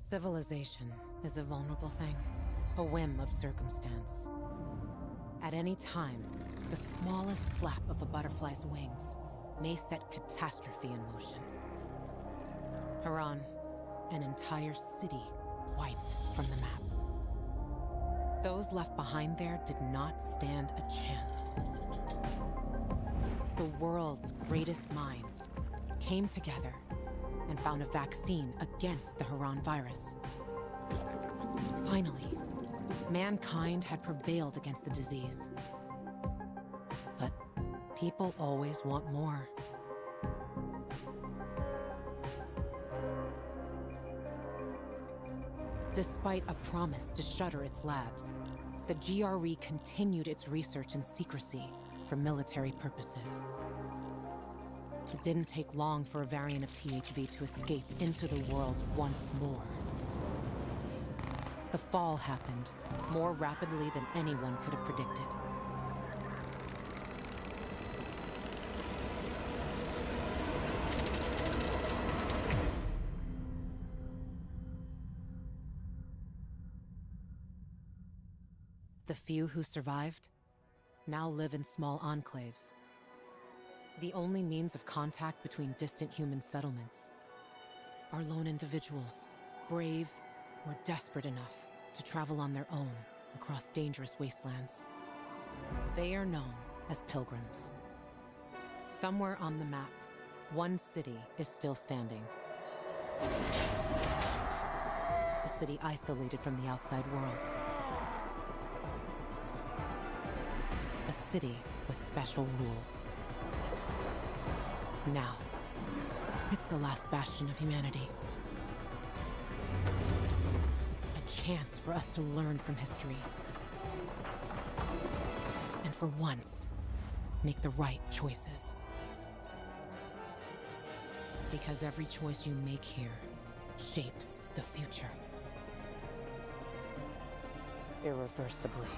Civilization is a vulnerable thing, a whim of circumstance. At any time, the smallest flap of a butterfly's wings may set catastrophe in motion. Haran, an entire city wiped from the map. Those left behind there did not stand a chance. The world's greatest minds came together and found a vaccine against the Haran virus. Finally, mankind had prevailed against the disease. But people always want more. Despite a promise to shutter its labs, the GRE continued its research in secrecy for military purposes. It didn't take long for a variant of THV to escape into the world once more. The fall happened more rapidly than anyone could have predicted. The few who survived now live in small enclaves. The only means of contact between distant human settlements are lone individuals, brave or desperate enough to travel on their own across dangerous wastelands. They are known as pilgrims. Somewhere on the map, one city is still standing. A city isolated from the outside world. A city with special rules. Now, it's the last bastion of humanity. A chance for us to learn from history. And for once, make the right choices. Because every choice you make here shapes the future. Irreversibly.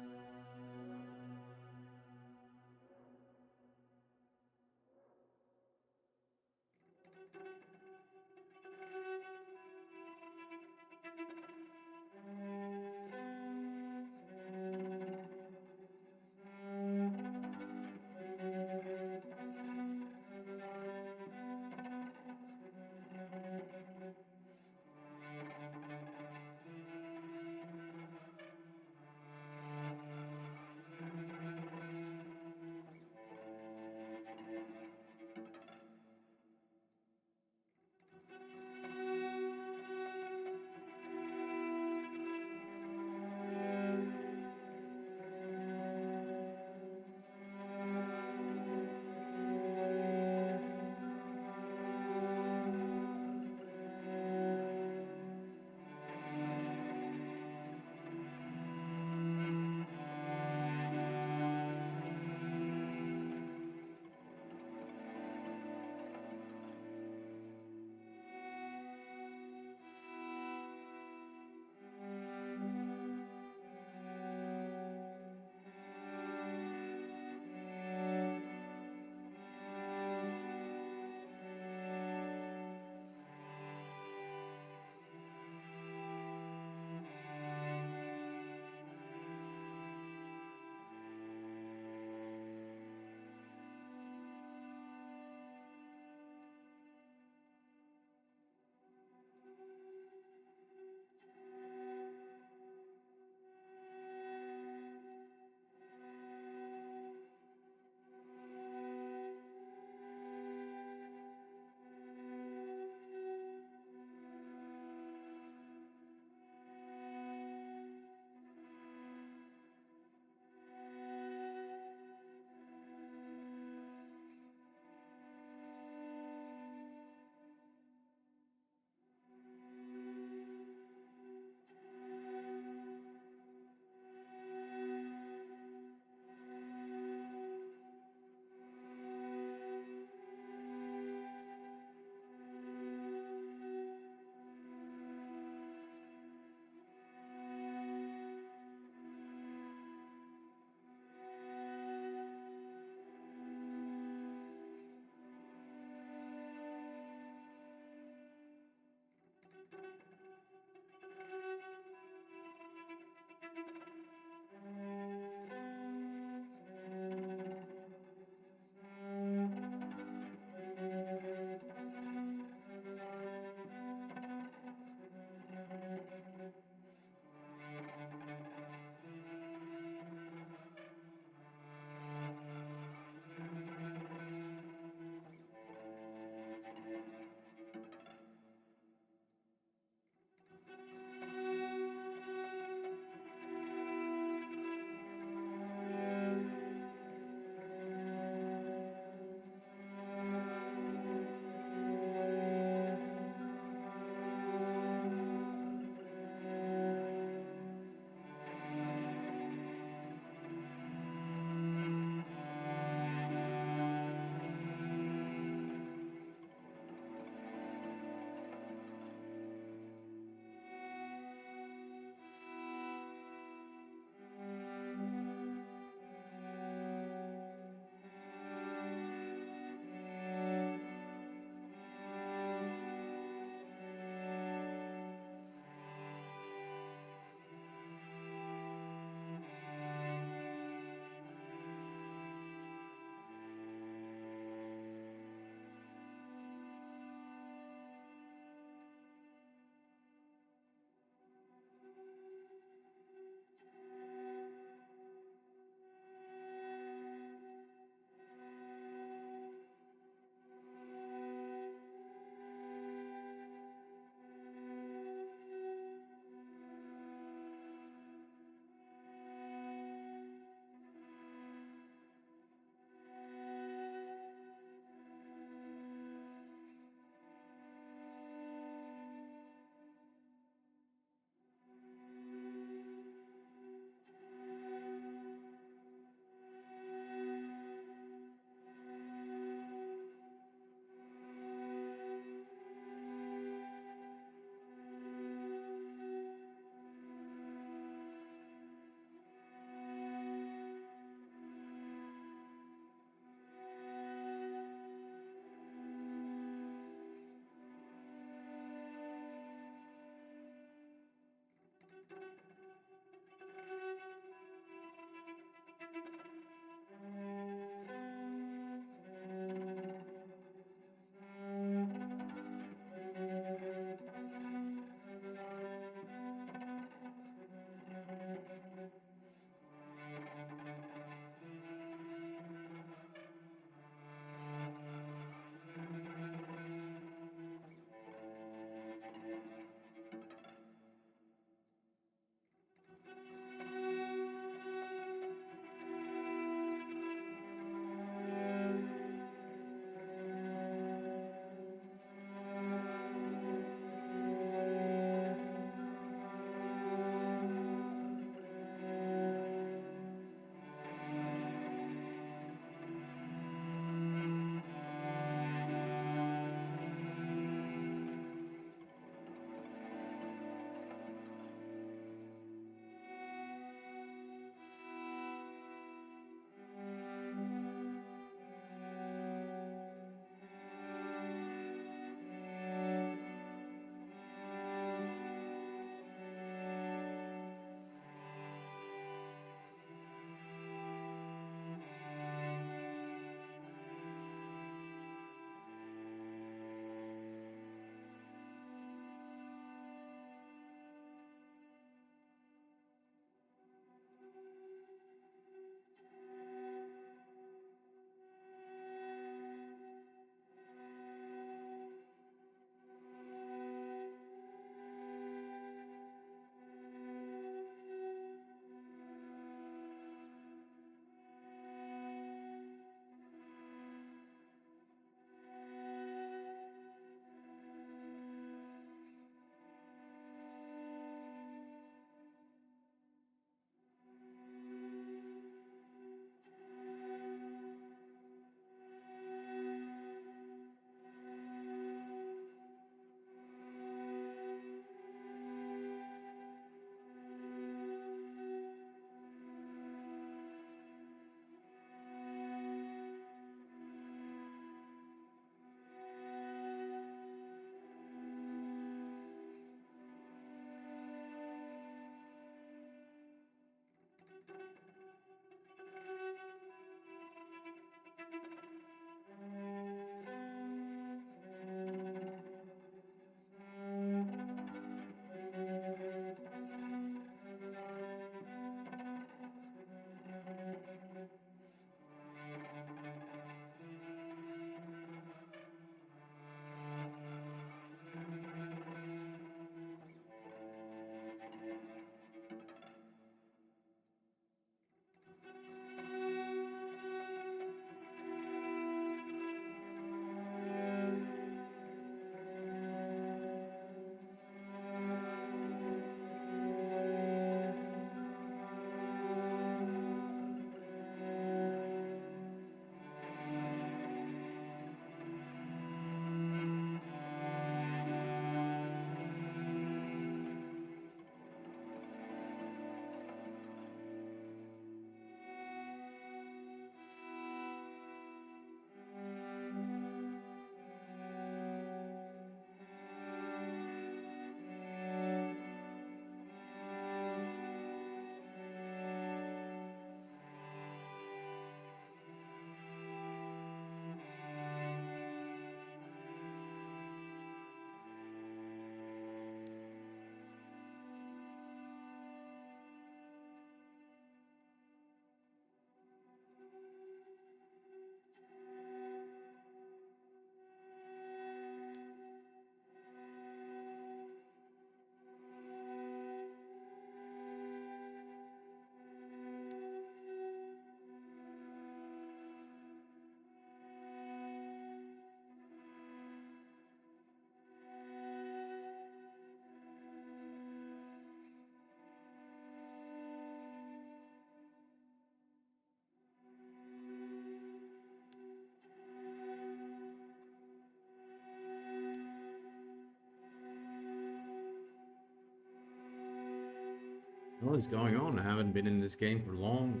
What is going on? I haven't been in this game for long.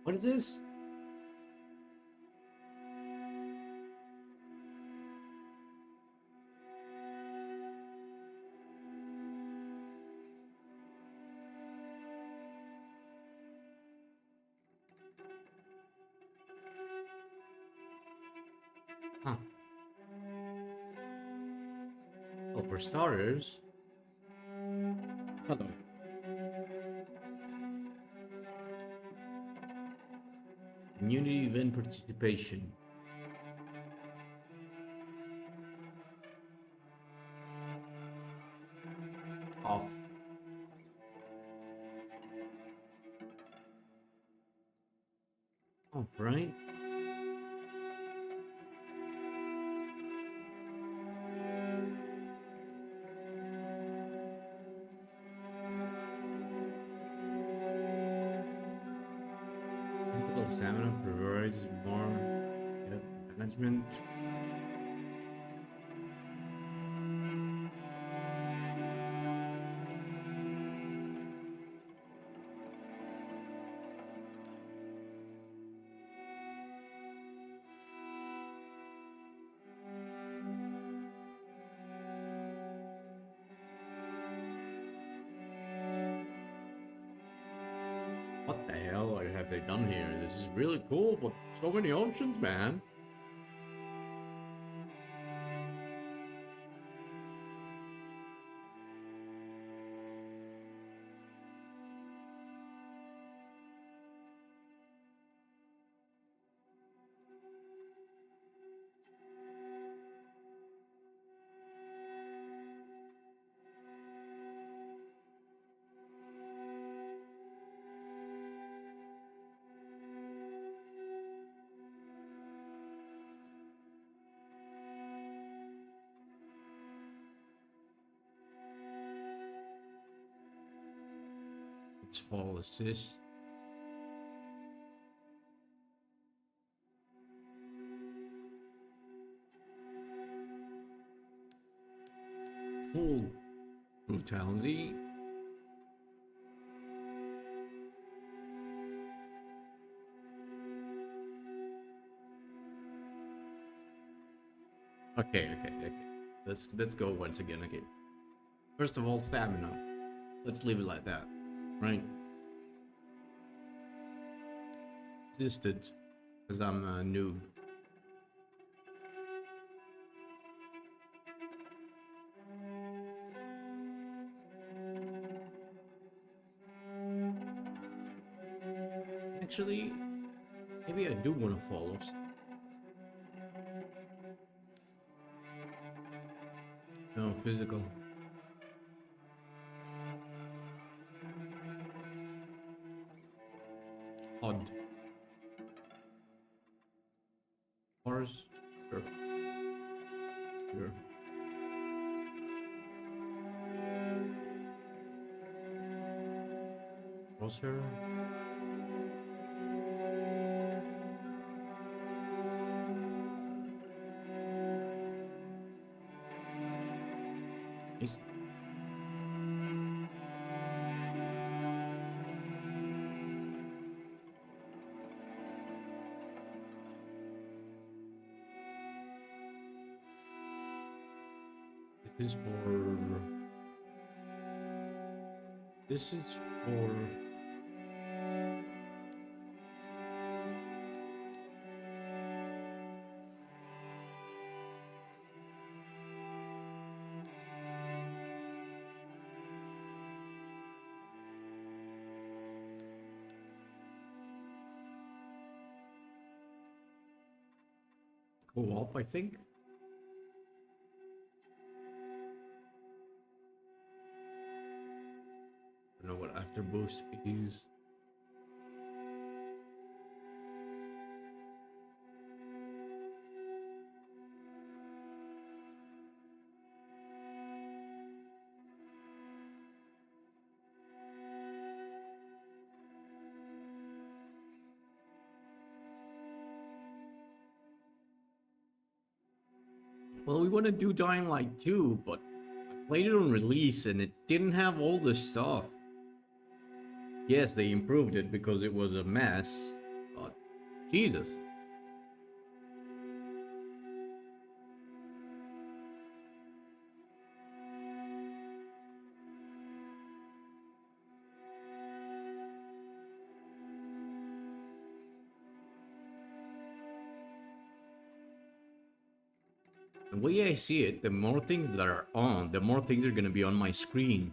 What is this? Huh. Well, for starters... Hello. Community event participation. Off. All right. Capital stamina provides more management. What the hell have they done here? This is really cool, but so many options, man. It's fall assist. Full brutality. Okay. Let's go once again. Okay. First of all, stamina. Let's leave it like that, right? Existed, because I'm a noob. Actually, maybe I do want to follow. No, physical. Odd. Horse. Sure. Sure. Crosshair. Nice. This is for... This is for... Co-op, I think. I don't know what after boost is. Well, we want to do Dying Light 2, but I played it on release and it didn't have all this stuff. Yes, they improved it because it was a mess, but Jesus. The way I see it, the more things that are on, the more things are going to be on my screen.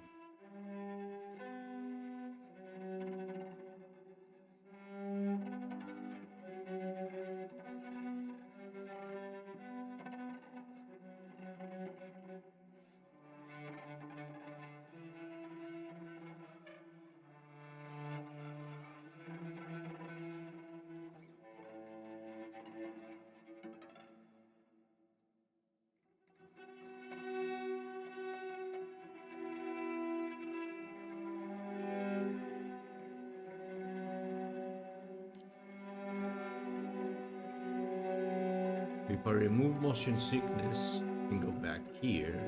If I remove motion sickness and go back here,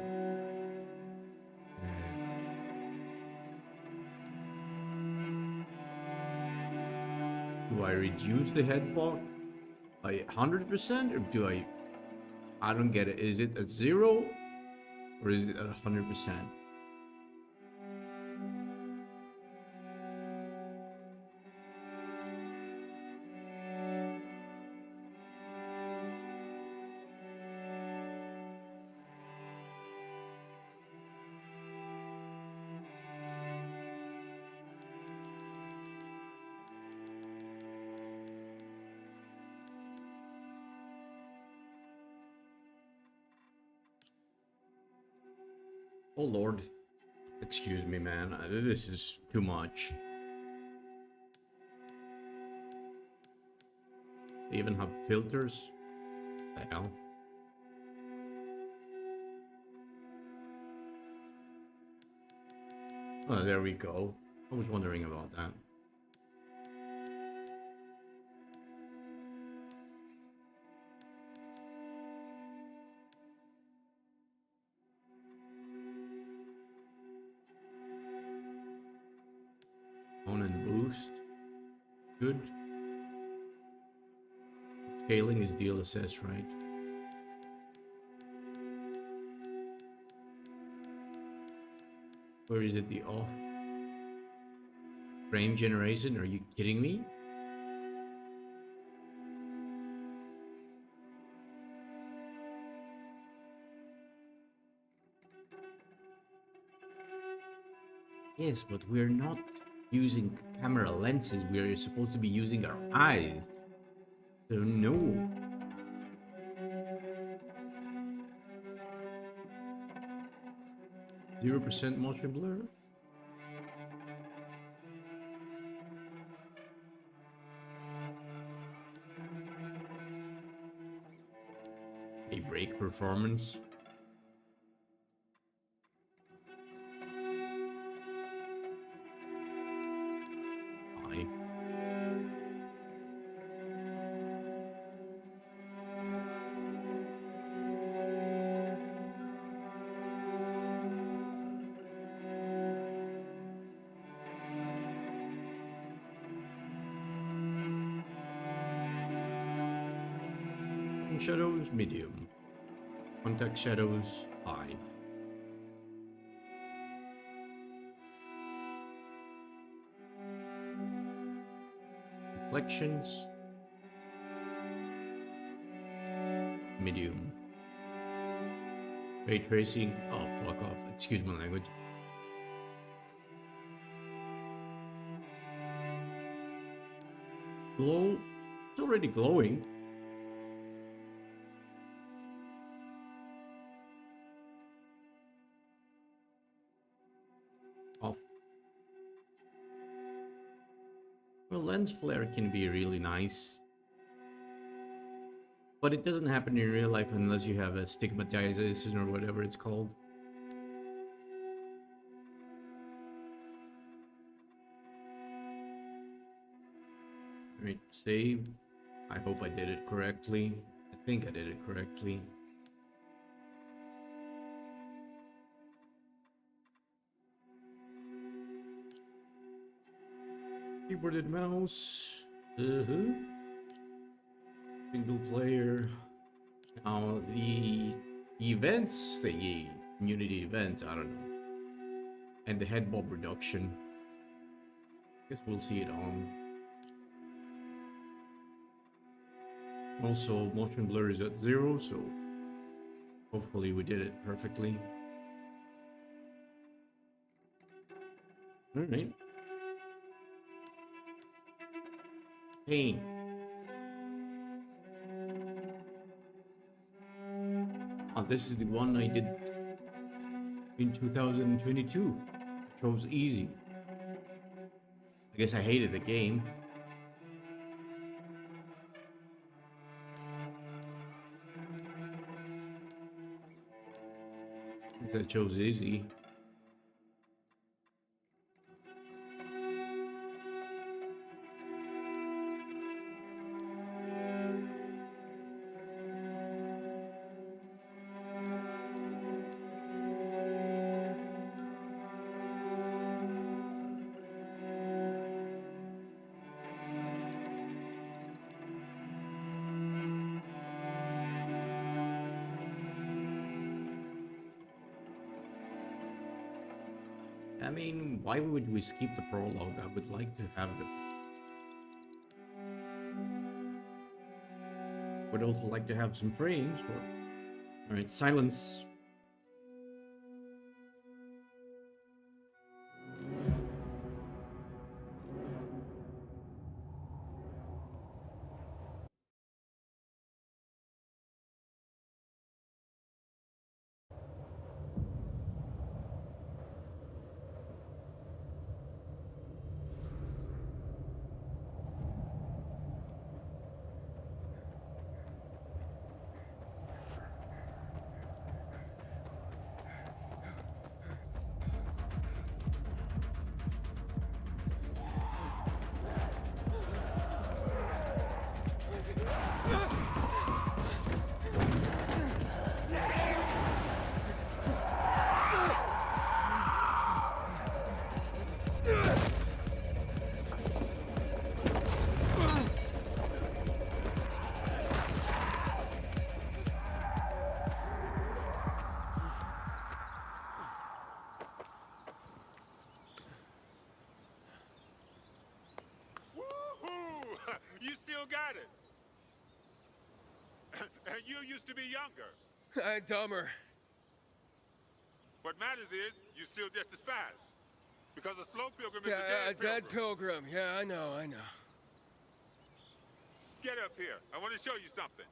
do I reduce the head bot by 100% or do I don't get it. Is it at 0 or is it at 100%? Oh Lord. Excuse me, man. This is too much. They even have filters. The hell? Oh, there we go. I was wondering about that. On and boost. Good. Scaling is DLSS, right? Where is it? The off? Frame generation? Are you kidding me? Yes, but we're not using camera lenses. We're supposed to be using our eyes. So no. %0 motion blur? A brake performance? Aye. Shadows, medium. Contact shadows, high. Reflections, medium. Ray tracing, oh fuck off, excuse my language. Glow, it's already glowing. Off. Well, lens flare can be really nice. But it doesn't happen in real life unless you have a stigmatization or whatever it's called. Alright, save. I hope I did it correctly. I think I did it correctly. Keyboard and mouse. Single player. Now the events thingy, community events, I don't know. And the head bob reduction. Guess we'll see it on. Also, motion blur is at 0, so hopefully we did it perfectly. Alright. Pain. Oh, this is the one I did in 2022. I chose easy. I guess I hated the game. I guess I chose easy. I mean, why would we skip the prologue? I would like to have the... Would also like to have some frames, but... Alright, silence. You still got it. And you used to be younger. Dumber. What matters is you're still just as fast. Because a slow pilgrim is Yeah, a dead pilgrim. Yeah, I know. Get up here. I want to show you something.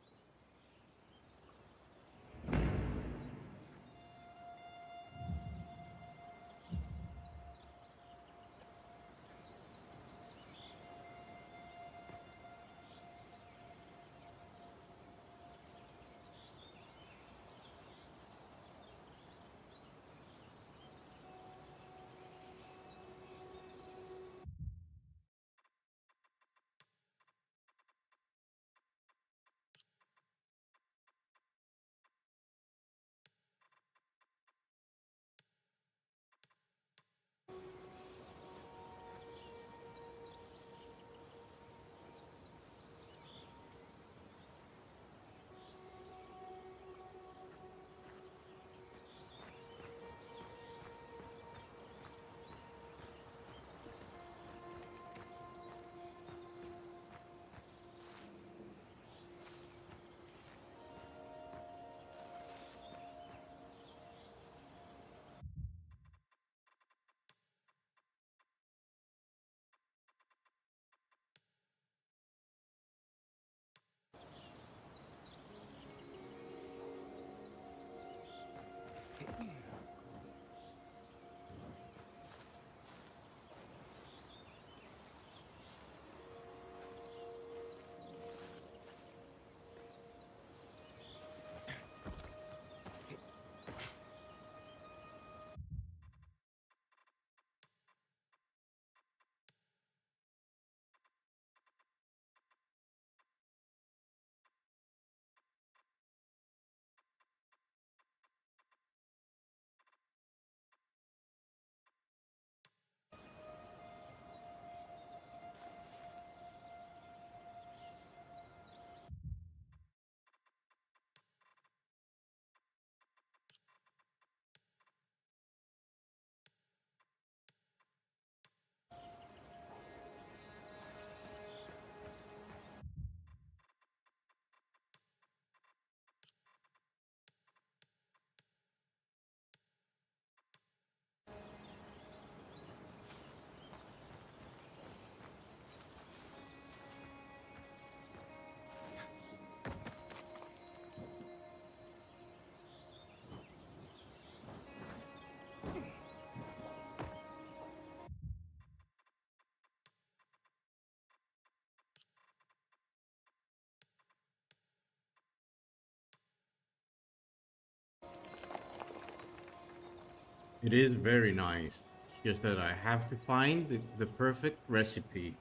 It is very nice. It's just that I have to find the perfect recipe.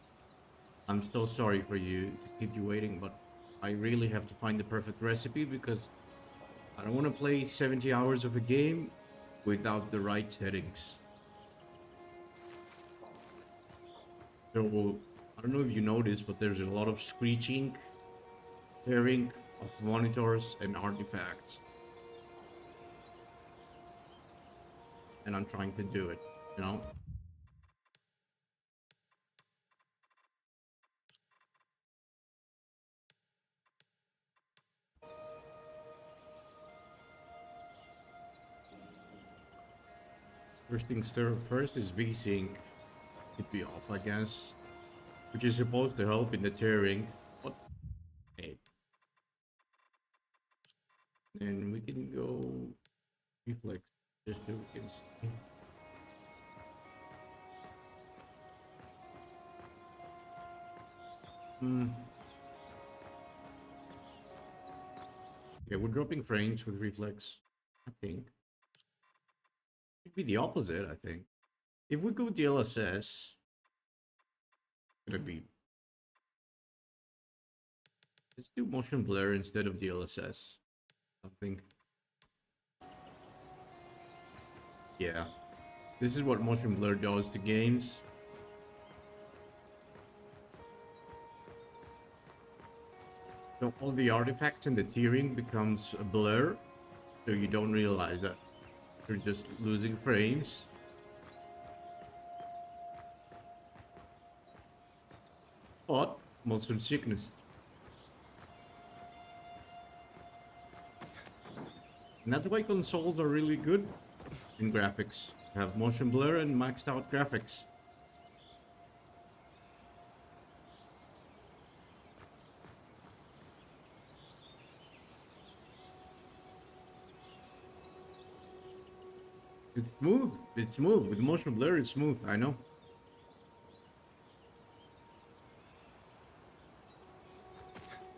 I'm so sorry for you to keep you waiting, but I really have to find the perfect recipe because I don't want to play 70 hours of a game without the right settings. So I don't know if you noticed, but there's a lot of screeching, tearing of monitors and artifacts. And I'm trying to do it, you know? First things first is VSync. It'd be off, I guess. Which is supposed to help in the tearing. What? Hey. Then we can go reflex just so we can see. Hmm. Yeah, we're dropping frames with reflex, I think. Should be the opposite, I think. If we go DLSS, gonna be. Let's do motion blur instead of DLSS. Something. Yeah. This is what motion blur does to games. So all the artifacts and the tearing becomes a blur, so you don't realize that you're just losing frames. But motion sickness. And that's why consoles are really good in graphics. Have motion blur and maxed out graphics. It's smooth. It's smooth. With motion blur, it's smooth. I know.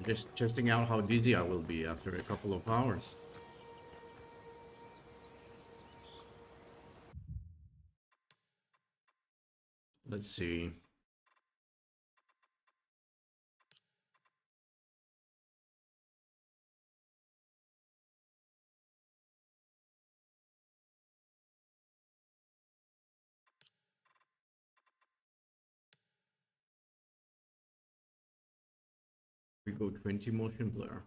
Just testing out how dizzy I will be after a couple of hours. Let's see. We go 20 motion blur.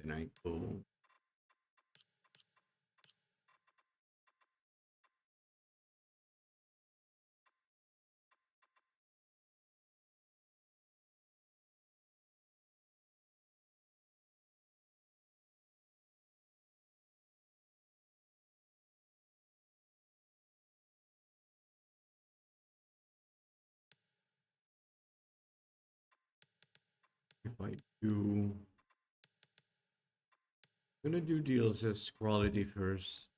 Then I go. If I do. I'm gonna do DLSS quality first.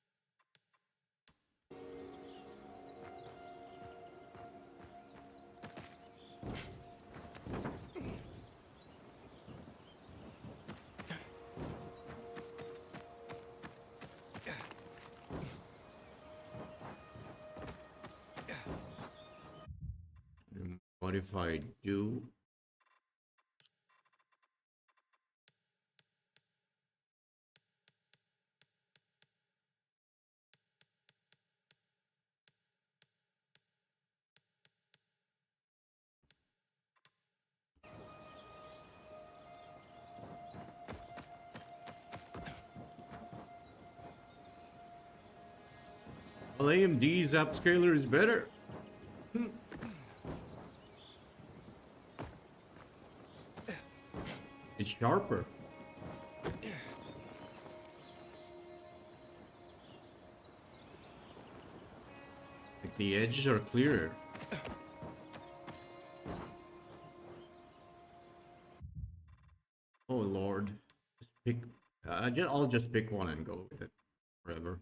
And what if I do? Well, AMD's upscaler is better. It's sharper. Like the edges are clearer. Oh Lord, just pick. I'll just pick one and go with it. Right. whatever.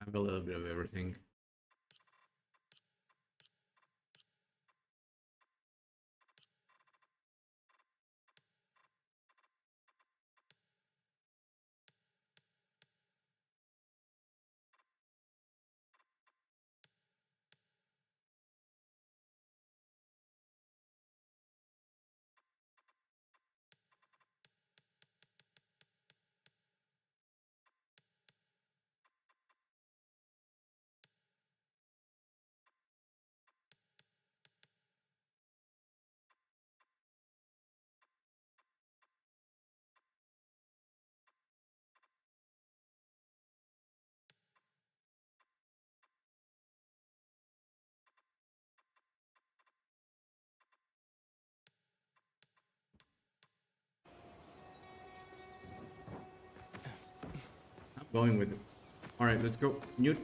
I have a little bit of everything. I'm going with it. All right, let's go. Mute.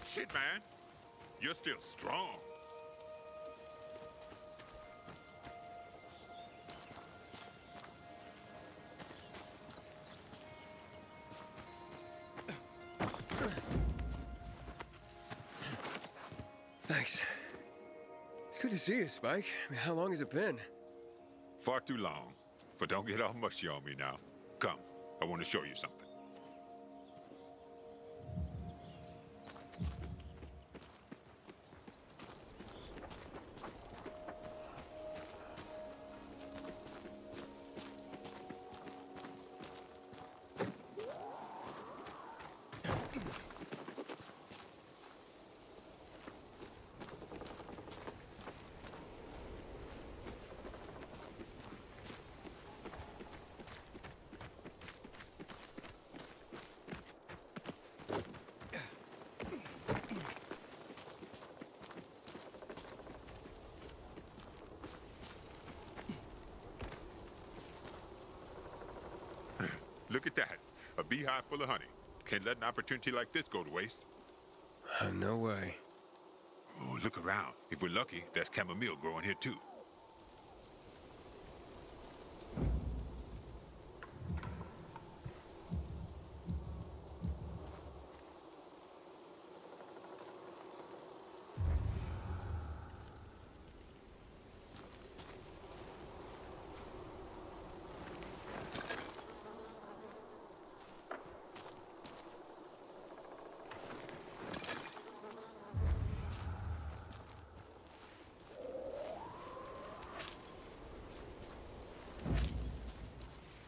Shit, man. You're still strong. Thanks. It's good to see you, Spike. I mean, how long has it been? Far too long. But don't get all mushy on me now. Come, I want to show you something. Look at that. A beehive full of honey. Can't let an opportunity like this go to waste. No way. Oh, look around. If we're lucky, there's chamomile growing here too.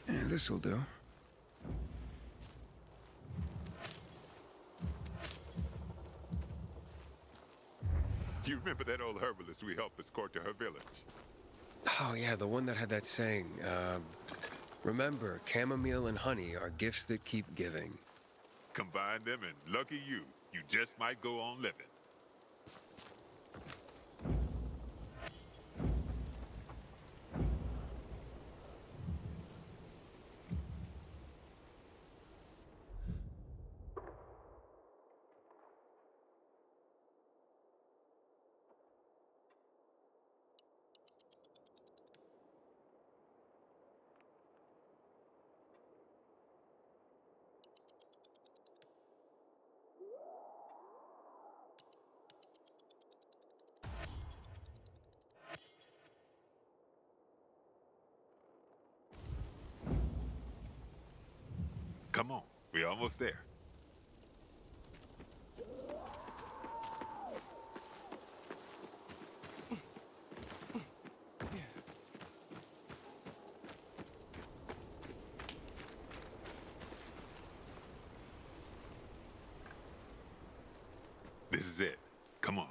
Yeah, this'll do. You remember that old herbalist we helped escort to her village? Oh, yeah, the one that had that saying, remember, chamomile and honey are gifts that keep giving. Combine them and lucky you, you just might go on living. Come on, we're almost there. This is it. Come on.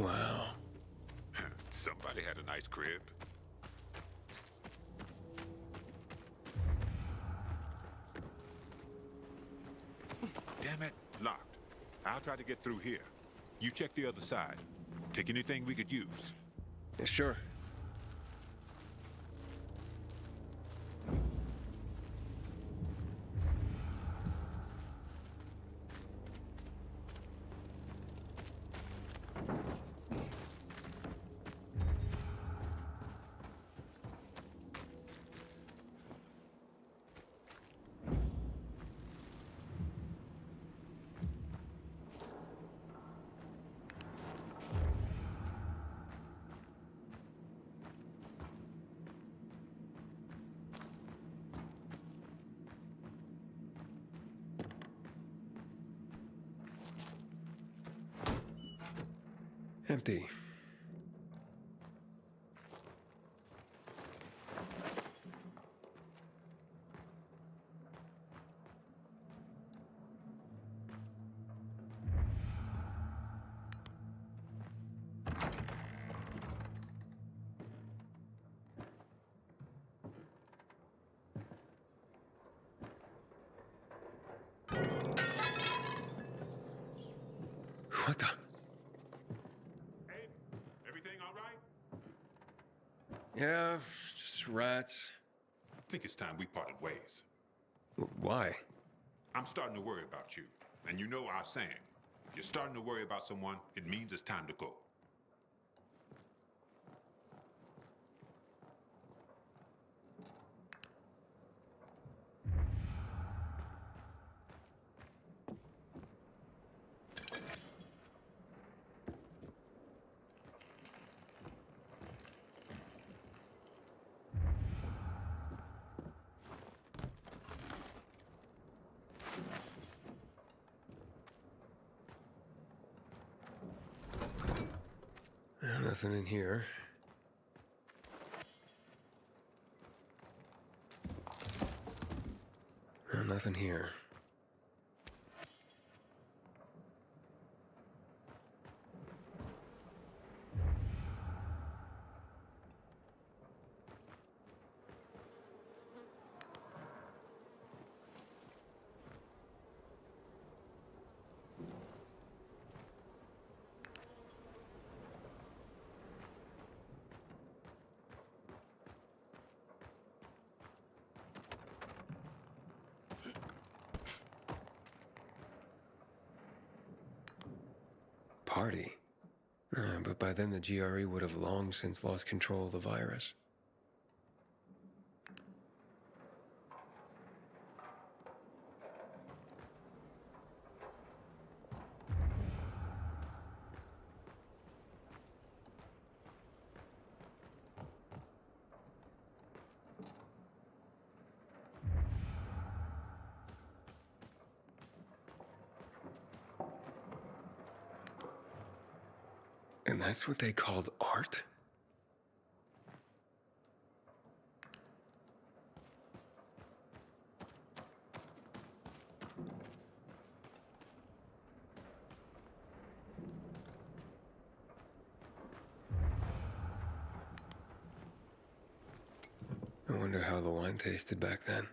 Wow. Somebody had a nice crib. Damn it, locked. I'll try to get through here. You check the other side. Take anything we could use. Yeah, sure. Empty. What the? Hey, everything all right? Yeah, just rats. I think it's time we parted ways. Why? I'm starting to worry about you. And you know our saying. If you're starting to worry about someone, it means it's time to go. Nothing in here. Nothing here. Party. But by then the GRE would have long since lost control of the virus. And that's what they called art? I wonder how the wine tasted back then.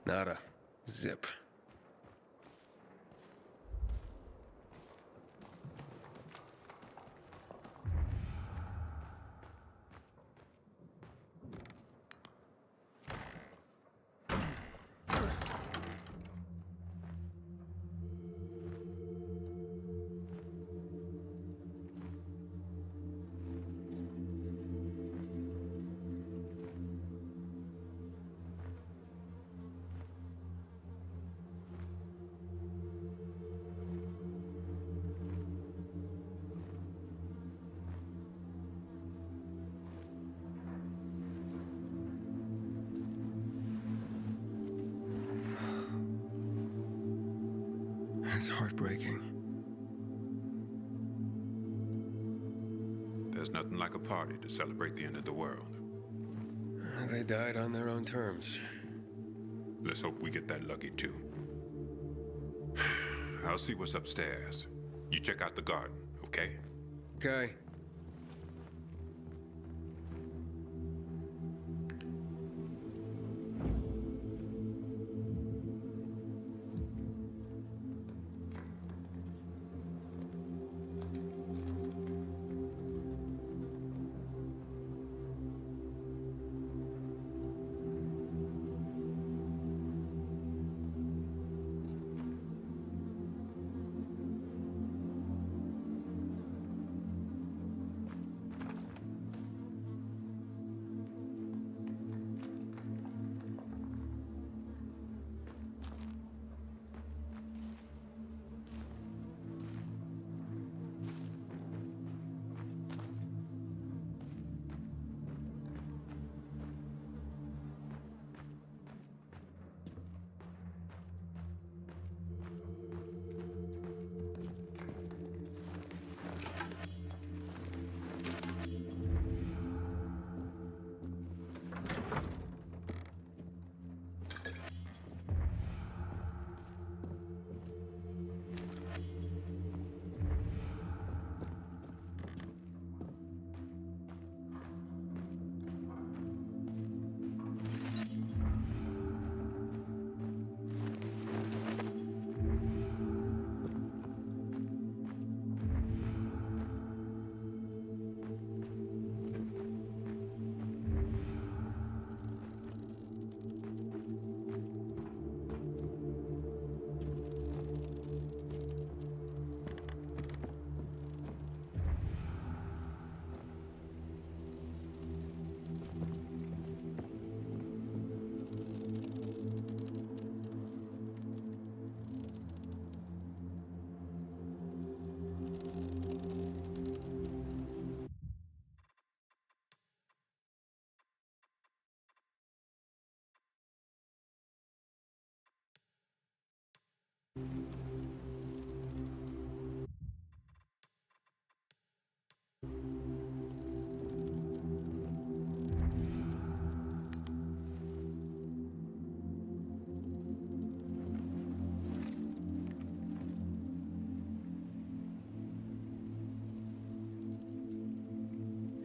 Nada. Zip. It's heartbreaking. There's nothing like a party to celebrate the end of the world. They died on their own terms. Let's hope we get that lucky too. I'll see what's upstairs. You check out the garden, okay? Okay.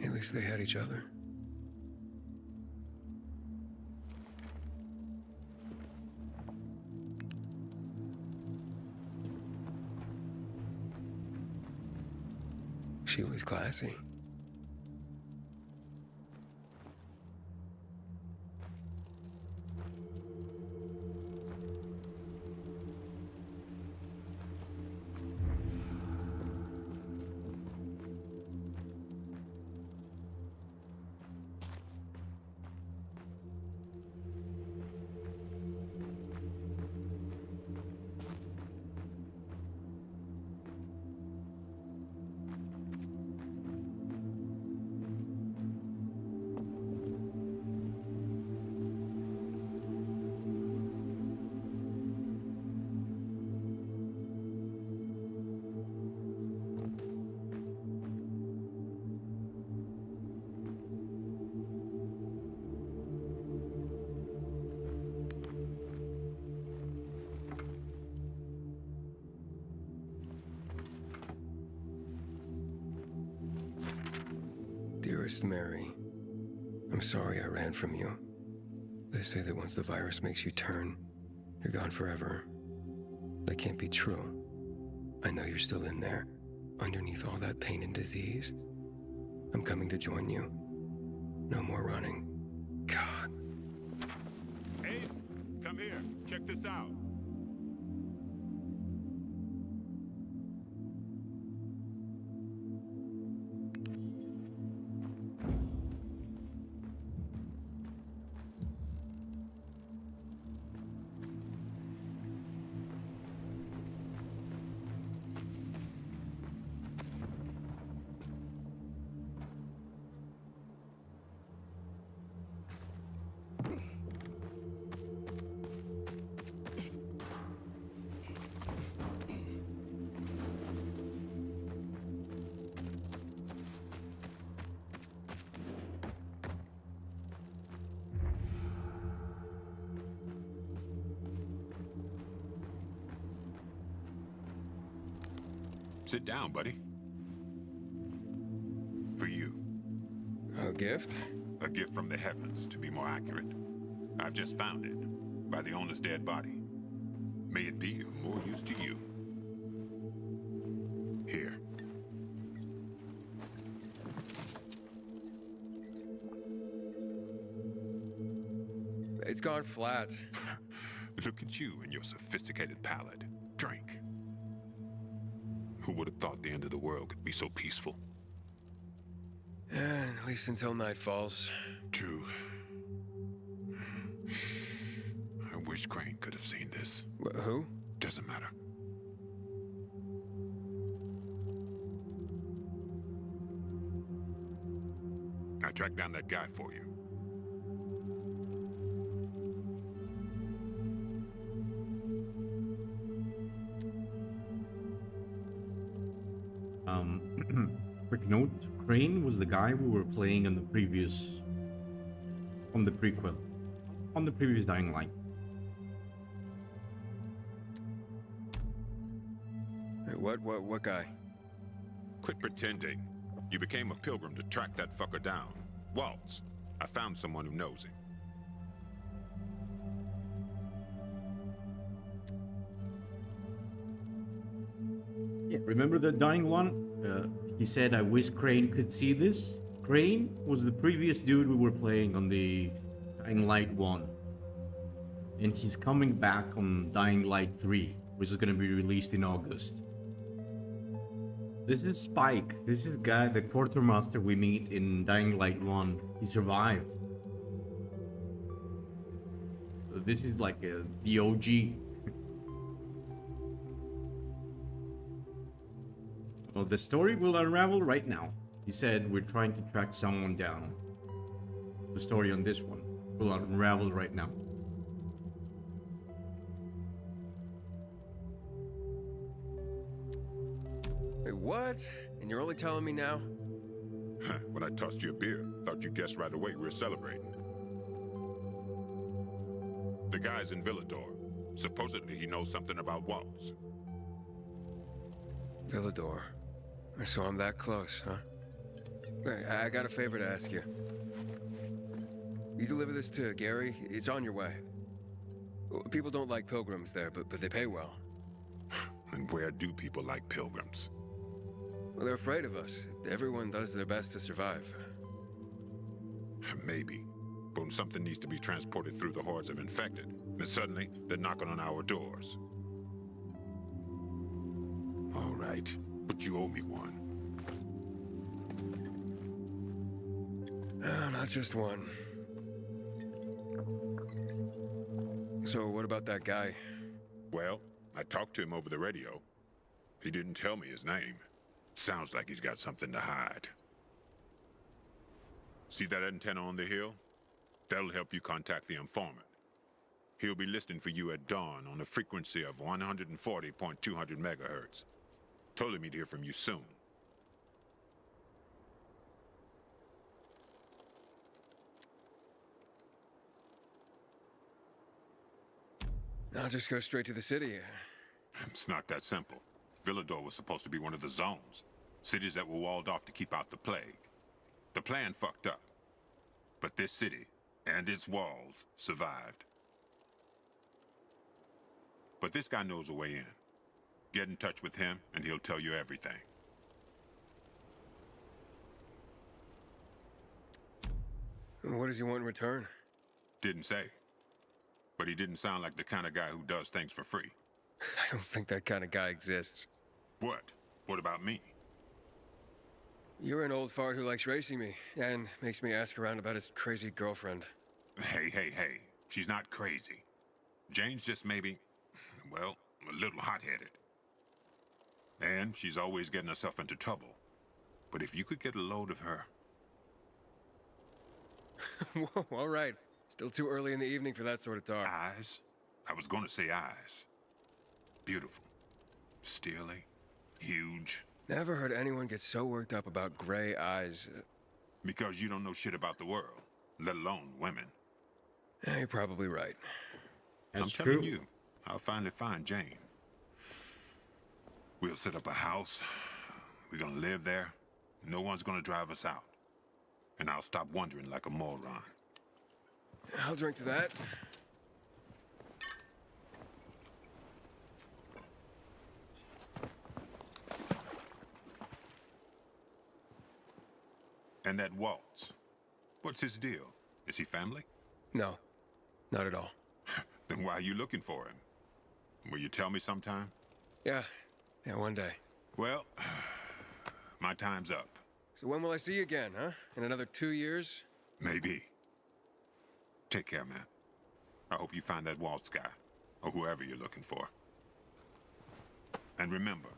At least they had each other. She was classy. Dearest Mary, I'm sorry I ran from you. They say that once the virus makes you turn, You're gone forever. That can't be true. I know you're still in there, underneath all that pain and disease. I'm coming to join you. No more running. God. Hey, come here. Check this out. Sit down, buddy. For you. A gift? A gift from the heavens, to be more accurate. I've just found it, by the owner's dead body. May it be of more use to you. Here. It's gone flat. Look at you and your sophisticated palate. Drink. Who would have thought the end of the world could be so peaceful? At least until night falls. True. I wish Crane could have seen this. Who? Doesn't matter. I tracked down that guy for you. Quick note, Crane was the guy we were playing on the previous... on the prequel. On the previous Dying Light. What guy? Quit pretending. You became a pilgrim to track that fucker down. Waltz. I found someone who knows him. Yeah, remember the Dying one? He said, I wish Crane could see this. Crane was the previous dude we were playing on the Dying Light 1. And he's coming back on Dying Light 3, which is going to be released in August. This is Spike. This is guy, the quartermaster we meet in Dying Light 1. He survived. So this is like the OG. Well, the story will unravel right now. He said we're trying to track someone down. The story on this one will unravel right now. Wait, what? And you're only telling me now? When I tossed you a beer, thought you guessed right away we were celebrating. The guy's in Villador. Supposedly he knows something about Waltz. Villador. So I'm that close, huh? Hey, I got a favor to ask you. You deliver this to Gary? It's on your way. People don't like pilgrims there, but they pay well. And where do people like pilgrims? Well, they're afraid of us. Everyone does their best to survive. Maybe. But when something needs to be transported through the hordes of infected, then suddenly they're knocking on our doors. All right, but you owe me one. Not just one. So what about that guy? Well, I talked to him over the radio. He didn't tell me his name. Sounds like he's got something to hide. See that antenna on the hill? That'll help you contact the informant. He'll be listening for you at dawn on a frequency of 140.200 megahertz. Told him he'd hear from you soon. I'll just go straight to the city. It's not that simple. Villador was supposed to be one of the zones. Cities that were walled off to keep out the plague. The plan fucked up. But this city and its walls survived. But this guy knows a way in. Get in touch with him, and he'll tell you everything. What does he want in return? Didn't say. But he didn't sound like the kind of guy who does things for free. I don't think that kind of guy exists. What? What about me? You're an old fart who likes racing me, and makes me ask around about his crazy girlfriend. Hey. She's not crazy. Jane's just maybe, well, a little hot-headed. And she's always getting herself into trouble. But if you could get a load of her... Whoa, all right. Still too early in the evening for that sort of talk. Eyes? I was going to say eyes. Beautiful. Steely. Huge. Never heard anyone get so worked up about gray eyes. Because you don't know shit about the world, let alone women. You're probably right. That's I'm true. telling you, I'll finally find Jane. We'll set up a house. We're gonna live there. No one's gonna drive us out. And I'll stop wondering like a moron. I'll drink to that. And that Waltz, what's his deal? Is he family? No, not at all. Then why are you looking for him? Will you tell me sometime? Yeah, one day. Well, my time's up. So when will I see you again, huh? In another 2 years? Maybe. Take care, man. I hope you find that Waltz guy, or whoever you're looking for. And remember,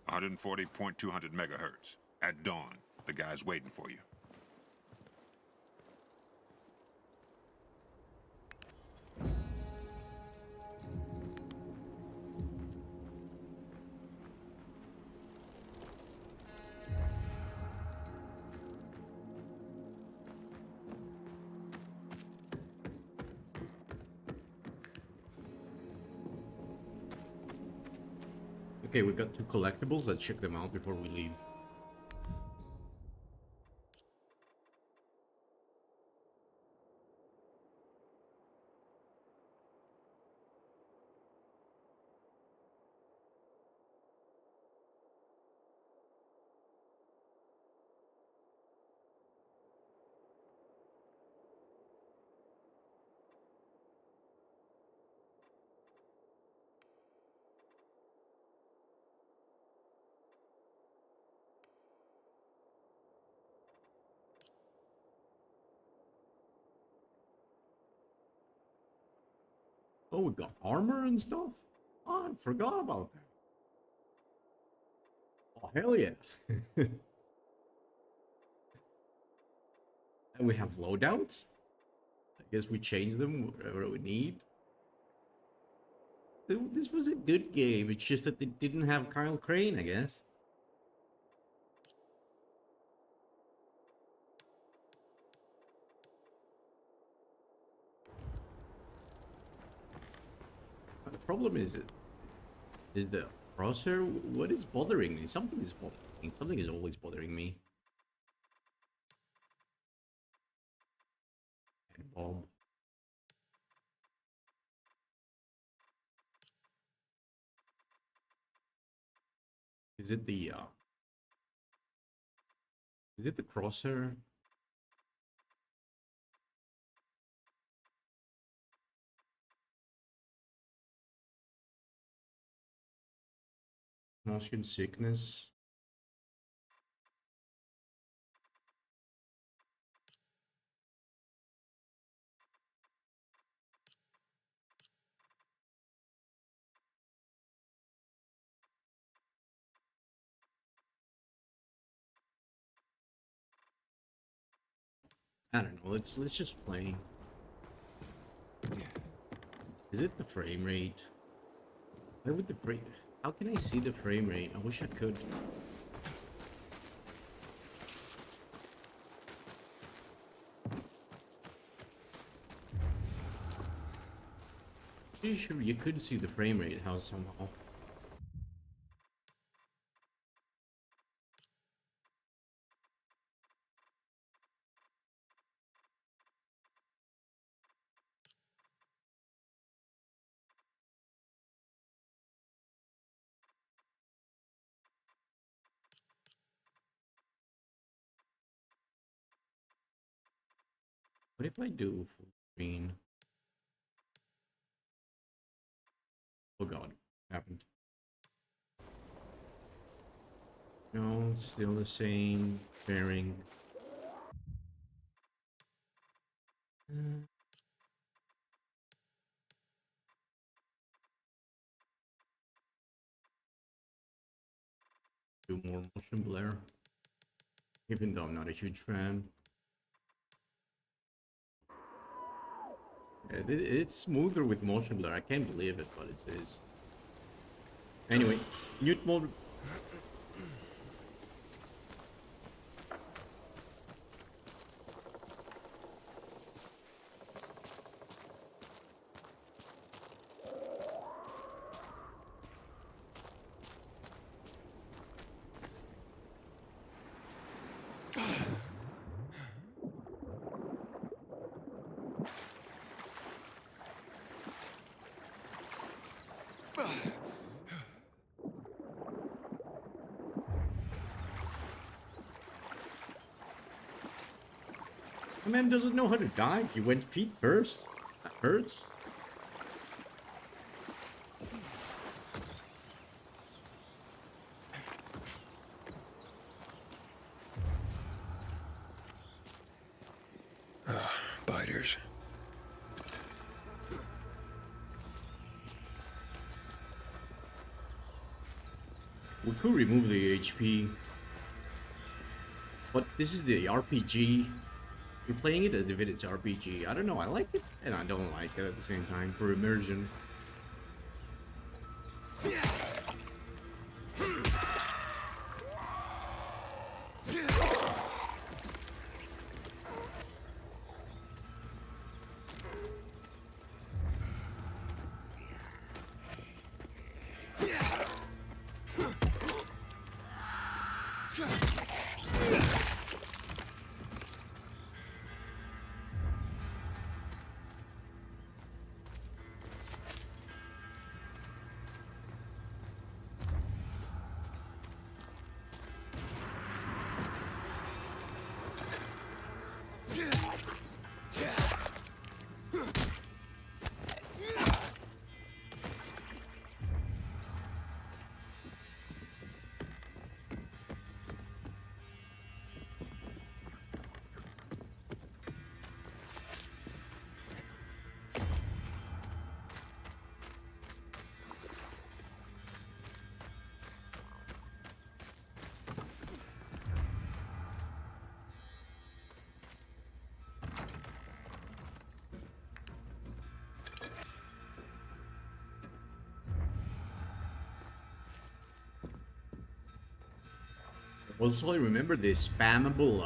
140.200 megahertz. At dawn, the guy's waiting for you. Okay, we got 2 collectibles. Let's check them out before we leave. Oh, we got armor and stuff? Oh, I forgot about that. Oh, hell yeah. And we have loadouts? I guess we change them wherever we need. This was a good game, it's just that they didn't have Kyle Crane, I guess. The problem is the crosshair. What is bothering me? Something is bothering me. Something is always bothering me. And Bob. Is it the crosshair? Motion sickness. I don't know. Let's just play. Is it the frame rate? Why would the frame? How can I see the frame rate? I wish I could. Pretty sure you could see the frame rate how somehow. What if I do full screen? Oh god, what happened? No, it's still the same pairing. Do more motion blur, even though I'm not a huge fan. It's smoother with motion blur. I can't believe it, but it is. Anyway, mute mode. The man doesn't know how to dive. He went feet first. That hurts. Biters. We could remove the HP. But this is the RPG. You're playing it as if it's RPG. I don't know, I like it and I don't like it at the same time for immersion. Also, I remember the spammable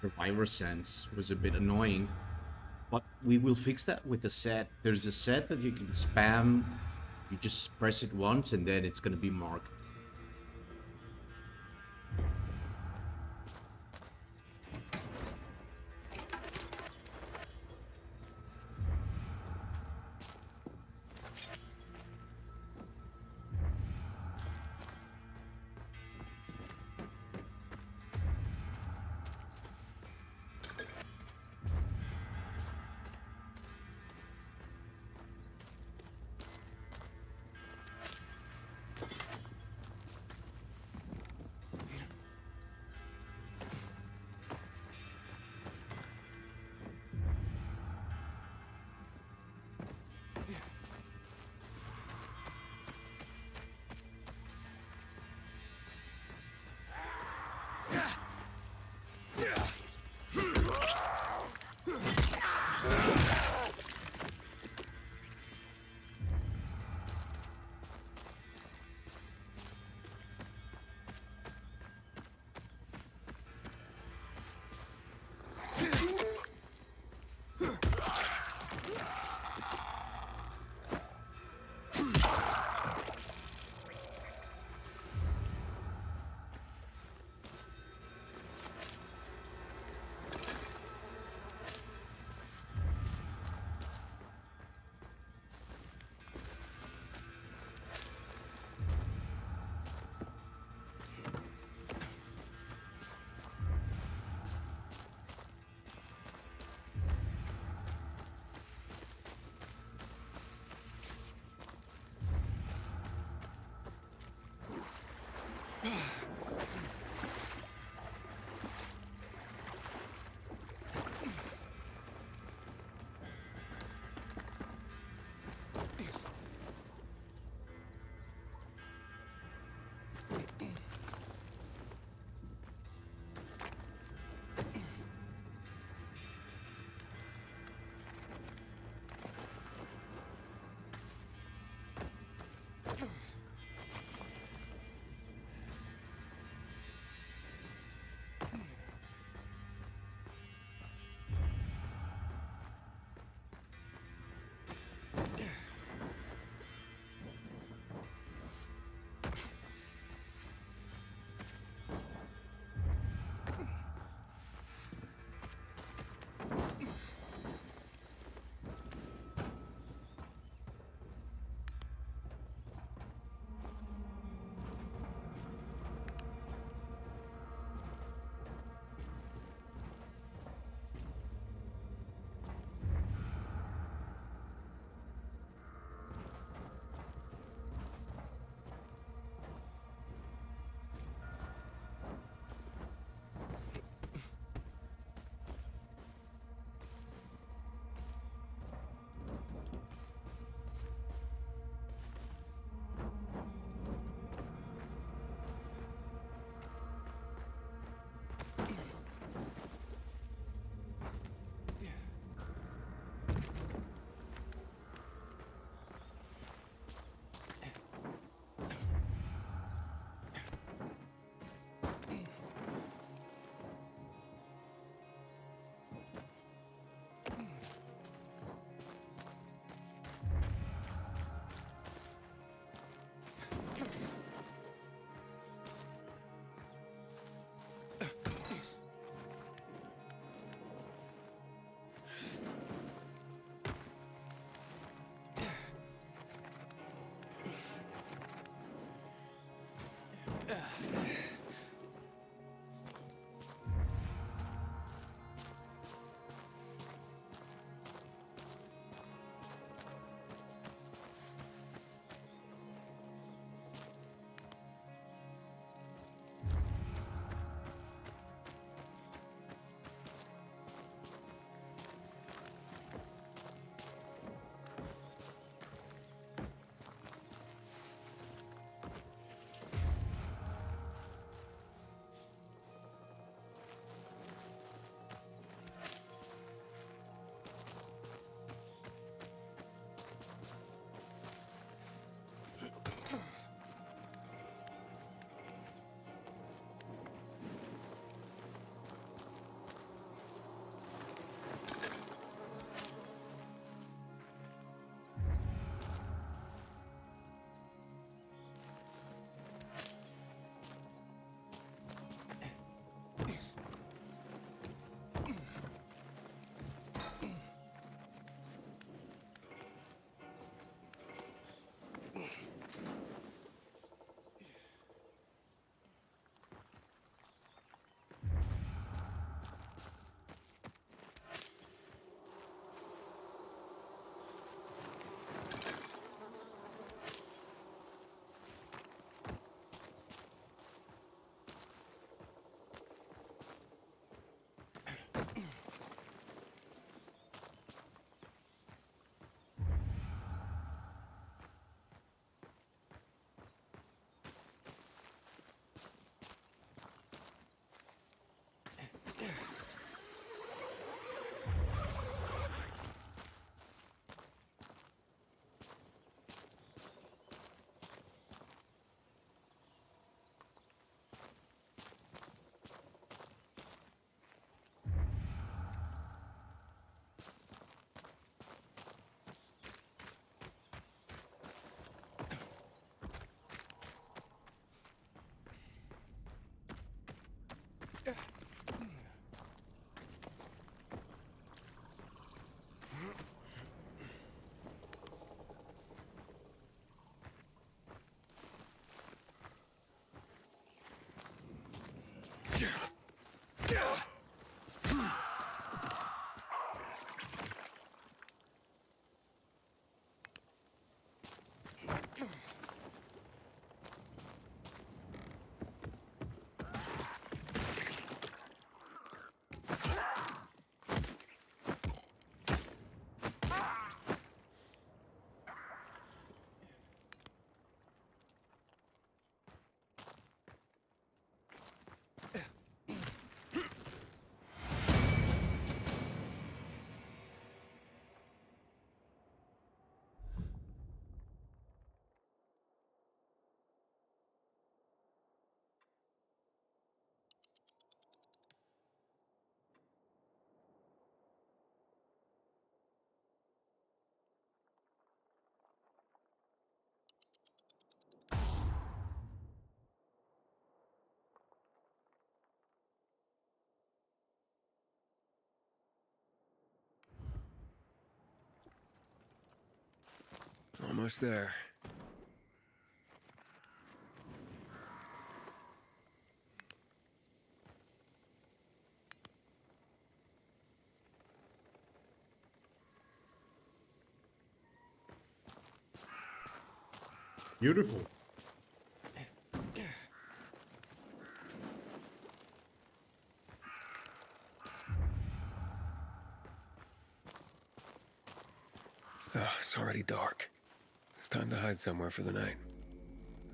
survivor sense was a bit annoying, but we will fix that with the set. There's a set that you can spam. You just press it once and then it's gonna be marked. Almost there. Beautiful. Oh, it's already dark. It's time to hide somewhere for the night.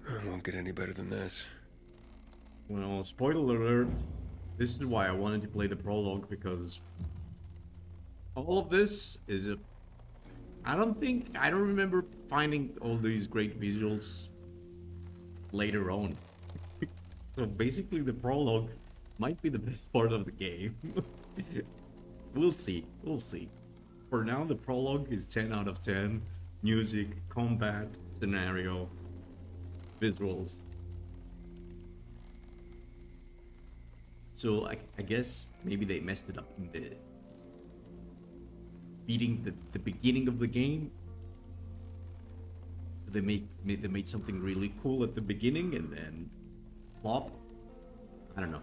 It won't get any better than this. Well, spoiler alert. This is why I wanted to play the prologue, because all of this is a... I don't remember finding all these great visuals later on. So basically the prologue might be the best part of the game. We'll see. For now, the prologue is 10 out of 10. Music, combat, scenario, visuals. So I guess maybe they messed it up in the beating the beginning of the game. They made something really cool at the beginning and then flop. I don't know.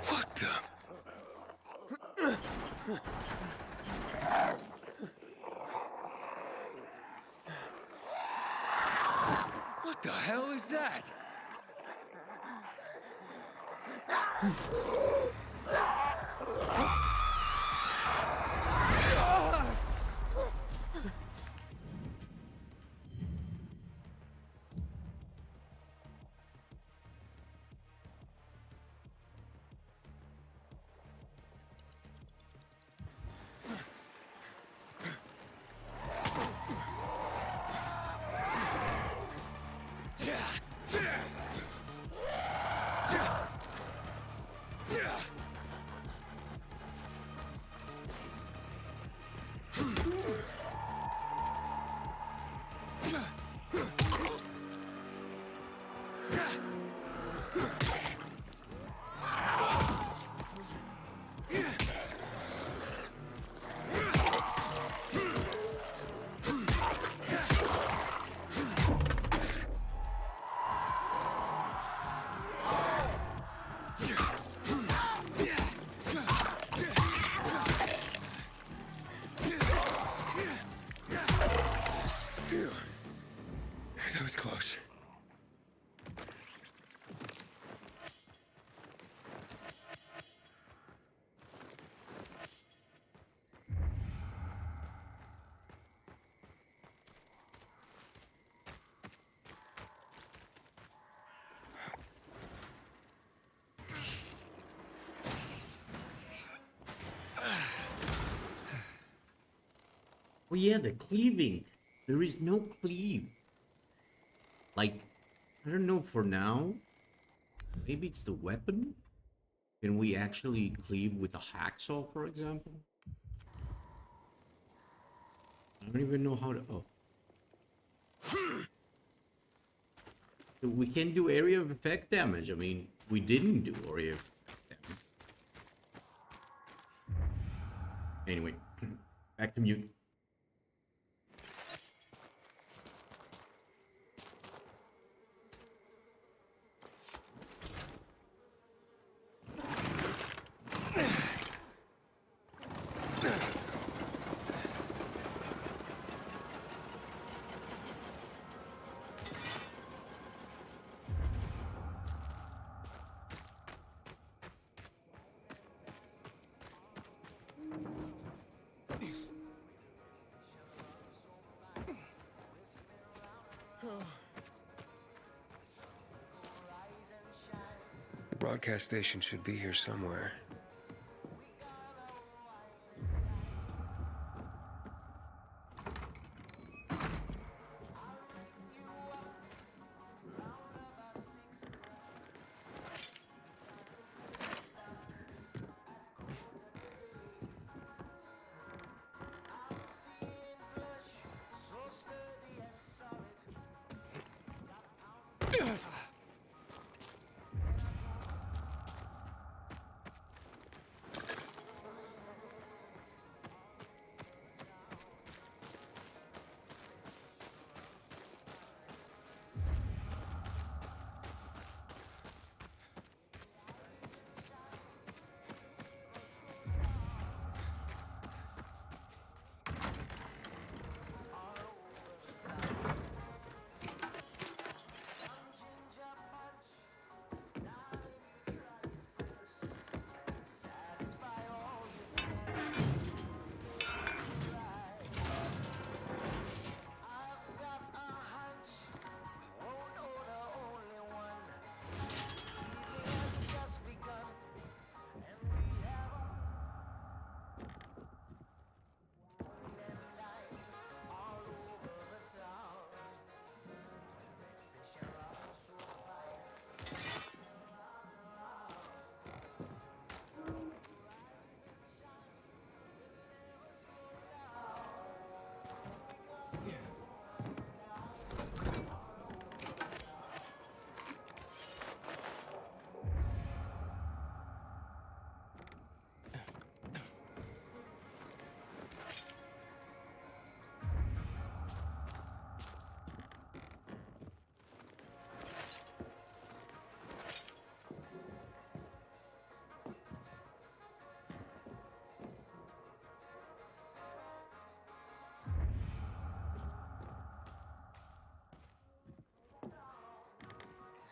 What the? What the hell is that? Phew. That was close. Oh yeah, the cleaving. There is no cleave. Like, I don't know for now. Maybe it's the weapon? Can we actually cleave with a hacksaw, for example? I don't even know how to... Oh. So we can do area of effect damage. I mean, we didn't do area of effect damage. Anyway, back to mute. The broadcast station should be here somewhere.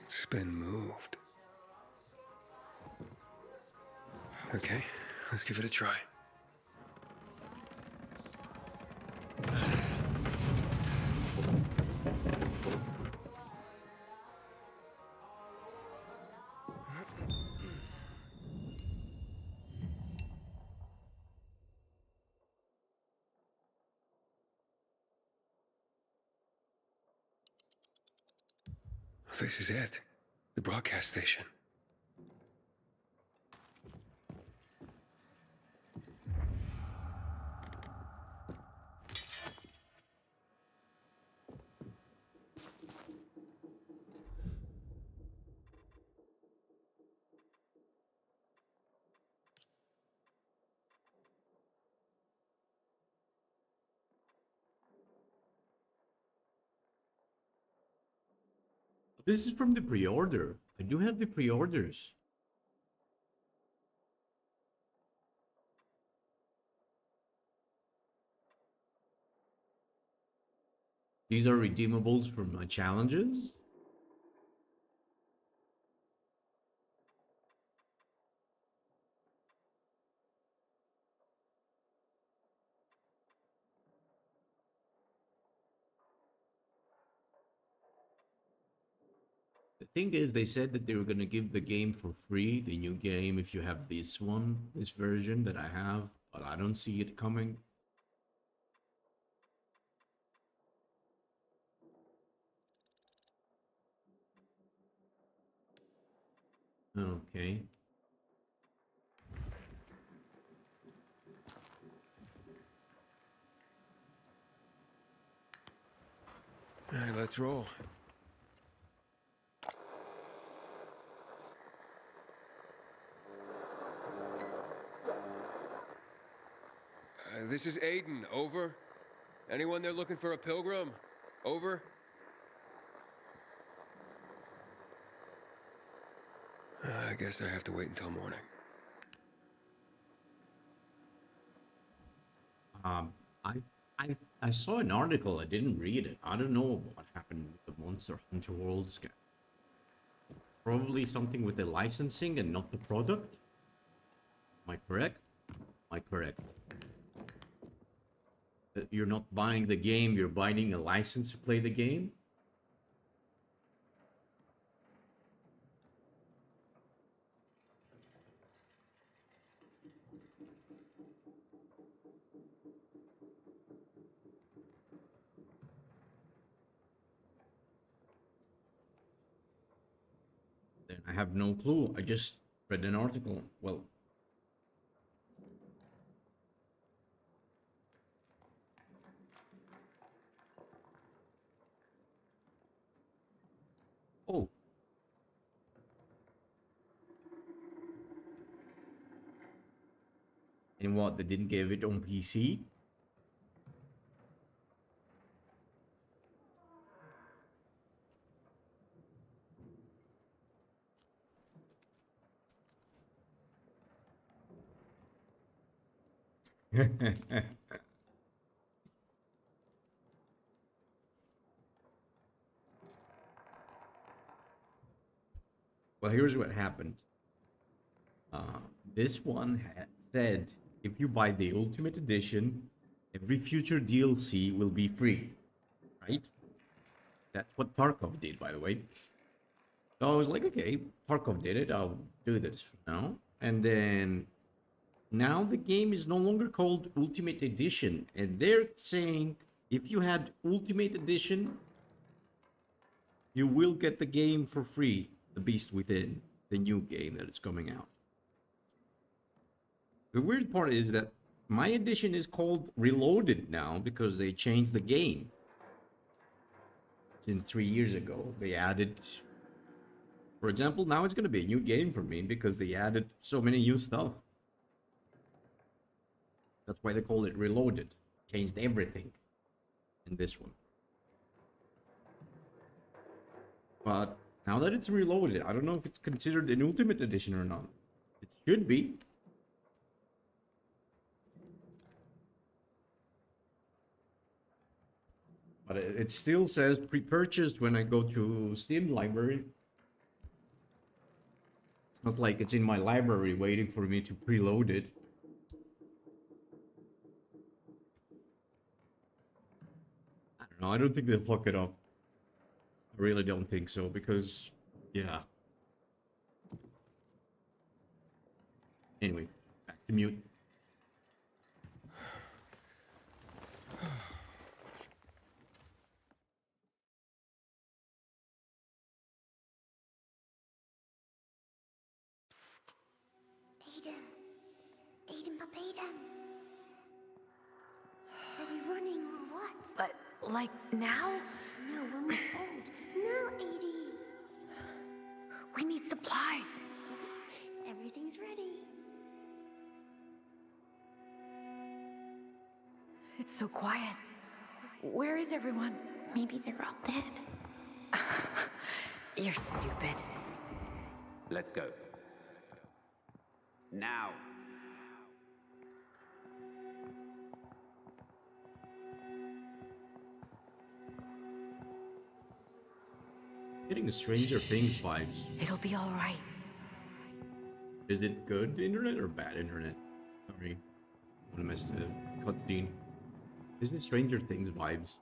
It's been moved. Okay, let's give it a try. This is it. The broadcast station. This is from the pre-order. I do have the pre-orders. These are redeemables from my challenges. The thing is, they said that they were going to give the game for free, the new game, if you have this one, this version that I have, but I don't see it coming. Okay. All right, let's roll. This is Aiden. Over. Anyone there looking for a pilgrim? Over. I guess I have to wait until morning. Um, I, I saw an article. I didn't read it. I don't know what happened with the Monster Hunter World scam. Probably something with the licensing and not the product. Am I correct? Am I correct? That you're not buying the game, you're buying a license to play the game? Then I have no clue. I just read an article. Well, oh. And what, they didn't give it on PC? Well, here's what happened. This one said if you buy the Ultimate Edition, every future DLC will be free, right? That's what Tarkov did, by the way. So I was like, okay, Tarkov did it. I'll do this now. And then now the game is no longer called Ultimate Edition, and they're saying if you had Ultimate Edition, you will get the game for free, The Beast Within, the new game that is coming out. The weird part is that my edition is called Reloaded now because they changed the game. Since 3 years ago, they added, for example, now it's going to be a new game for me because they added so many new stuff. That's why they call it Reloaded. Changed everything in this one. But now that it's Reloaded, I don't know if it's considered an Ultimate Edition or not. It should be. But it still says pre-purchased when I go to Steam library. It's not like it's in my library waiting for me to preload it. I don't know. I don't think they'll fuck it up. I really don't think so because, yeah. Anyway, back to mute. Aiden, Papa Aiden. Are we running or what? But, like, now? No, when we're old. No, Edie. We need supplies. Everything's ready. It's so quiet. Where is everyone? Maybe they're all dead. You're stupid. Let's go. Now. Getting Stranger Things vibes. It'll be all right. Is it good internet or bad internet? Sorry. I missed the cutscene. Isn't it Stranger Things vibes?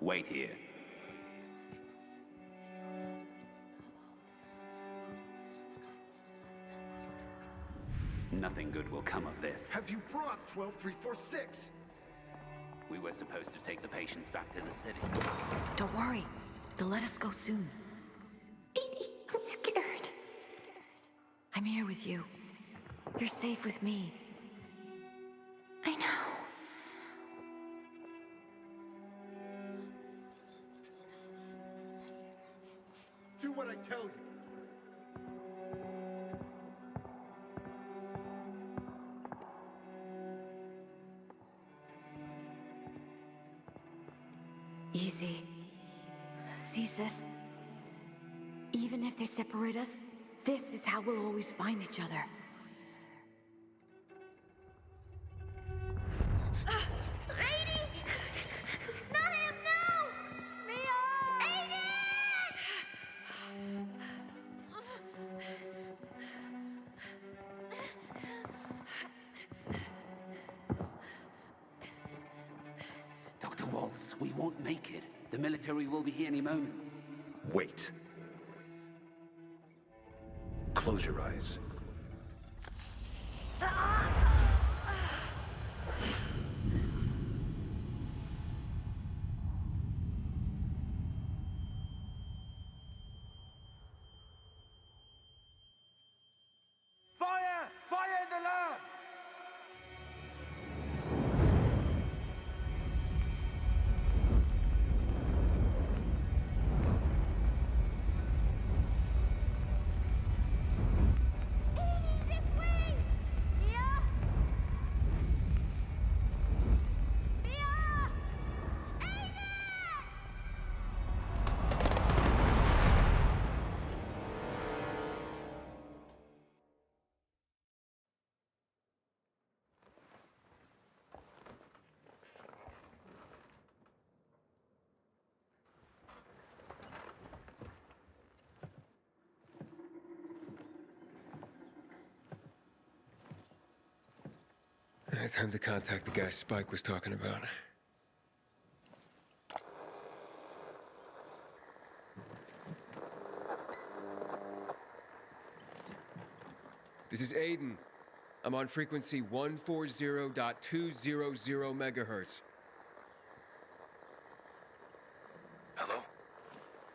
Wait here. Nothing good will come of this. Have you brought 12346? We were supposed to take the patients back to the city. Don't worry. They'll let us go soon. Edie, I'm scared. I'm here with you. You're safe with me. I know. Do what I tell you. Easy. See, sis? Even if they separate us, this is how we'll always find each other. Lady! Not him, no! Mia! Aiden! Dr. Waltz, we won't make it. The military will be here any moment. Wait. Close your eyes. Fire! Fire in the lab! Time to contact the guy Spike was talking about. This is Aiden. I'm on frequency 140.200 megahertz. Hello?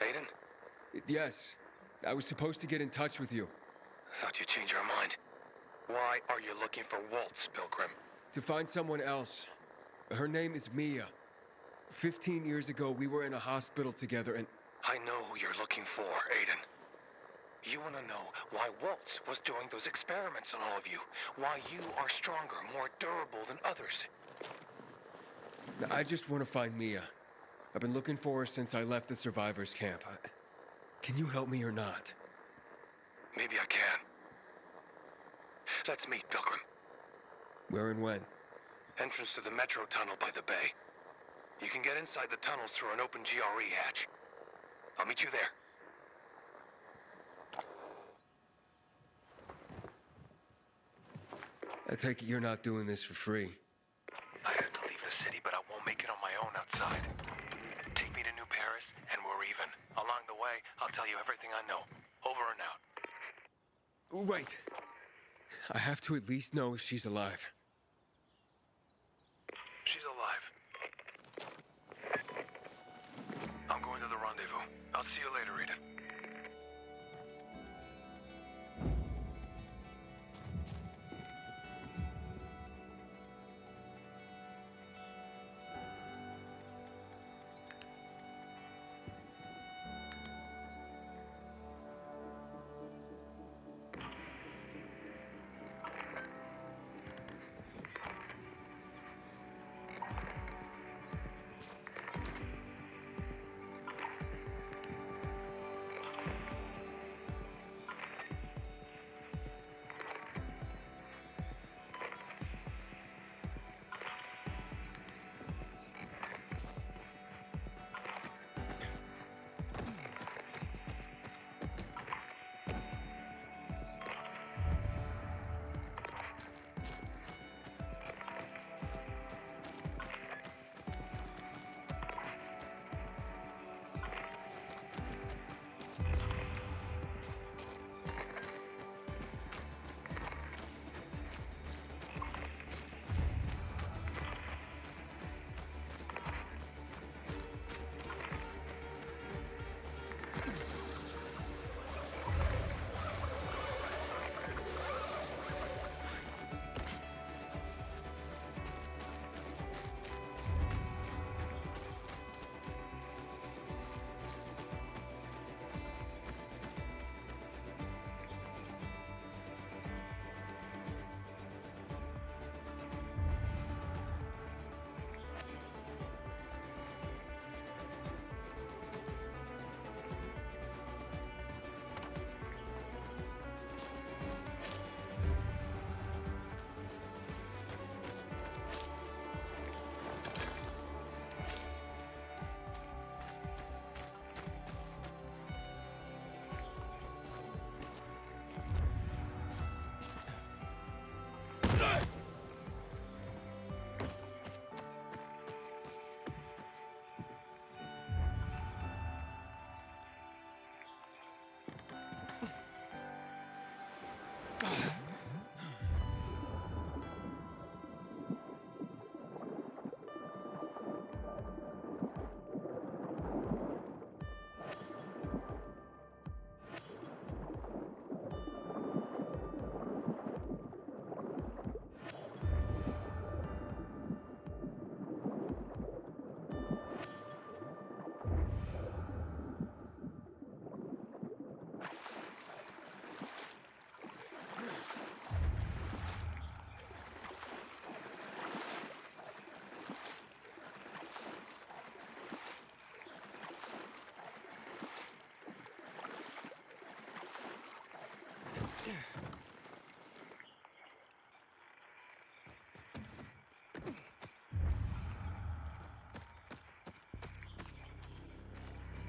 Aiden? Yes, I was supposed to get in touch with you. Thought you'd change your mind. Why are you looking for Waltz, Pilgrim? To find someone else. Her name is Mia. 15 years ago, we were in a hospital together and... I know who you're looking for, Aiden. You want to know why Waltz was doing those experiments on all of you. Why you are stronger, more durable than others. I just want to find Mia. I've been looking for her since I left the survivors' camp. Can you help me or not? Maybe I can. Let's meet, Pilgrim. Where and when? Entrance to the metro tunnel by the bay. You can get inside the tunnels through an open GRE hatch. I'll meet you there. I take it you're not doing this for free. I have to leave the city, but I won't make it on my own outside. Take me to New Paris, and we're even. Along the way, I'll tell you everything I know. Over and out. Wait. I have to at least know if she's alive. She's alive. I'm going to the rendezvous. I'll see you later, Rita.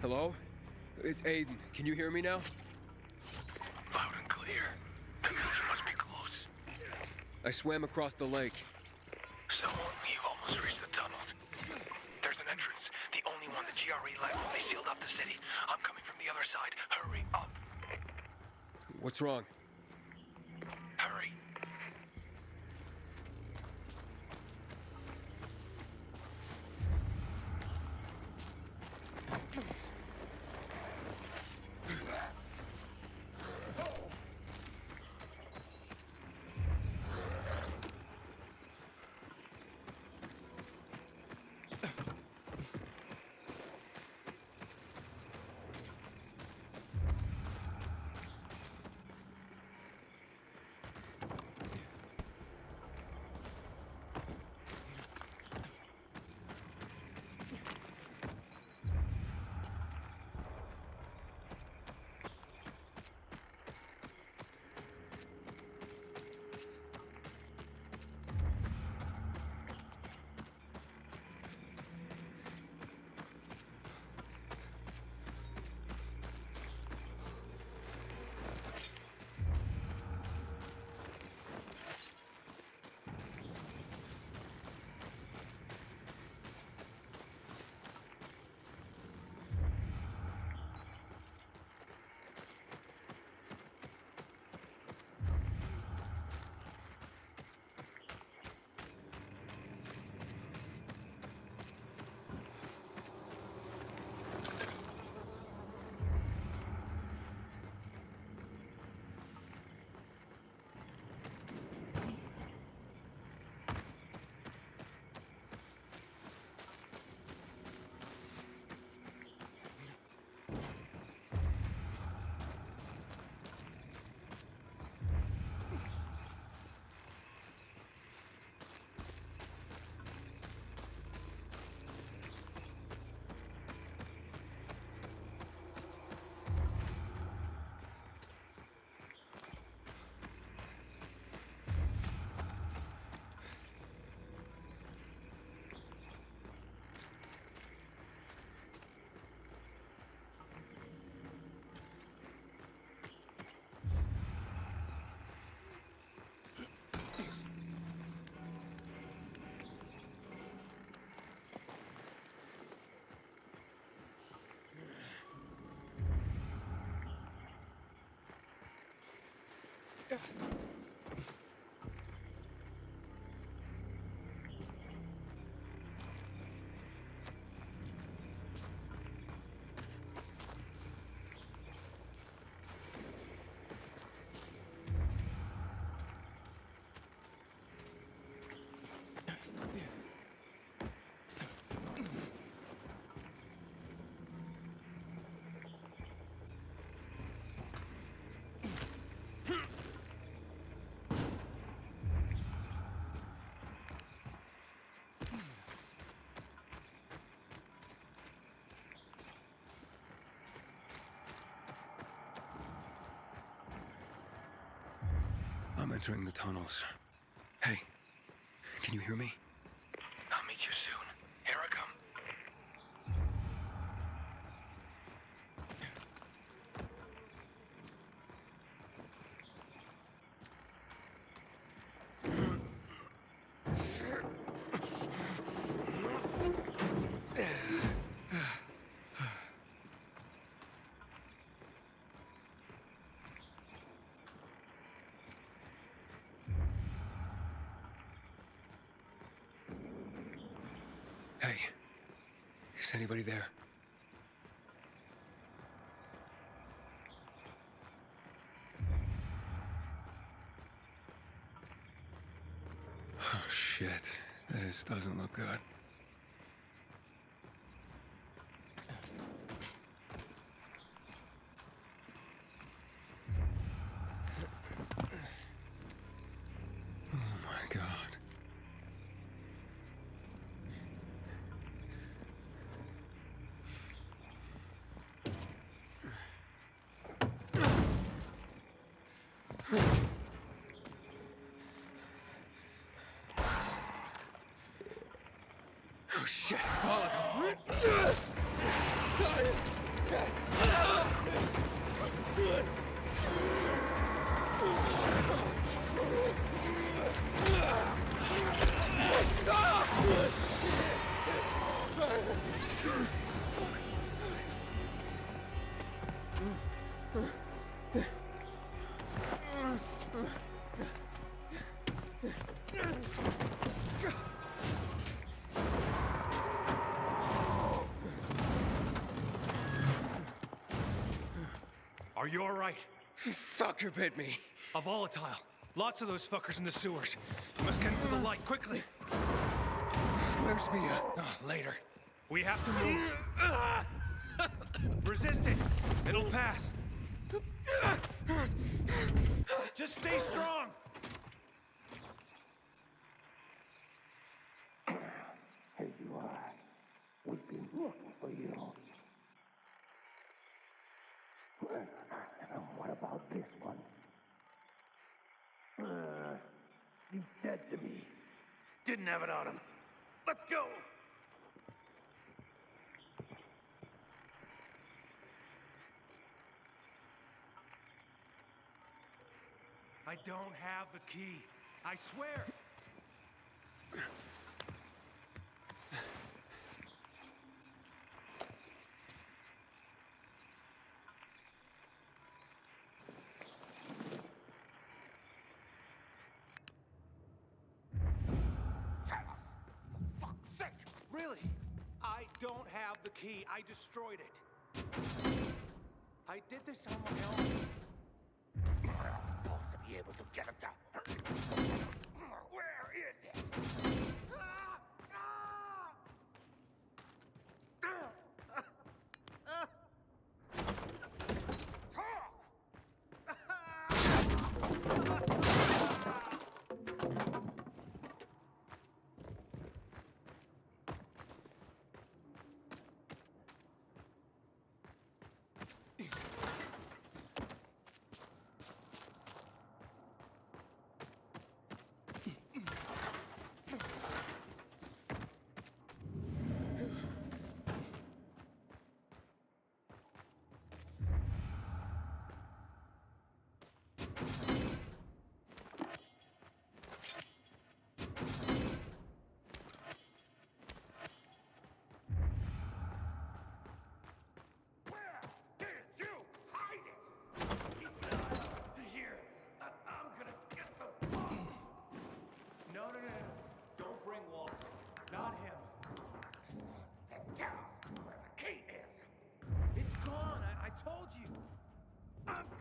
Hello? It's Aiden. Can you hear me now? Loud and clear. The village must be close. I swam across the lake. So, you've almost reached the tunnels. There's an entrance, the only one the GRE left when they sealed up the city. I'm coming from the other side. Hurry up. What's wrong? Hurry. I'm entering the tunnels. Hey, can you hear me? I'll meet you soon. Here I come. Hey, is anybody there? Oh, shit. This doesn't look good. Oh my God. Oh shit, volatile. Are you all right? Fucker bit me. A volatile. Lots of those fuckers in the sewers. You must get into the light quickly. Where's Mia? Later. We have to move. Resist it. It'll pass. Just stay strong. Here you are. We've been looking for you. What about this one? He's dead to me. Didn't have it on him. Let's go! I don't have the key. I swear. Really? I don't have the key. I destroyed it. I did this on my own. Supposed to be able to get him to... Where is it?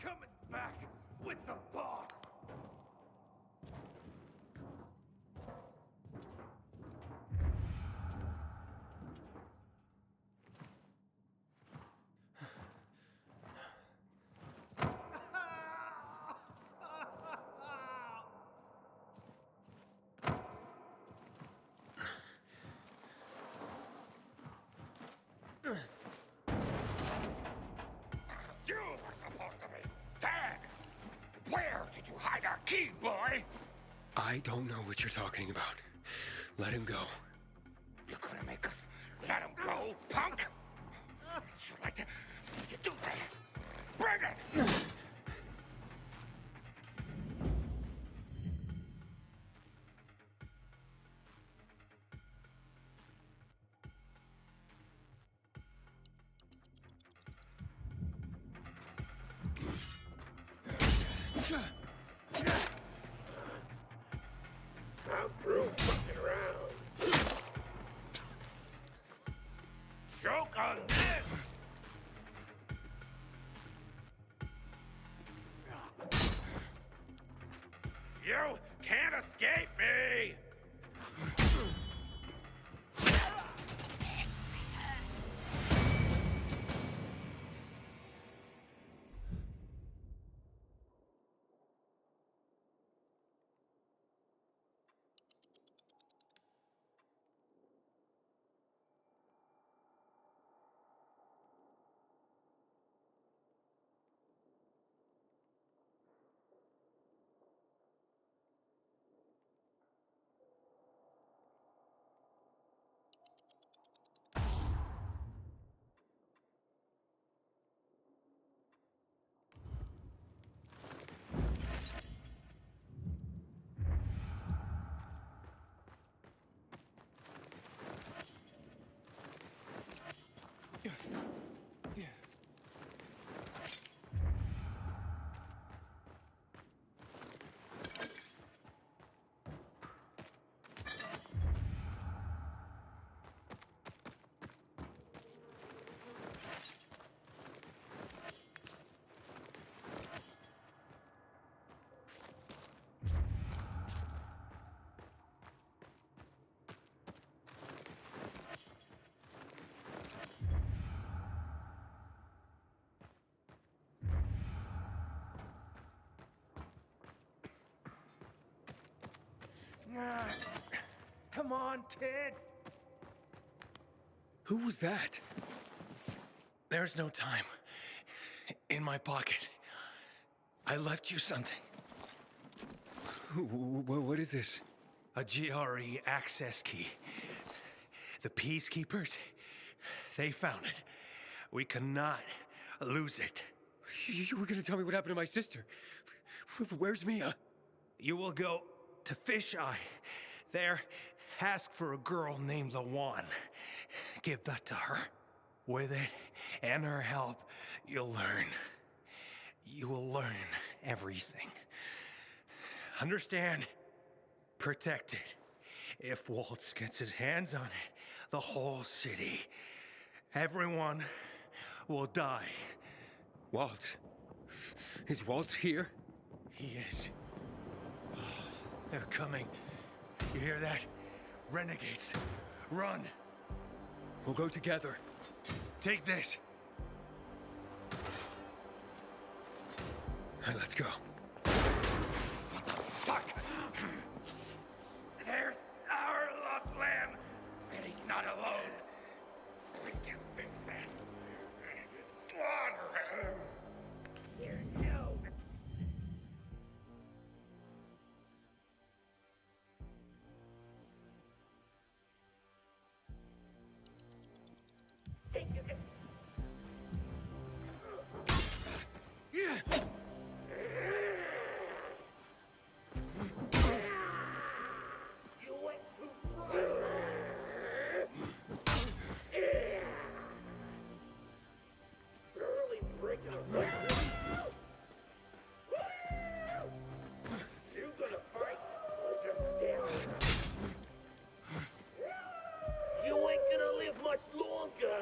Coming back with the boss! You were supposed to be dead! Where did you hide our key, boy? I don't know what you're talking about. Let him go. You're gonna make us let him go, punk? I'd sure like to see you do that. Bring it! I'm through fucking around. Choke on this! You can't escape me! Come on, kid! Who was that? There's no time. In my pocket. I left you something. What is this? A GRE access key. The Peacekeepers, they found it. We cannot lose it. You were gonna tell me what happened to my sister. Where's Mia? You will go to Fisheye. There, ask for a girl named Lawan. Give that to her. With it and her help, you'll learn. You will learn everything. Understand? Protect it. If Waltz gets his hands on it, the whole city, everyone will die. Waltz? Is Waltz here? He is. They're coming. You hear that? Renegades. Run. We'll go together. Take this. All right, let's go. What the fuck? There's our lost lamb, and he's not alone. We can fix that. Slaughter him. Here, no. Think you can... You went too far. Barely breaking a record. You gonna fight or just down? You ain't gonna live much longer.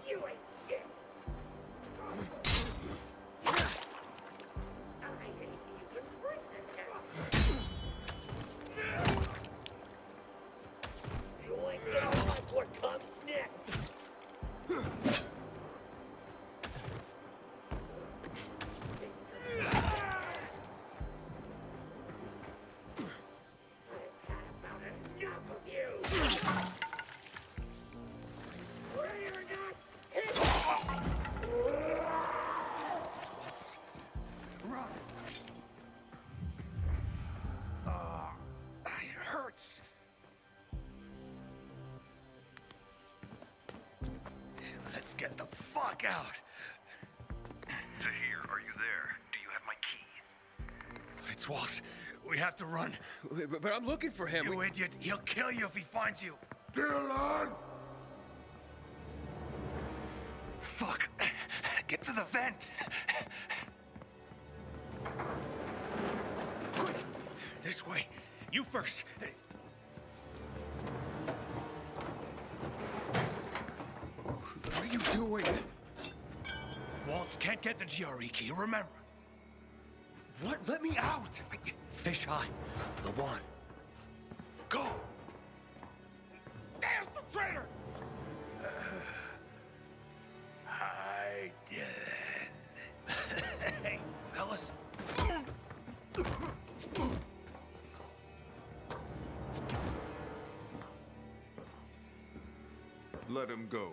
You ain't shit. I ain't even breathing now. You ain't gonna like what comes next. Enough of you! Ready or not, hit Run. It hurts. Let's get the fuck out. Zahir, are you there? Do you have my key? It's Walt. We have to run. But I'm looking for him. You idiot. He'll kill you if he finds you. Dylan! Fuck. Get to the vent. Quick. This way. You first. can't get the GRE key, remember. What? Let me out! Fisheye, the one. Go! There's the traitor! I did it. Hey, fellas. Let him go.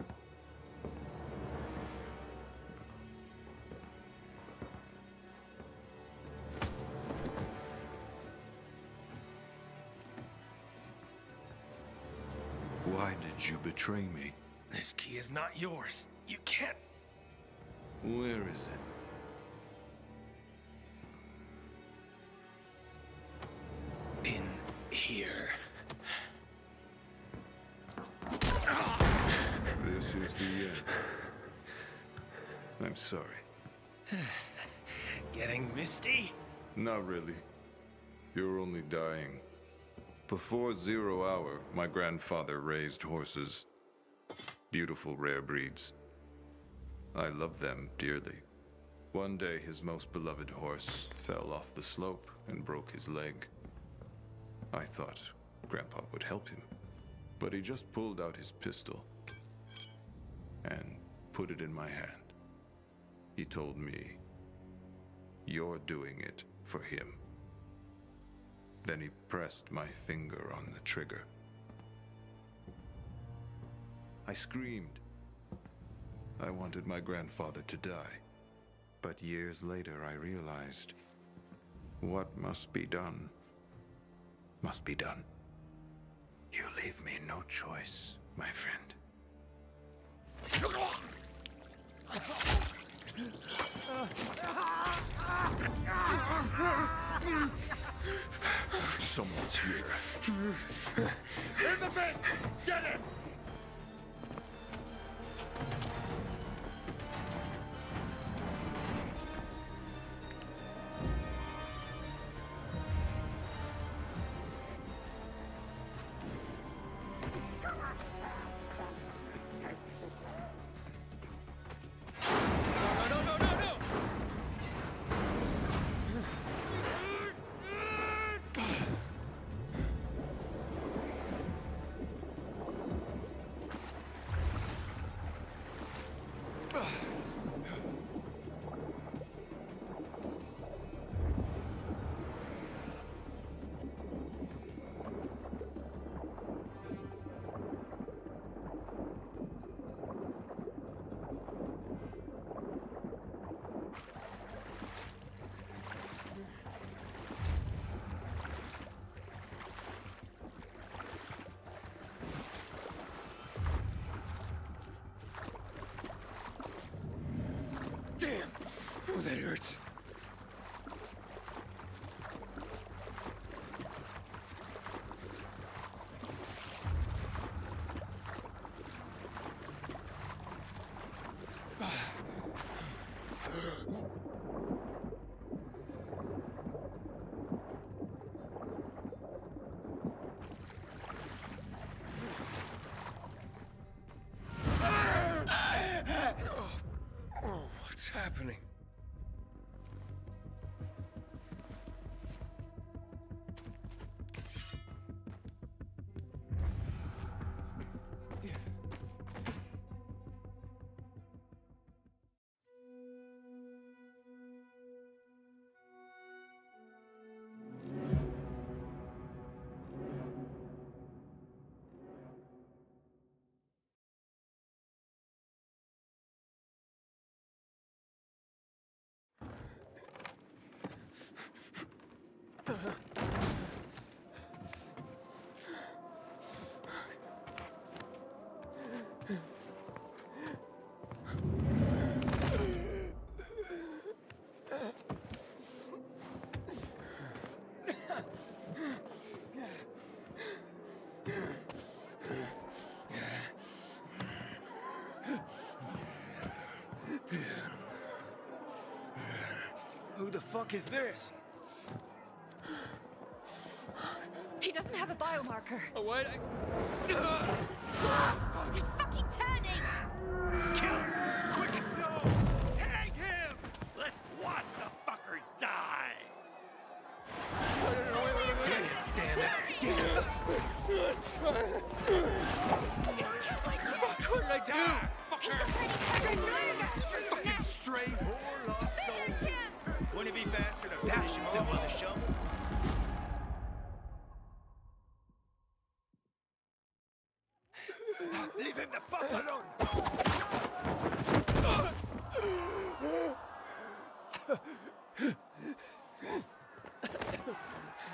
Why did you betray me? This key is not yours. You can't. Where is it? In here. This is the end. I'm sorry. Getting misty? Not really. You're only dying. Before 0 hour, my grandfather raised horses. Beautiful rare breeds. I love them dearly. One day, his most beloved horse fell off the slope and broke his leg. I thought Grandpa would help him, but he just pulled out his pistol and put it in my hand. He told me, "You're doing it for him." Then he pressed my finger on the trigger. I screamed. I wanted my grandfather to die. But years later, I realized what must be done must be done. You leave me no choice, my friend. Someone's here. In the vent! Get him! Damn! Oh, that hurts. What's happening? Who the fuck is this? He doesn't have a biomarker. Oh, what? He's fucking turning! Kill him! Quick! No! Hang him! Dash him over the shovel. Leave him the fuck alone!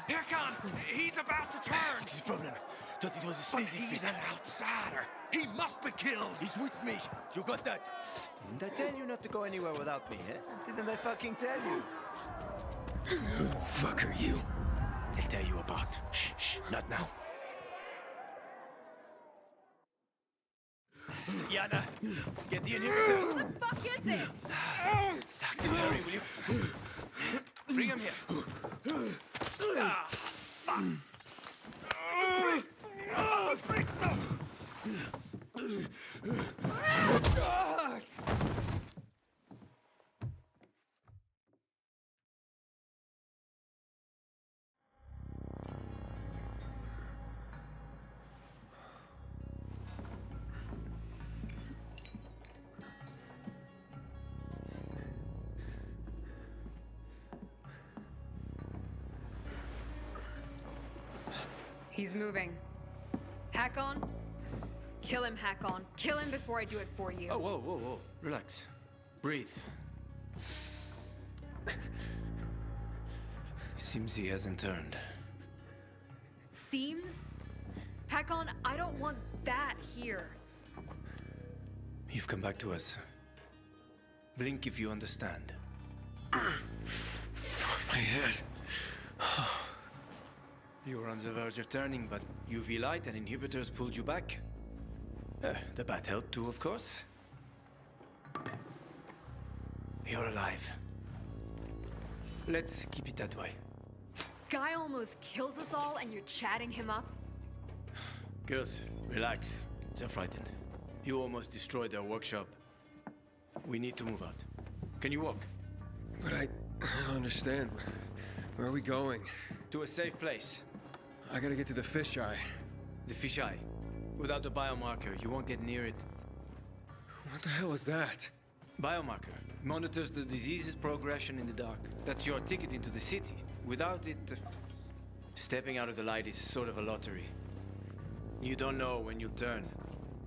Hakan! He's about to turn! What's his problem? Thought it was a sleazy He's an outsider. He must be killed. He's with me. You got that? Didn't I tell you not to go anywhere without me, eh? Didn't I fucking tell you? Who the fuck are you? They'll tell you about. Shh, shh, not now. Yana, get the inhibitors. What the fuck is it? Dr. Terry, will you? Bring him here. Ah, fuck. Break them. He's moving. Hack on. Kill him, Hack on. Kill him before I do it for you. Oh, whoa, whoa, whoa. Relax. Breathe. Seems he hasn't turned. Seems? Hack on, I don't want that here. You've come back to us. Blink if you understand. My head. You were on the verge of turning, but UV light and inhibitors pulled you back. The bat helped too, of course. You're alive. Let's keep it that way. Guy almost kills us all and you're chatting him up? Good. Relax. They're frightened. You almost destroyed their workshop. We need to move out. Can you walk? But I don't understand. Where are we going? To a safe place. I gotta get to the fisheye. The fisheye. Without the biomarker, you won't get near it. What the hell is that? Biomarker monitors the disease's progression in the dark. That's your ticket into the city. Without it, stepping out of the light is sort of a lottery. You don't know when you'll turn.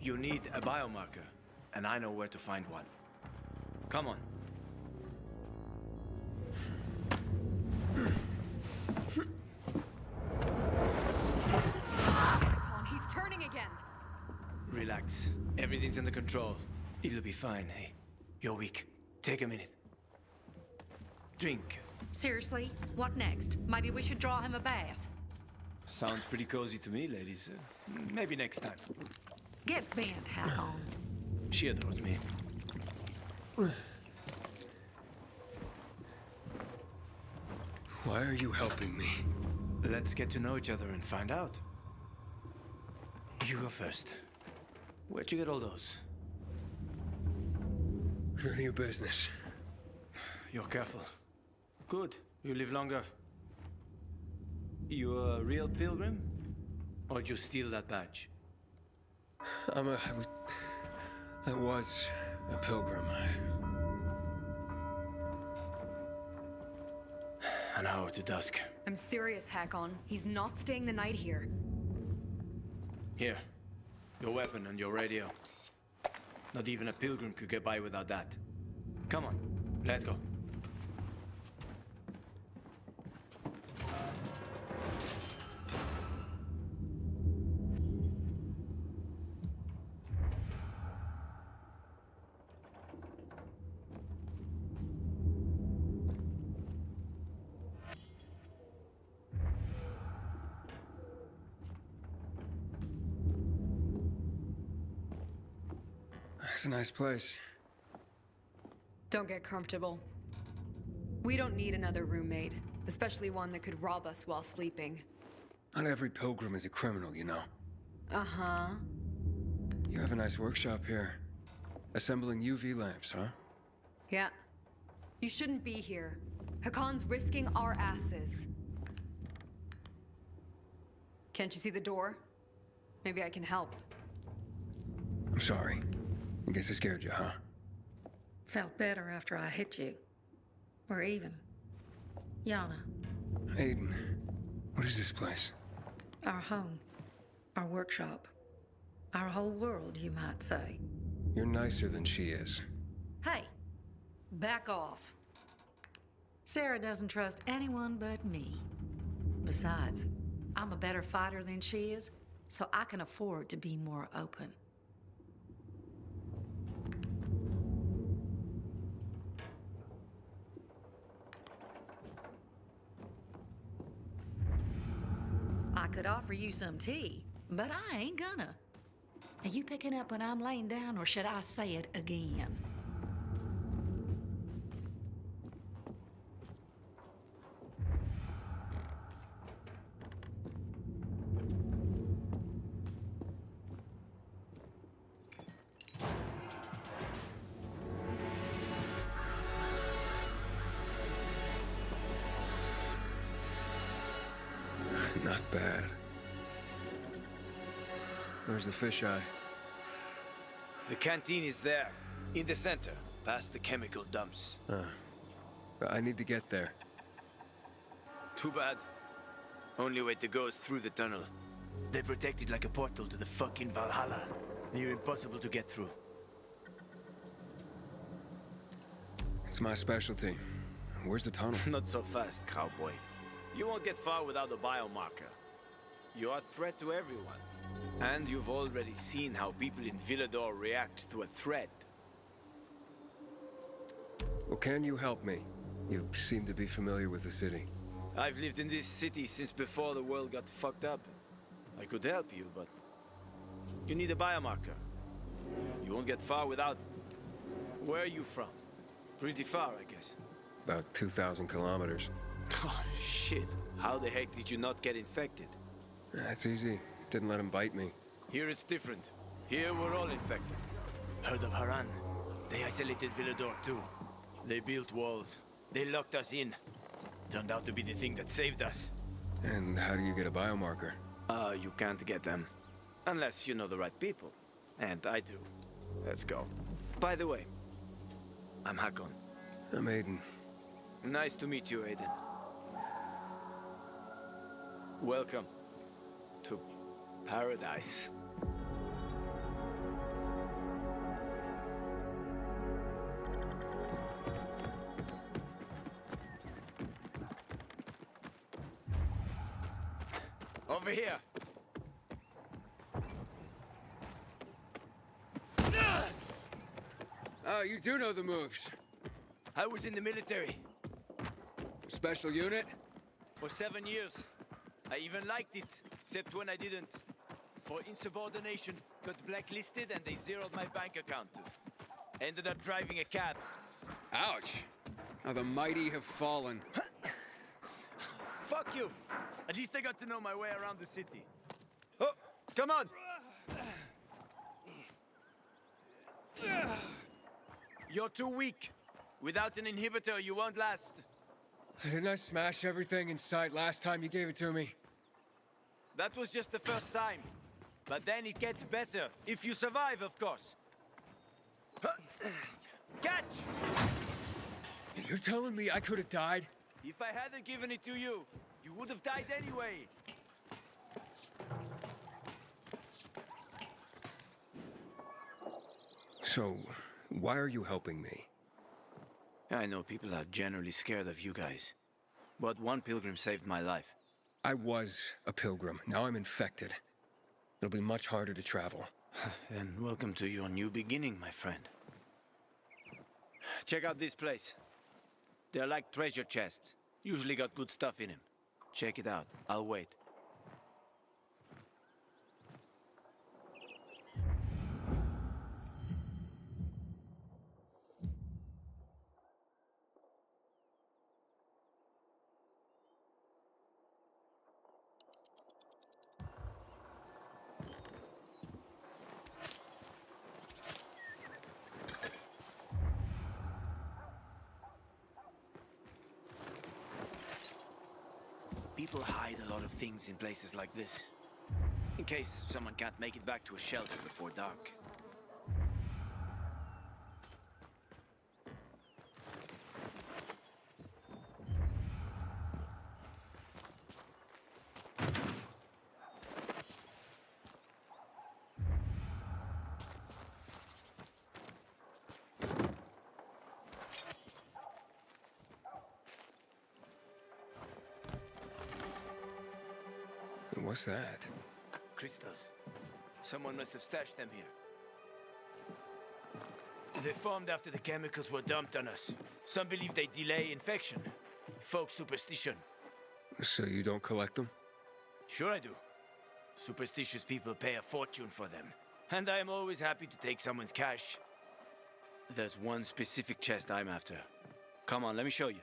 You need a biomarker, and I know where to find one. Come on. He's turning again. Relax. Everything's under control. It'll be fine, hey? You're weak. Take a minute. Drink. Seriously? What next? Maybe we should draw him a bath. Sounds pretty cozy to me, ladies. Maybe next time. Get bent, Hack on. She adores me. Why are you helping me? Let's get to know each other and find out. You go first. Where'd you get all those? None of your business. You're careful. Good. You live longer. You a real pilgrim? Or did you steal that badge? I was a pilgrim. An hour to dusk. I'm serious, Hack on. He's not staying the night here. Here. Your weapon and your radio. Not even a pilgrim could get by without that. Come on. Let's go. It's a nice place. Don't get comfortable. We don't need another roommate, especially one that could rob us while sleeping. Not every pilgrim is a criminal, you know. Uh-huh. You have a nice workshop here. Assembling UV lamps, huh? Yeah. You shouldn't be here. Hakon's risking our asses. Can't you see the door? Maybe I can help. I'm sorry. I guess I scared you, huh? Felt better after I hit you. We're even. Yana, Aiden, what is this place? our home, our workshop, our whole world, you might say. You're nicer than she is. Hey, back off. Sarah doesn't trust anyone but me. Besides, I'm a better fighter than she is, so I can afford to be more open. I could offer you some tea, but I ain't gonna. Are you picking up when I'm laying down, or should I say it again? Not bad. Where's the fisheye? The canteen is there, in the center, past the chemical dumps. I need to get there. Too bad. Only way to go is through the tunnel. They protect it like a portal to the fucking Valhalla. Near impossible to get through. It's my specialty. Where's the tunnel? Not so fast, cowboy. You won't get far without a biomarker. You are a threat to everyone. And you've already seen how people in Villador react to a threat. Well, can you help me? You seem to be familiar with the city. I've lived in this city since before the world got fucked up. I could help you, but... you need a biomarker. You won't get far without it. Where are you from? Pretty far, I guess. About 2,000 kilometers. Oh, shit. How the heck did you not get infected? That's easy. Didn't let him bite me. Here it's different. Here we're all infected. Heard of Haran? They isolated Villador too. They built walls. They locked us in. Turned out to be the thing that saved us. And how do you get a biomarker? You can't get them. Unless you know the right people. And I do. Let's go. By the way, I'm Hakon. I'm Aiden. Nice to meet you, Aiden. Welcome to paradise. Over here. Oh, you do know the moves. I was in the military. Special unit? For 7 years. I even liked it, except when I didn't. For insubordination, got blacklisted and they zeroed my bank account too. Ended up driving a cab. Ouch. How the mighty have fallen. Fuck you! At least I got to know my way around the city. Oh, come on! You're too weak. Without an inhibitor, you won't last. Didn't I smash everything in sight last time you gave it to me? That was just the first time. But then it gets better. If you survive, of course. Catch! You're telling me I could have died? If I hadn't given it to you, you would have died anyway. So, why are you helping me? I know people are generally scared of you guys. But one pilgrim saved my life. I was a pilgrim. Now I'm infected. It'll be much harder to travel. Then welcome to your new beginning, my friend. Check out this place. They're like treasure chests. Usually got good stuff in them. Check it out. I'll wait. People hide a lot of things in places like this. In case someone can't make it back to a shelter before dark. What's that? Crystals. Someone must have stashed them here. They formed after the chemicals were dumped on us. Some believe they delay infection. Folk superstition. So you don't collect them? Sure I do. Superstitious people pay a fortune for them. And I am always happy to take someone's cash. There's one specific chest I'm after. Come on, let me show you.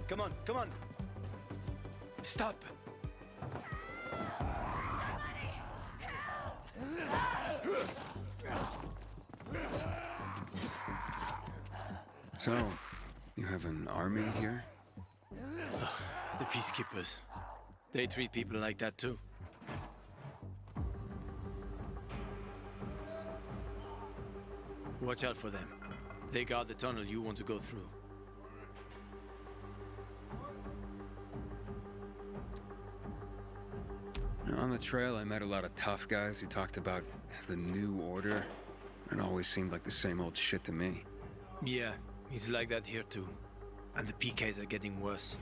Come on, come on. Stop. So, you have an army here? The peacekeepers. They treat people like that too. Watch out for them. They guard the tunnel you want to go through. On the trail, I met a lot of tough guys who talked about the new order. It always seemed like the same old shit to me. Yeah, it's like that here too. And the PKs are getting worse.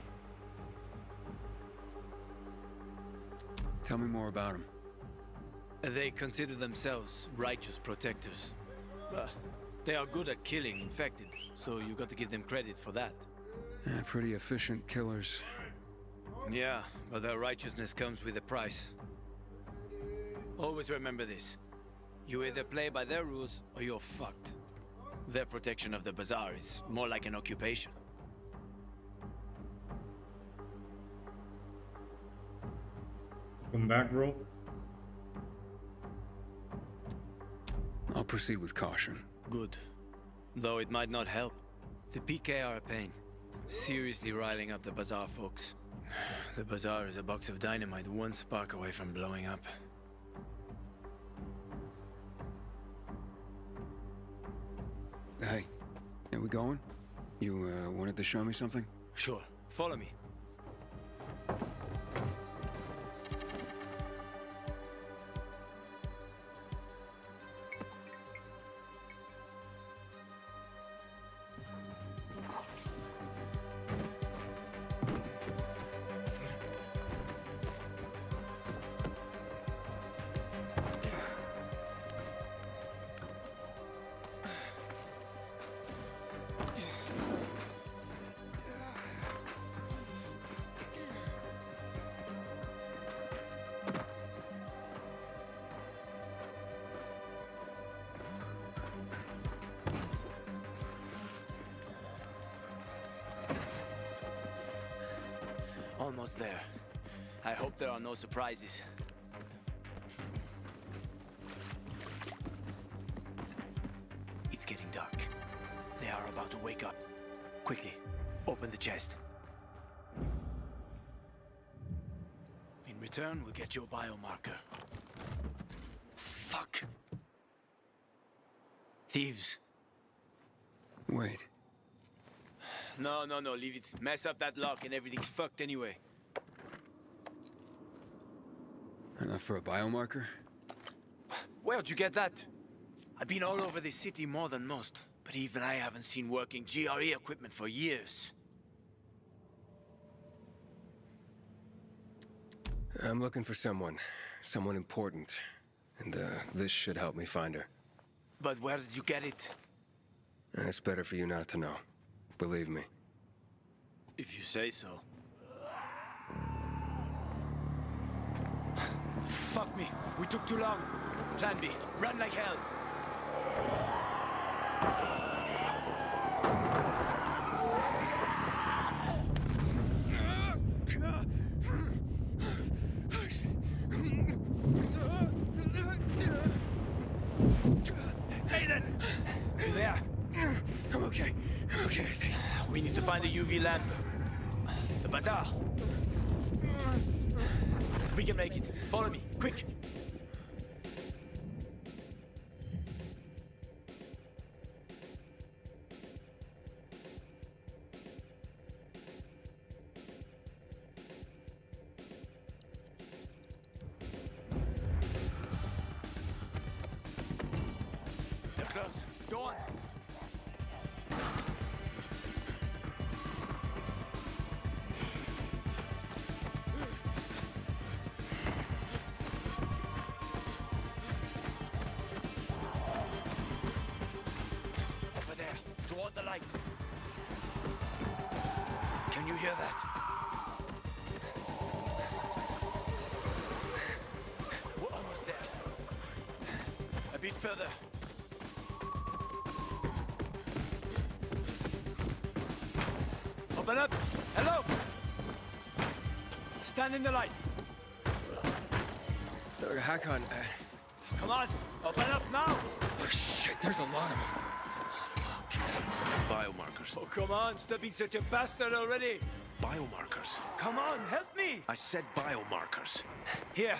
Tell me more about them. They consider themselves righteous protectors. They are good at killing infected, so you got to give them credit for that. Yeah, pretty efficient killers. Yeah, but their righteousness comes with a price. Always remember this. You either play by their rules or you're fucked. Their protection of the bazaar is more like an occupation. Come back, bro. I'll proceed with caution. Good. Though it might not help. The PK are a pain. Seriously riling up the bazaar folks. The bazaar is a box of dynamite one spark away from blowing up. Hey, are we going? You, wanted to show me something? Sure. Follow me. Almost there. I hope there are no surprises. It's getting dark. They are about to wake up. Quickly, open the chest. In return, we'll get your biomarker. Fuck. Thieves. Wait. No, leave it. Mess up that lock and everything's fucked anyway. Enough for a biomarker? Where'd you get that? I've been all over this city more than most, but even I haven't seen working GRE equipment for years. I'm looking for someone important. And, this should help me find her. But where did you get it? It's better for you not to know. Believe me. If you say so. Fuck me. We took too long. Plan B. Run like hell. Aiden! You there? I'm okay. I'm okay, I think. We need to find a UV lamp. The bazaar. We can make it. Follow me, quick. They're close. Go on. Over there, toward the light. Can you hear that? We're almost there. A bit further. Open up! Hello! Stand in the light. Hakon, Come on! Open up now! oh shit, there's a lot of them. Biomarkers. Oh, come on! Stop being such a bastard already! Biomarkers. Come on, help me! I said biomarkers. Here,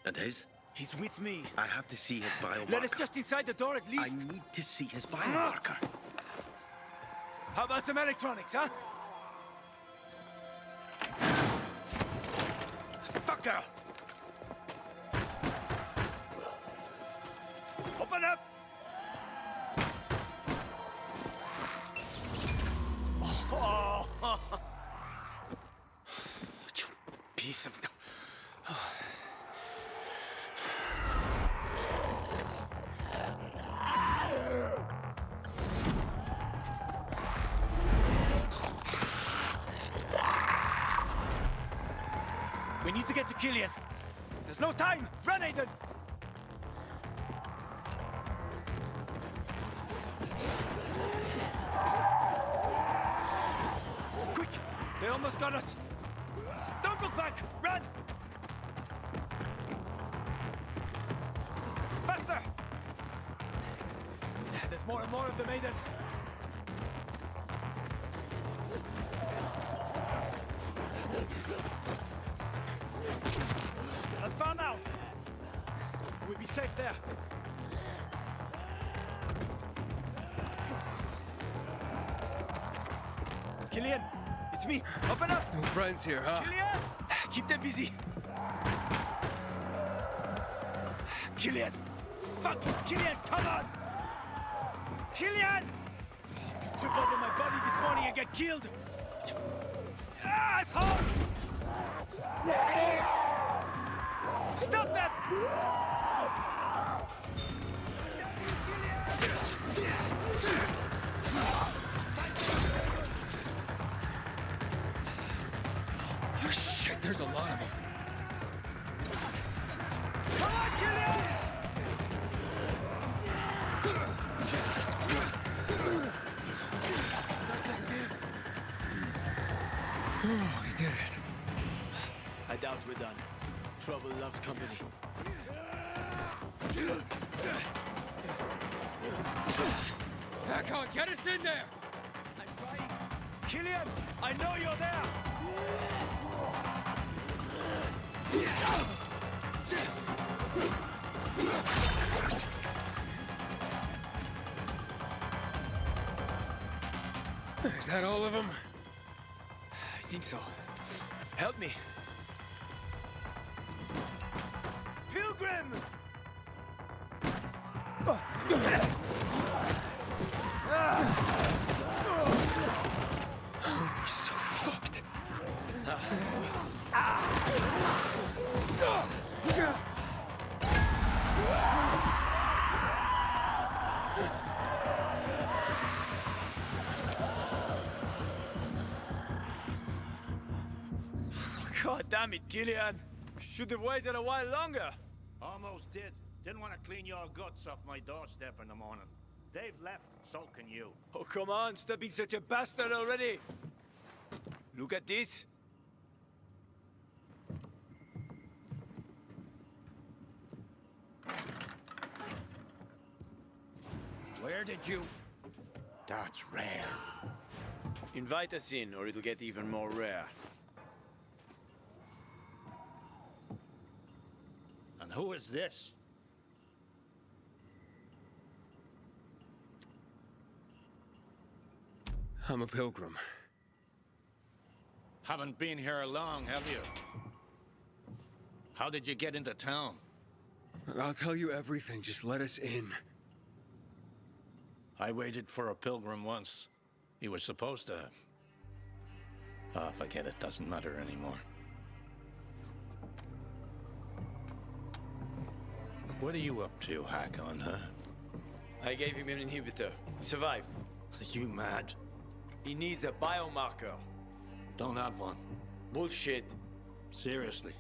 And his? he's with me. I have to see his biomarker. Let us just inside the door at I least. need to see his biomarker. How about some electronics, huh? Fucker! Open up! Oh, you piece of... We need to get to Killian. There's no time! Run, Aiden! Quick! They almost got us! Don't look back! Run! Faster! There's more and more of them, Aiden. Not far now. We'll be safe there. Killian, it's me. Open up. No friends here, huh? Killian, keep them busy. Killian, fuck, Killian, come on. Killian, you trip over my body this morning and get killed. Asshole! Stop that! Oh shit, there's a lot of them. Come on, Killian! Oh, he did it. I doubt we're done. Trouble loves company. Hakon, get us in there! I'm trying. Killian, I know you're there! Is that all of them? I think so. Help me. Pilgrim! We're so fucked. God damn it, Killian! Should have waited a while longer. Almost did. Didn't want to clean your guts off my doorstep in the morning. They've left, so can you. Oh, come on, stop being such a bastard already! Look at this. Where did you... That's rare. Invite us in, or it'll get even more rare. And who is this? I'm a pilgrim. Haven't been here long, have you? How did you get into town? I'll tell you everything. Just let us in. I waited for a pilgrim once. He was supposed to... Ah, forget it. Doesn't matter anymore. What are you up to, Hakon, huh? I gave him an inhibitor. He survived. You mad? He needs a biomarker. Don't have one. Bullshit. Seriously.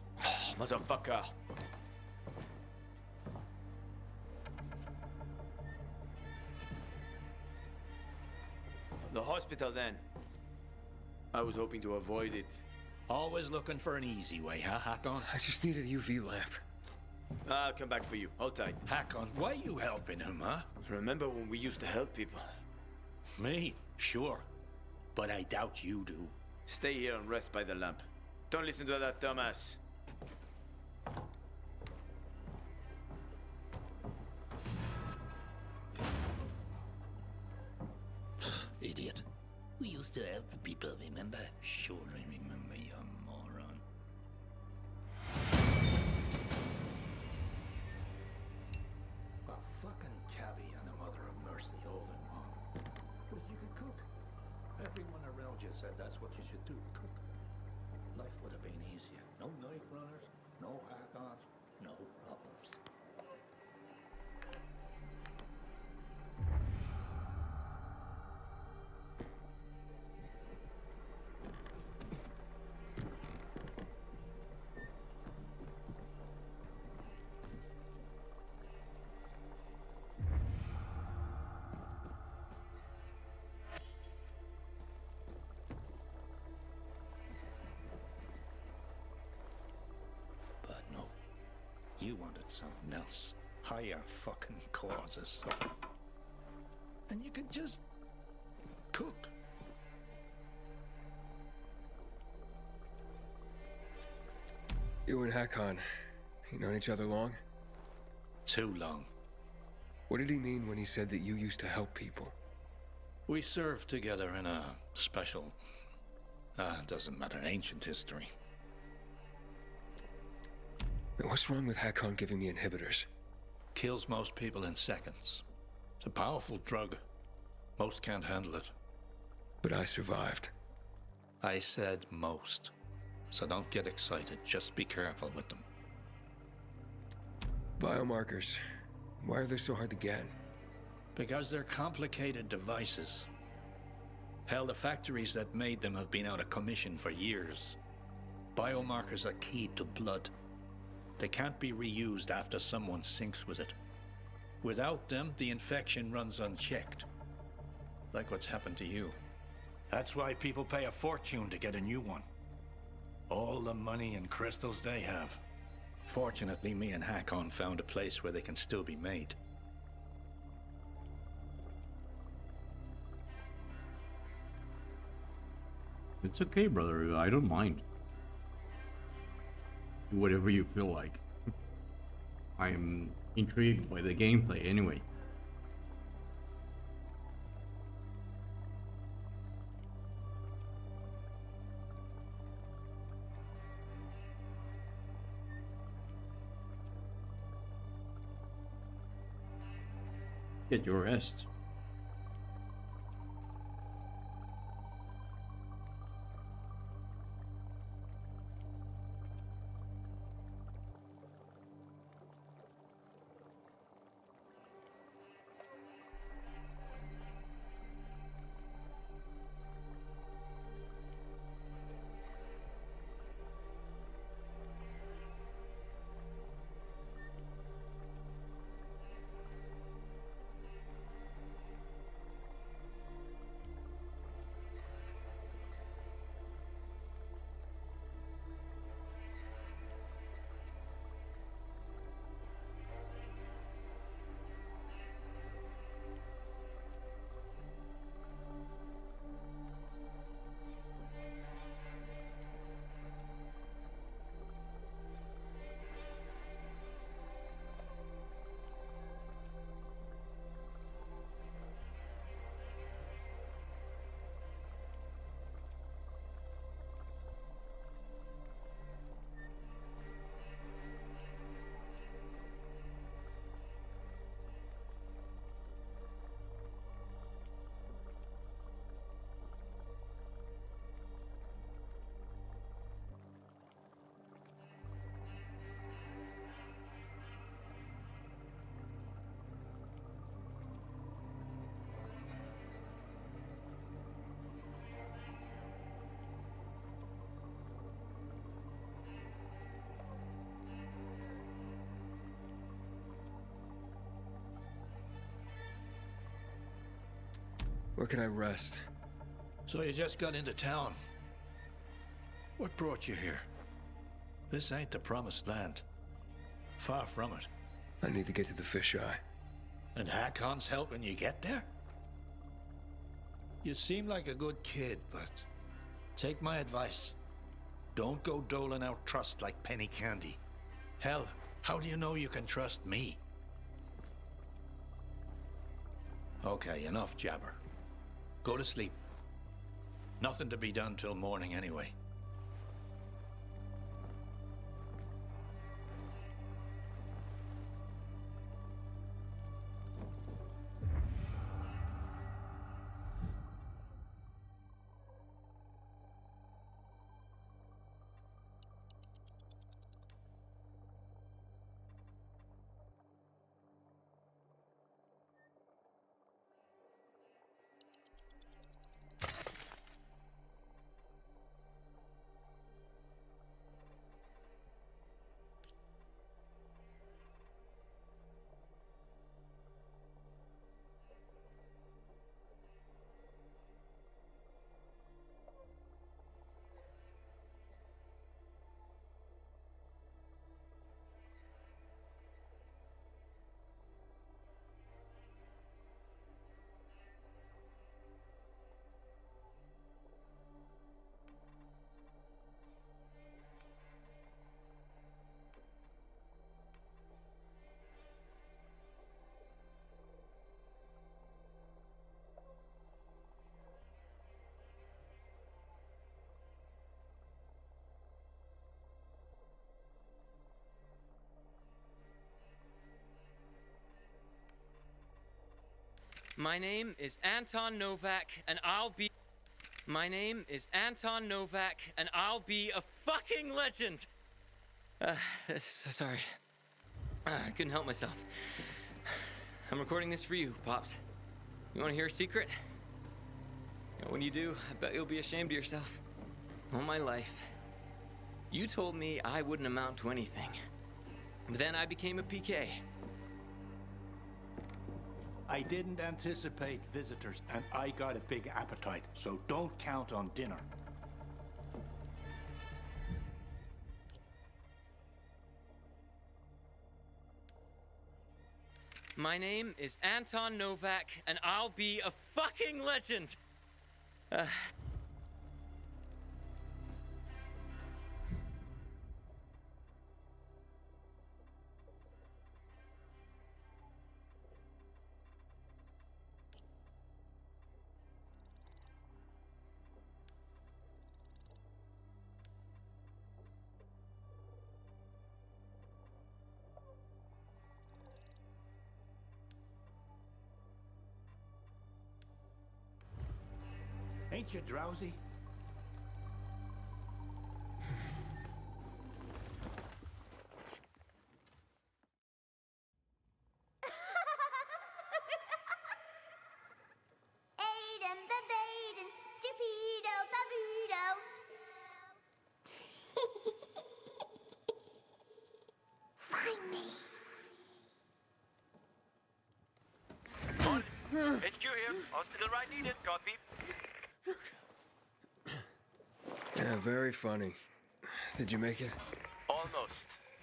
Motherfucker. The hospital, then. I was hoping to avoid it. Always looking for an easy way, huh, Hakon? I just need a UV lamp. I'll come back for you. Hold tight. Hakon, why you helping him, huh? Remember when we used to help people? Me? Sure. But I doubt you do. Stay here and rest by the lamp. Don't listen to that dumbass. Idiot. We used to help people, remember? Sure, I remember, you moron. A fucking cabbie and a mother of mercy all in one. But you can cook. Everyone around you said that's what you should do, cook. Life would have been easier. No night runners, no hack-ons, no problems. But no, you wanted something else. Higher fucking causes. And you could just cook. You and Hakon, you known each other long? Too long. What did he mean when he said that you used to help people? We served together in a special... doesn't matter, ancient history. What's wrong with Hakon giving me inhibitors? Kills most people in seconds. It's a powerful drug. Most can't handle it. But I survived. I said most. So don't get excited. Just be careful with them. Biomarkers. Why are they so hard to get? Because they're complicated devices. Hell, the factories that made them have been out of commission for years. Biomarkers are keyed to blood. They can't be reused after someone sinks with it. Without them, the infection runs unchecked. Like what's happened to you. That's why people pay a fortune to get a new one. All the money and crystals they have. Fortunately, me and Hakon found a place where they can still be made. It's okay, brother. I don't mind. Do whatever you feel like. I am intrigued by the gameplay anyway. Get your rest. Where can I rest? So you just got into town. What brought you here? This ain't the promised land. Far from it. I need to get to the fisheye. And Hakon's helping you get there? You seem like a good kid, but take my advice. Don't go doling out trust like penny candy. Hell, how do you know you can trust me? Okay, enough jabber. Go to sleep. Nothing to be done till morning anyway. My name is Anton Novak, and I'll be... My name is Anton Novak, and I'll be a fucking legend! Sorry. I couldn't help myself. I'm recording this for you, Pops. You want to hear a secret? You know, when you do, I bet you'll be ashamed of yourself. All my life, you told me I wouldn't amount to anything. But then I became a PK. I didn't anticipate visitors, and I got a big appetite, so don't count on dinner. My name is Anton Novak, and I'll be a fucking legend! Ain't you drowsy? Aiden, babaden, stupido, babudo. Find me. HQ here. Hospital right needed. Copy. Yeah, very funny. Did you make it? Almost.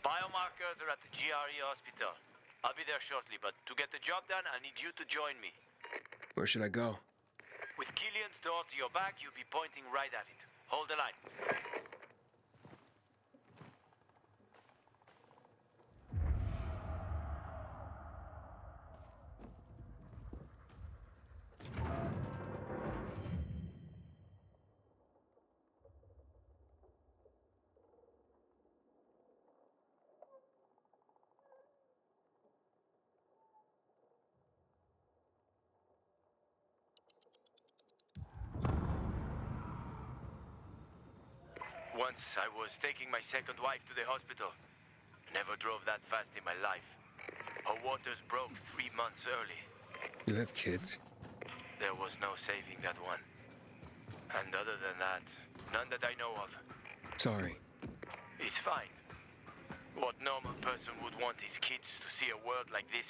Biomarkers are at the GRE hospital. I'll be there shortly, but to get the job done, I need you to join me. Where should I go? With Killian's door to your back, you'll be pointing right at it. Hold the line. Once I was taking my second wife to the hospital. Never drove that fast in my life. Her waters broke 3 months early. You have kids? There was no saving that one. And other than that, none that I know of. Sorry. It's fine. What normal person would want his kids to see a world like this?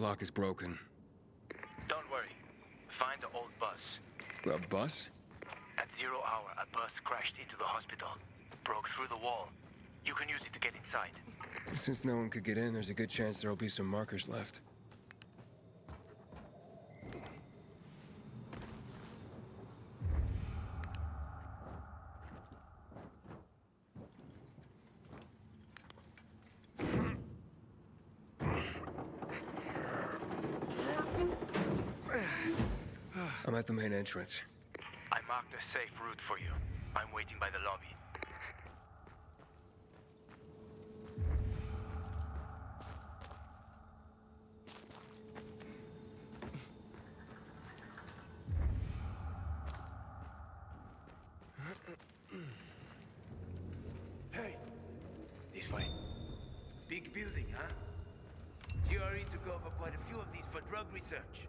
lock is broken. Don't worry. Find the old bus. A bus? At 0 hour, a bus crashed into the hospital. Broke through the wall. You can use it to get inside. Since no one could get in, there's a good chance there'll be some markers left. I'm at the main entrance. I marked a safe route for you. I'm waiting by the lobby. Hey, this way. Big building, huh? GRE took over quite a few of these for drug research.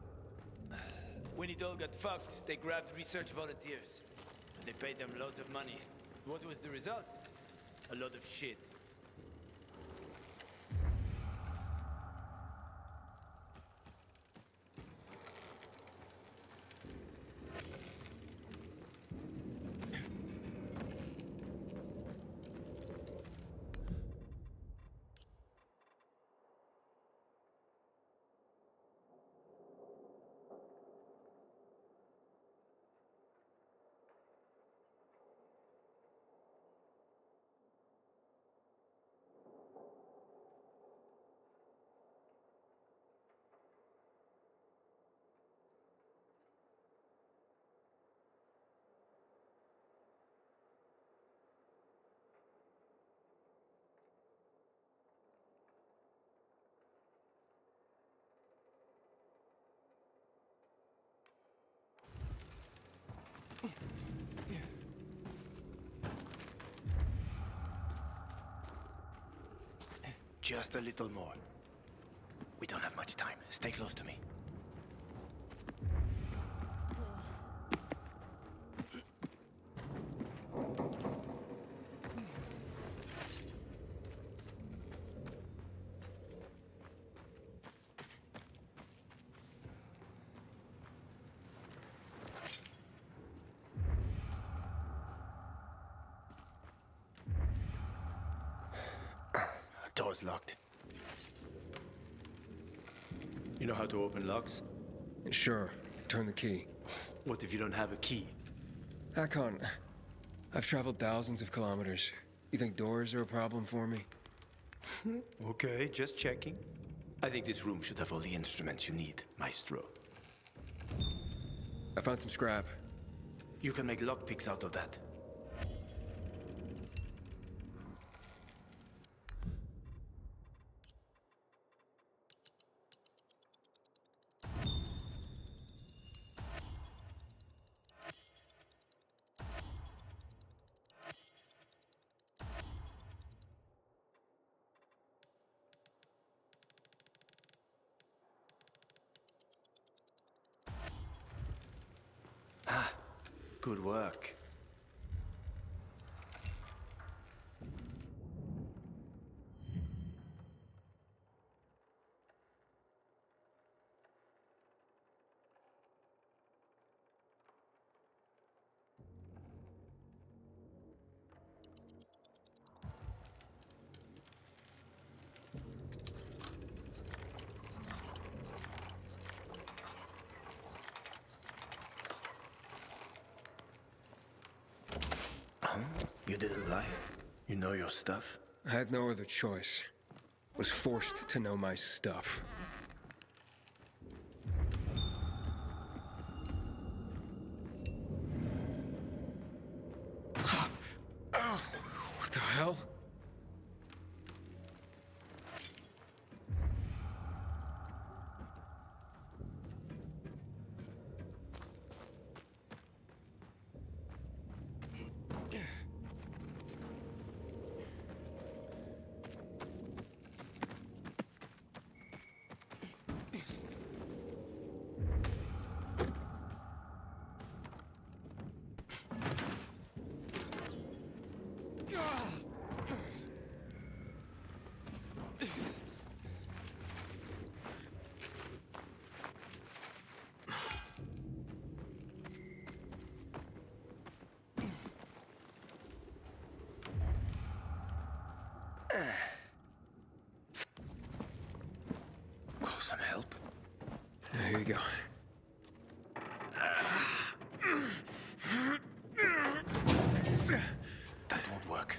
When it all got fucked, they grabbed research volunteers. They paid them loads of money. What was the result? A lot of shit. Just a little more. We don't have much time. Stay close to me. Door's locked. You know how to open locks? Sure. Turn the key. What if you don't have a key? Hakon, I've traveled thousands of kilometers. You think doors are a problem for me? Okay, just checking. I think this room should have all the instruments you need, Maestro. I found some scrap. You can make lockpicks out of that. Ah, good work. You didn't lie. You know your stuff. I had no other choice. Was forced to know my stuff. What the hell? Here you go. That won't work.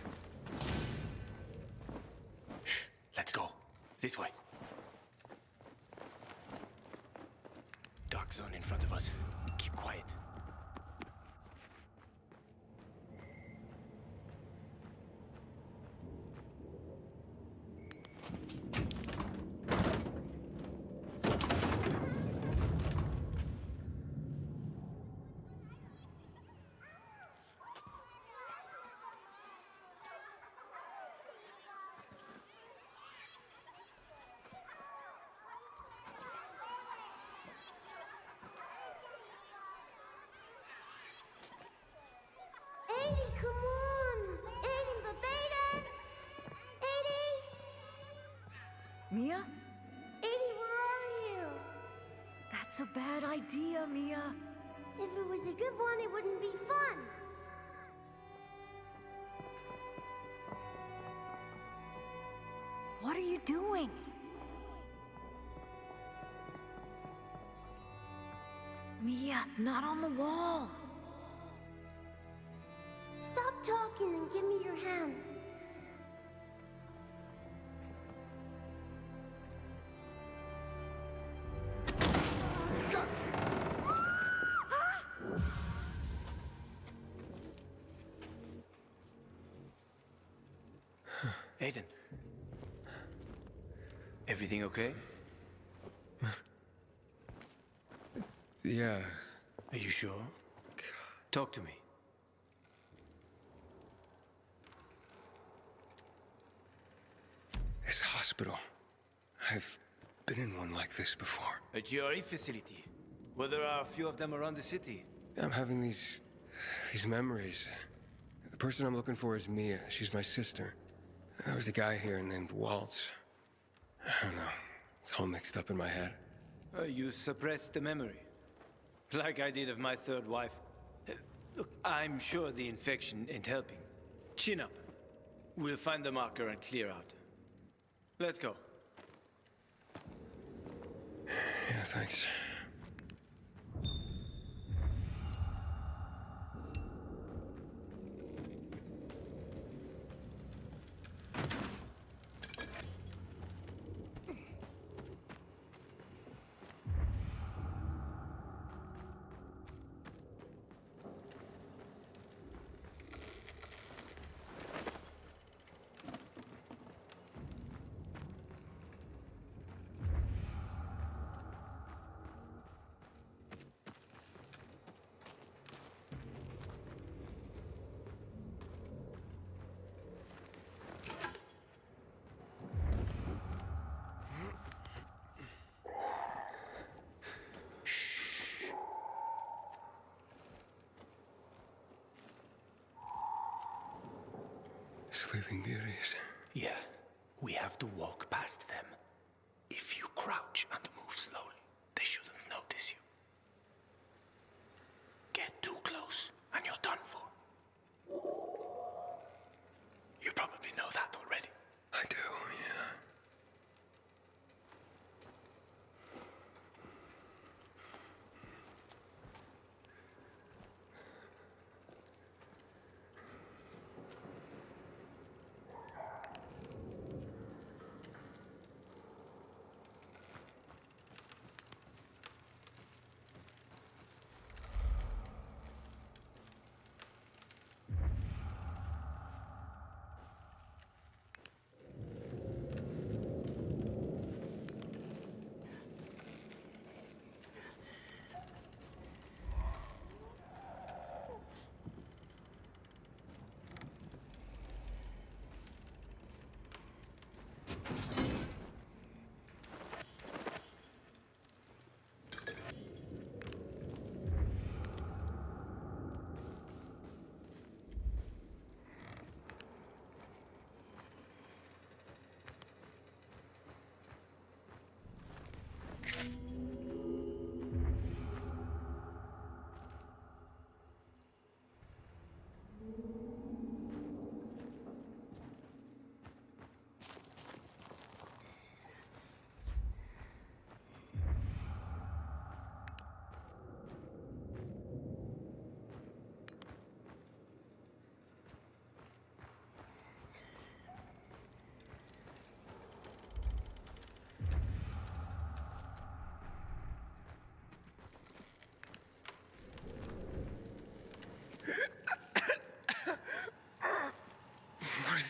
Shh, let's go. This way. Dark zone in front of us. Keep quiet. Aiden, come on! Aiden, Babaden! Aiden! Mia? Aiden, where are you? That's a bad idea, Mia. If it was a good one, it wouldn't be fun. What are you doing? Mia, not on the wall. Stop talking and give me your hand. Aiden. Everything okay? Yeah. Are you sure? Talk to me. This hospital. I've been in one like this before. A GRE facility. Well, there are a few of them around the city. I'm having these memories. The person I'm looking for is Mia. She's my sister. There was a guy here named Waltz. I don't know. It's all mixed up in my head. You suppressed the memory. Like I did of my third wife. Look, I'm sure the infection ain't helping. Chin up. We'll find the marker and clear out. Let's go. Yeah, thanks. Sleeping Beauties. Yeah, we have to walk past them. If you crouch and move slowly, they shouldn't notice you. Get too close, and you're done for. You probably know that already. I do, yeah.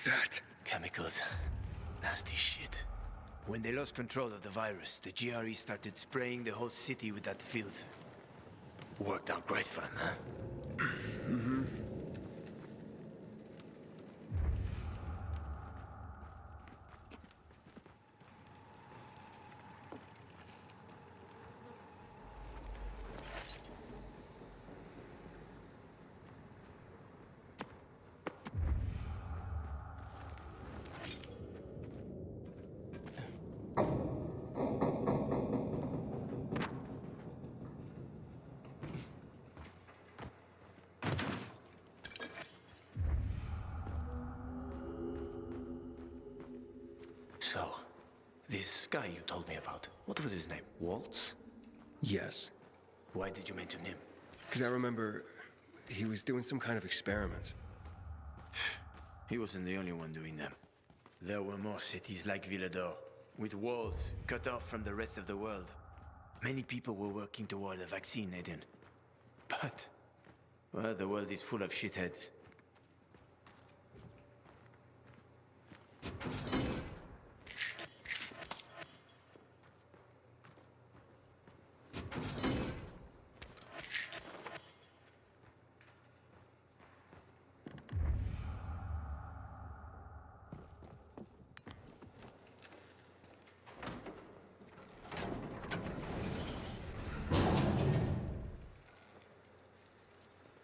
that? Chemicals. Nasty shit. When they lost control of the virus, the GRE started spraying the whole city with that filth. Worked out great for them, huh? Mm-hmm. So, this guy you told me about, what was his name? Waltz? Yes. Why did you mention him? Because I remember he was doing some kind of experiments. He wasn't the only one doing them. There were more cities like Villador, with walls cut off from the rest of the world. Many people were working toward a vaccine, Aiden. But, well, the world is full of shitheads.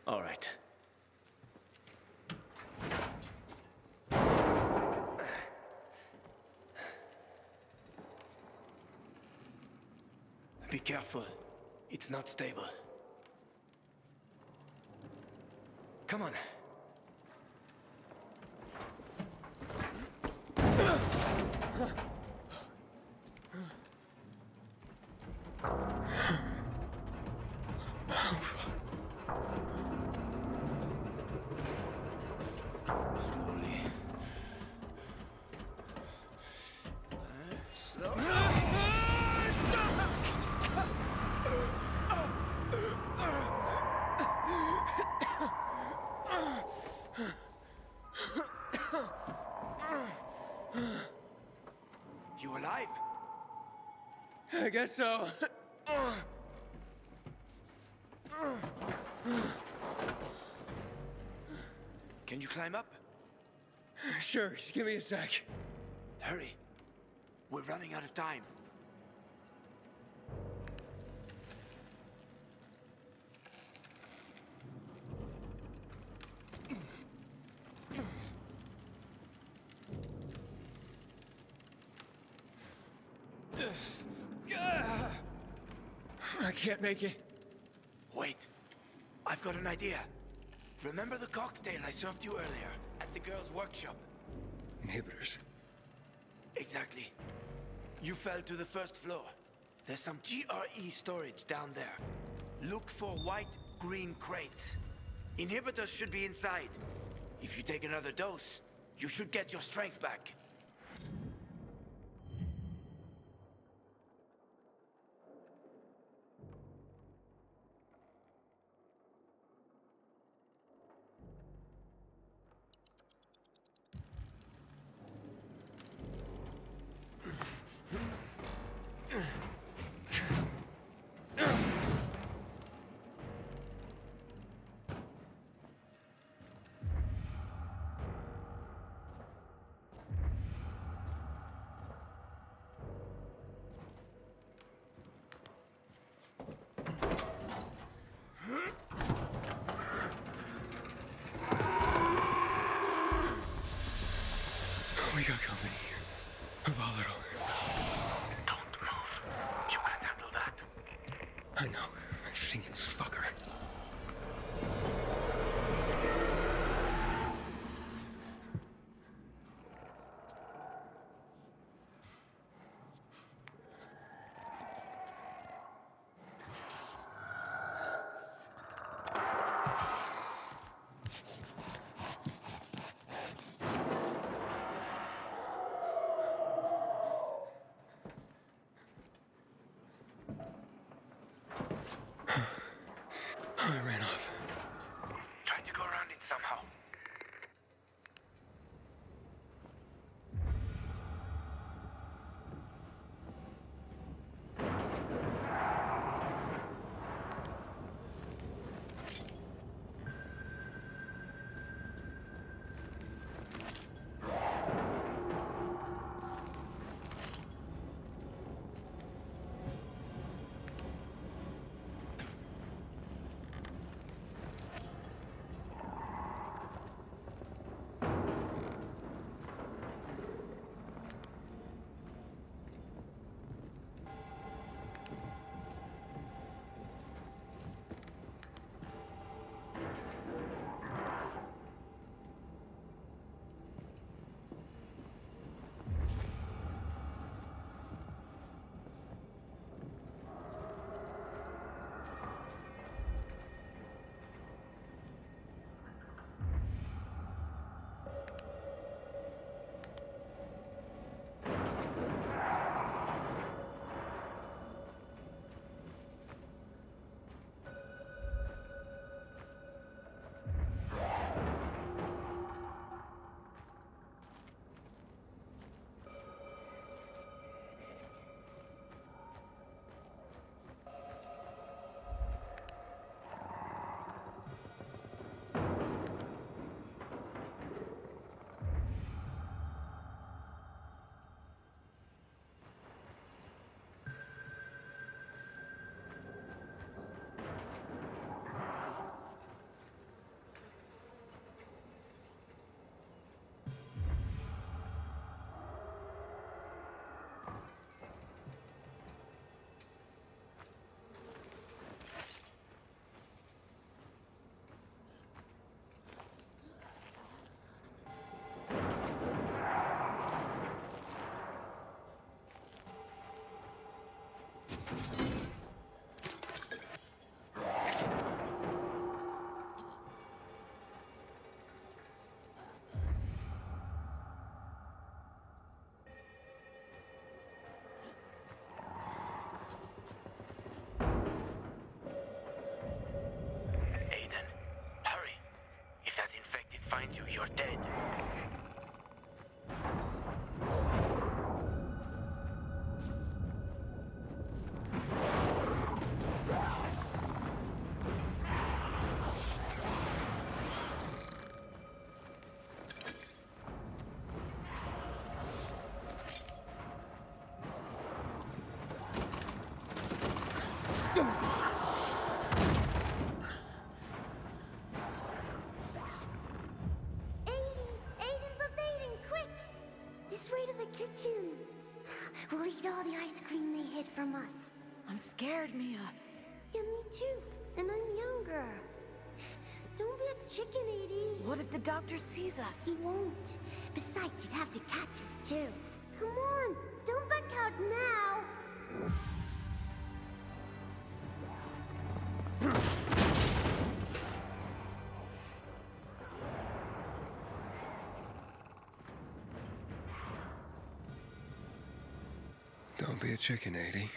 All right. Be careful. It's not stable. Come on. You alive? I guess so. Can you climb up? Sure, just give me a sec. Hurry. We're running out of time. I can't make it. Wait. I've got an idea. Remember the cocktail I served you earlier at the girls' workshop? Inhibitors. Exactly. You fell to the first floor. There's some GRE storage down there. Look for white, green crates. Inhibitors should be inside. If you take another dose, you should get your strength back. We got company here. Volatile. Don't move. You can handle that. I know. I've seen this fucker. you're dead. Aiden, Babaden, quick! This way to the kitchen. We'll eat all the ice cream they hid from us. I'm scared, Mia. Yeah, me too. And I'm younger. Don't be a chicken, Edie. What if the doctor sees us? He won't. Besides, he'd have to catch us too. Come on, don't back out now. Don't be a chicken, 80.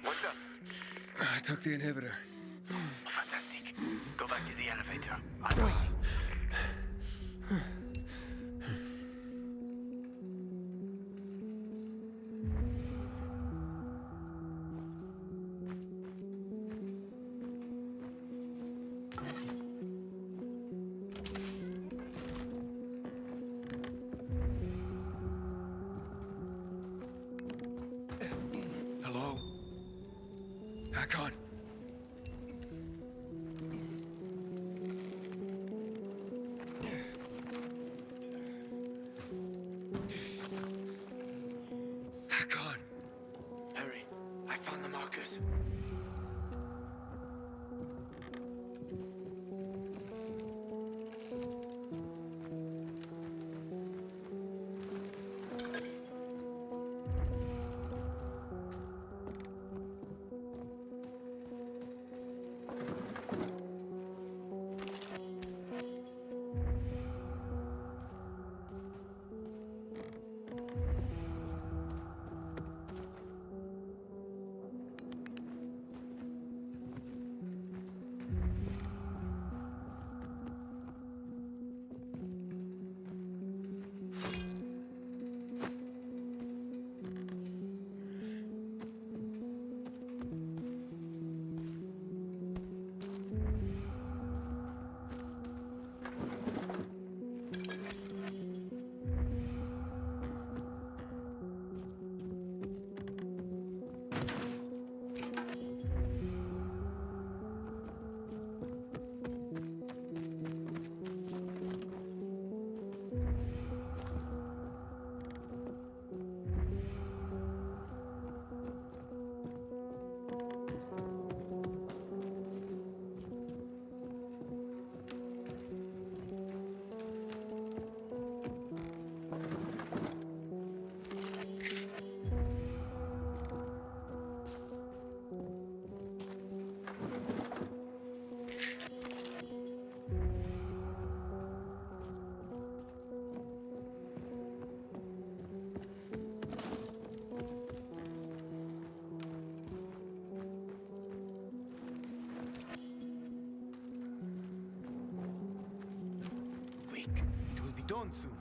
What's up? I took the inhibitor. Fantastic. Go back to the elevator. I'm waiting. Hello? Hakon? Hakon? Hurry, I found the markers. quick. It will be done soon.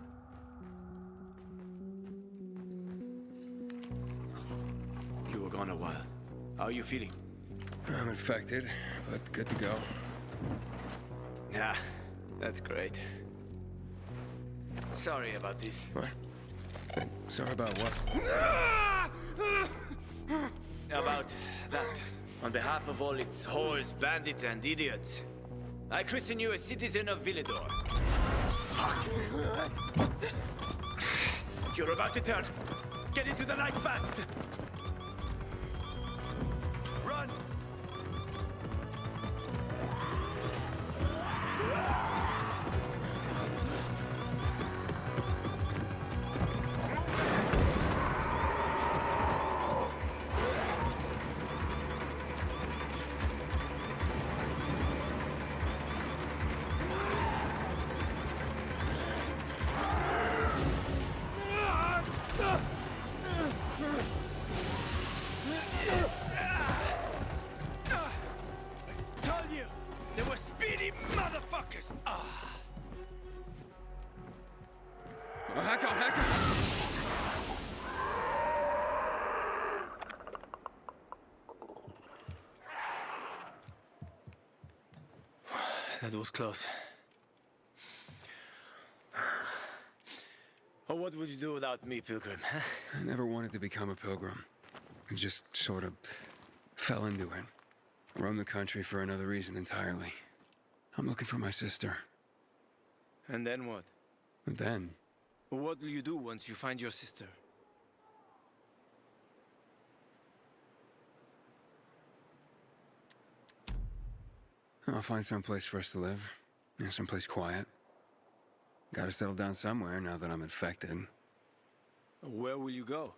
You were gone a while. How are you feeling? I'm infected, but good to go. Yeah, that's great. Sorry about this. What? Sorry about what? About that. On behalf of all its whores, bandits, and idiots, I christen you a citizen of Villador. Fuck. You're about to turn. Get into the night fast. Run! Told you! They were speedy motherfuckers! Hacker! That was close. Oh, what would you do without me, Pilgrim? Huh? I never wanted to become a pilgrim. I just sort of fell into it. I roamed the country for another reason entirely. I'm looking for my sister. And then what? And then, What will you do once you find your sister? I'll find some place for us to live. Someplace quiet. Gotta settle down somewhere now that I'm infected. Where will you go?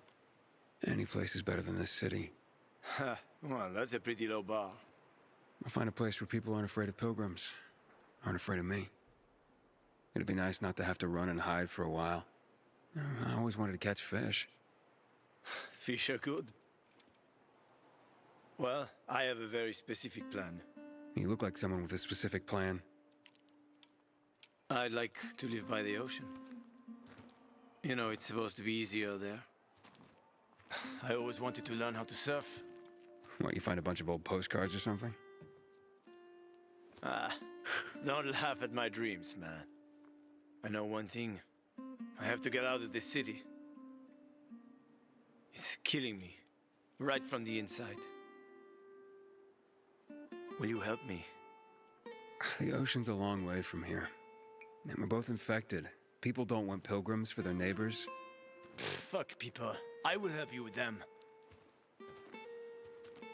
Any place is better than this city. Ha, well, that's a pretty low bar. I'll find a place where people aren't afraid of pilgrims. Aren't afraid of me. It'd be nice not to have to run and hide for a while. I always wanted to catch fish. Fish are good. Well, I have a very specific plan. You look like someone with a specific plan. I'd like to live by the ocean. You know, it's supposed to be easier there. I always wanted to learn how to surf. What, you find a bunch of old postcards or something? Ah, don't laugh at my dreams, man. I know one thing. I have to get out of this city. It's killing me, right from the inside. Will you help me? The ocean's a long way from here. And we're both infected. People don't want pilgrims for their neighbors. Fuck people. I will help you with them.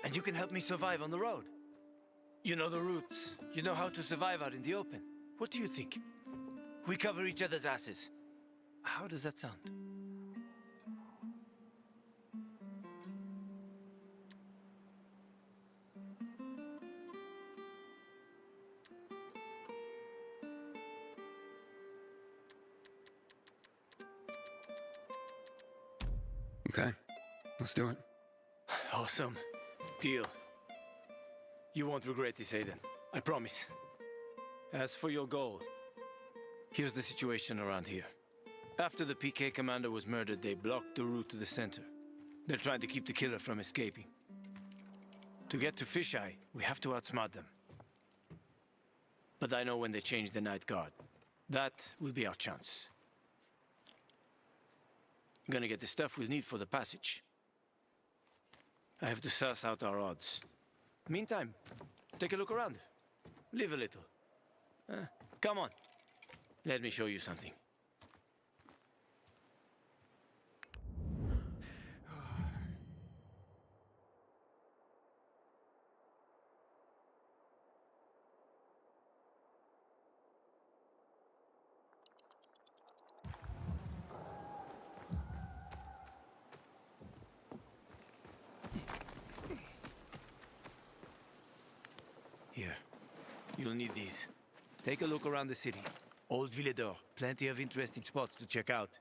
And you can help me survive on the road. You know the routes. You know how to survive out in the open. What do you think? We cover each other's asses. How does that sound? Okay, let's do it. Awesome. Deal. You won't regret this, Aiden. I promise. As for your goal, here's the situation around here. After the PK commander was murdered, they blocked the route to the center. They're trying to keep the killer from escaping. To get to Fisheye, we have to outsmart them. But I know when they change the night guard. That will be our chance. I'm gonna get the stuff we'll need for the passage. I have to suss out our odds. Meantime, take a look around. Live a little. Come on. Let me show you something. Here. You'll need these. Take a look around the city. Old Villador. Plenty of interesting spots to check out.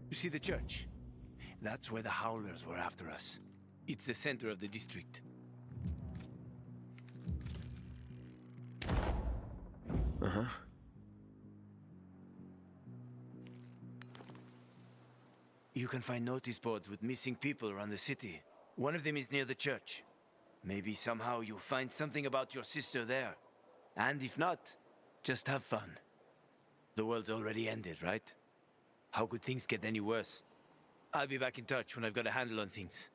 You see the church? That's where the Howlers were after us. It's the center of the district. Uh-huh. You can find notice boards with missing people around the city. One of them is near the church. Maybe somehow you'll find something about your sister there. And if not, just have fun. The world's already ended, right? How could things get any worse? I'll be back in touch when I've got a handle on things.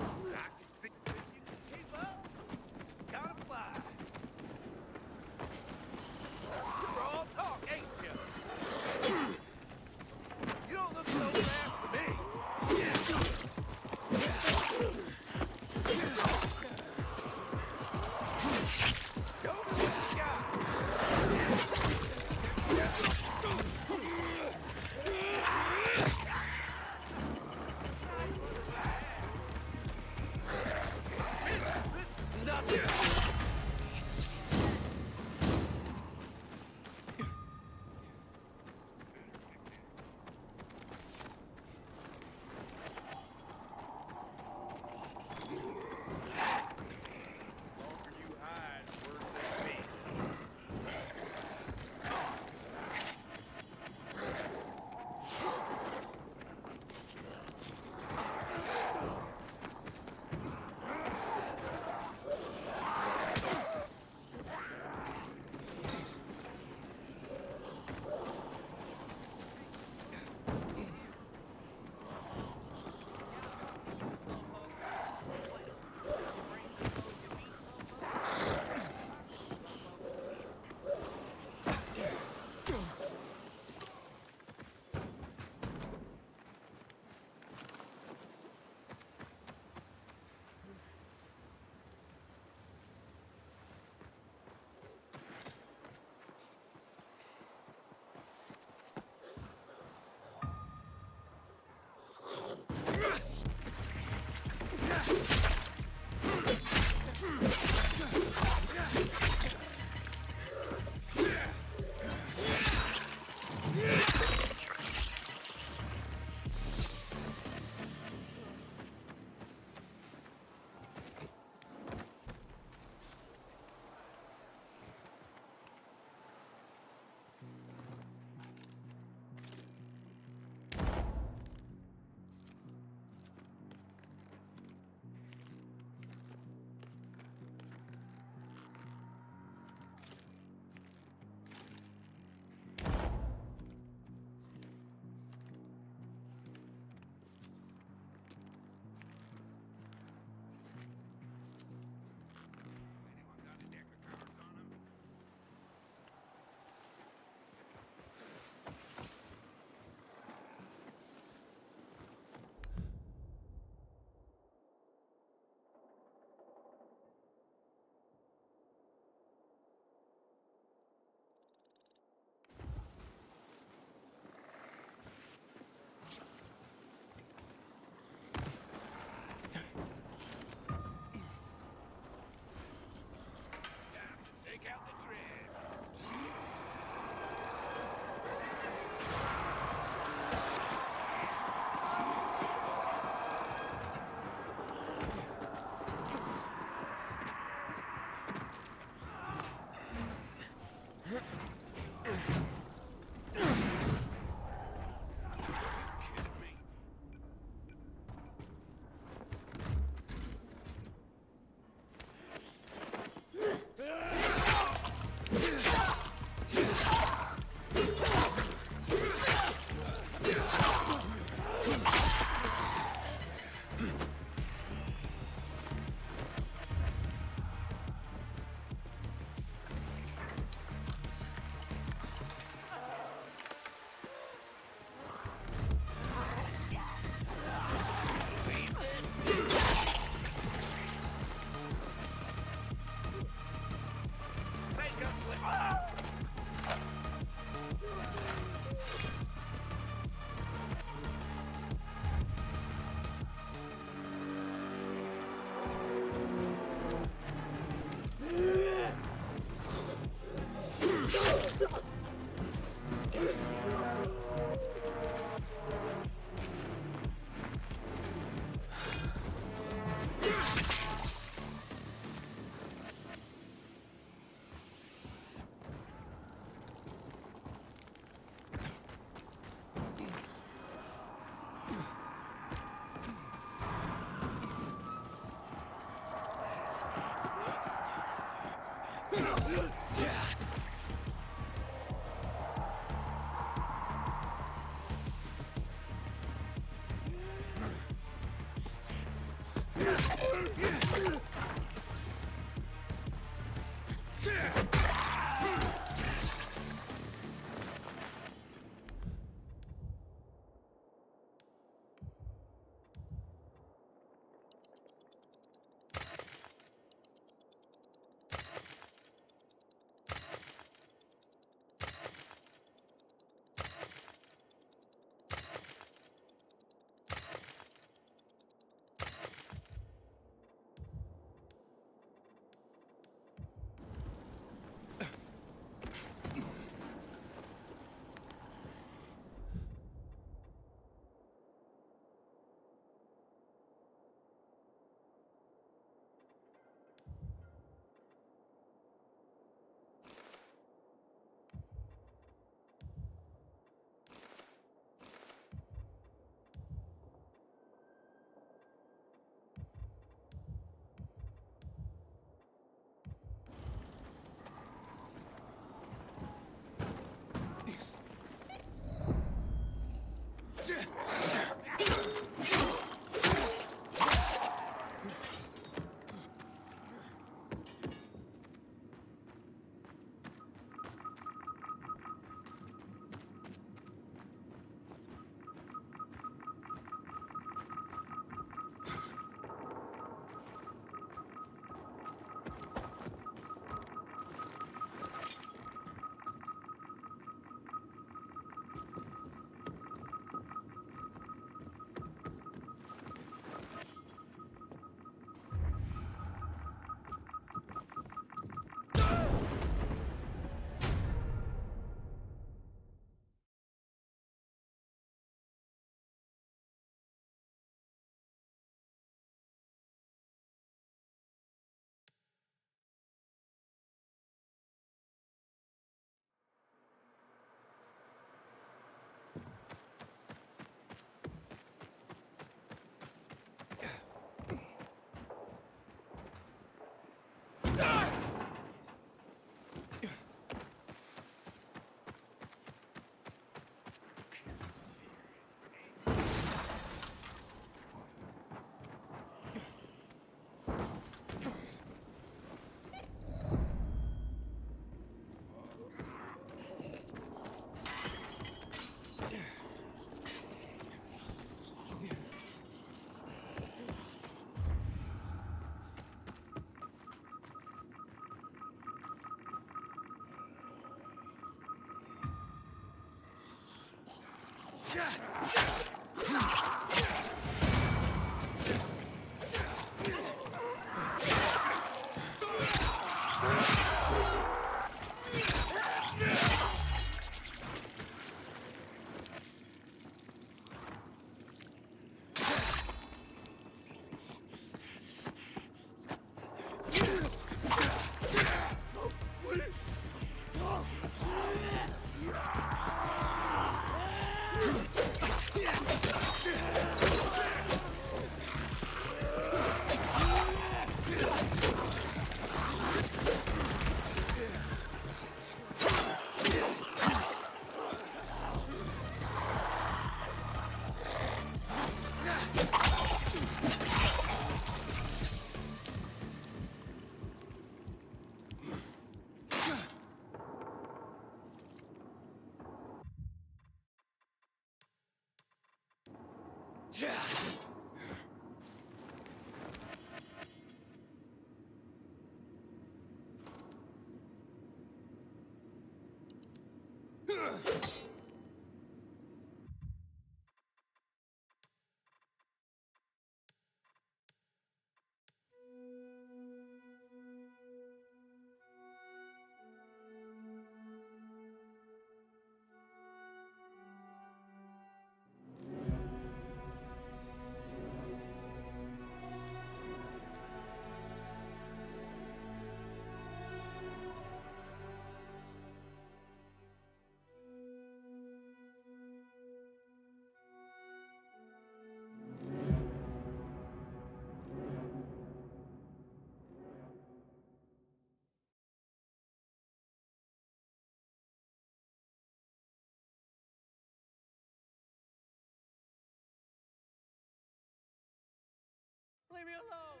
Leave me alone!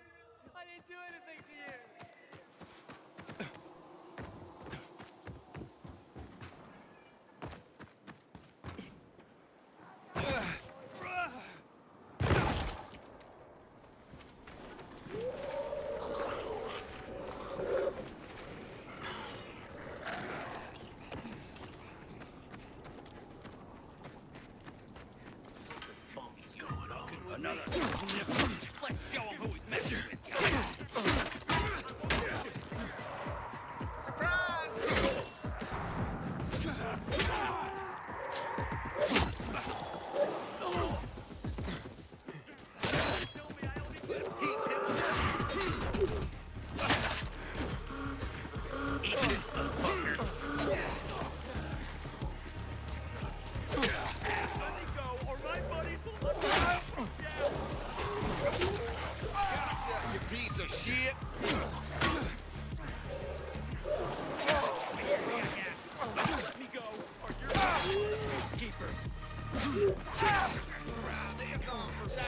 I didn't do anything to you! Another. Let's show him who he's messing with. Piece of shit! Let me go, or you're the keeper. They're gone for side.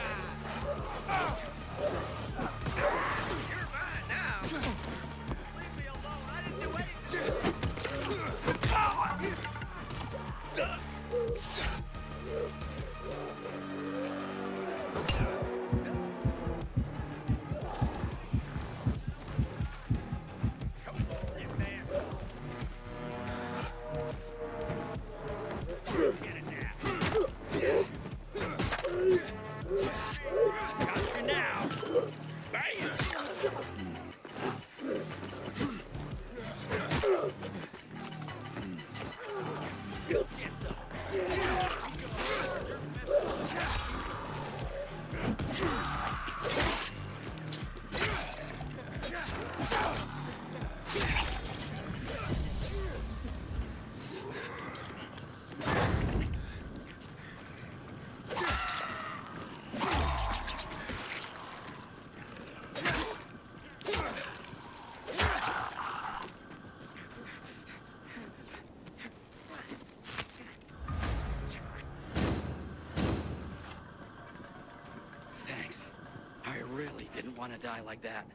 You're mine now. Leave me alone. I didn't do anything. Thanks. I really didn't want to die like that.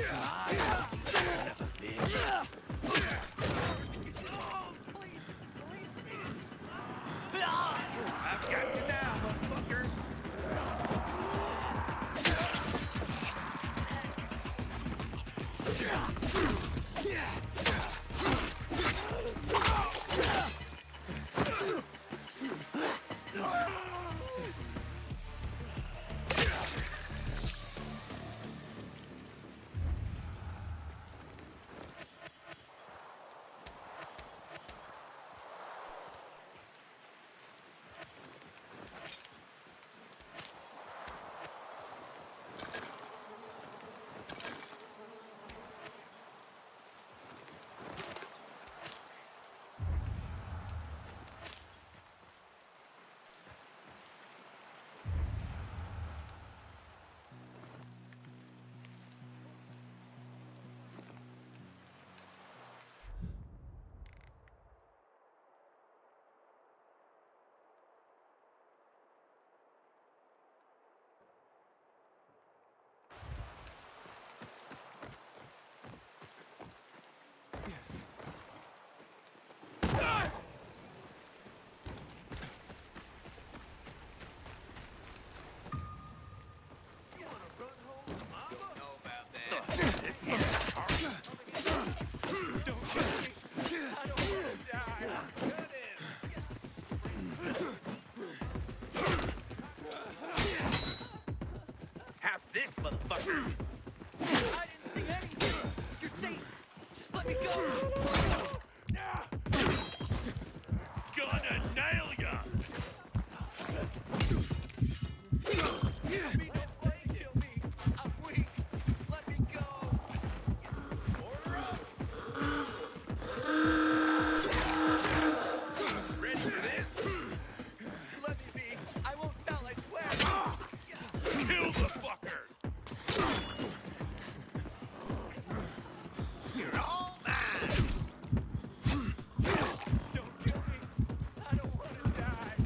try, you son of a bitch. I've got you now, motherfucker. How's this, motherfucker? I didn't see anything. You're safe. Just let me go. Gonna nail ya! I'm weak. Let me go. Ready for this? Let me be. I won't tell, I swear. Kill the fucker! You're all mine! Don't kill me. I don't want to die.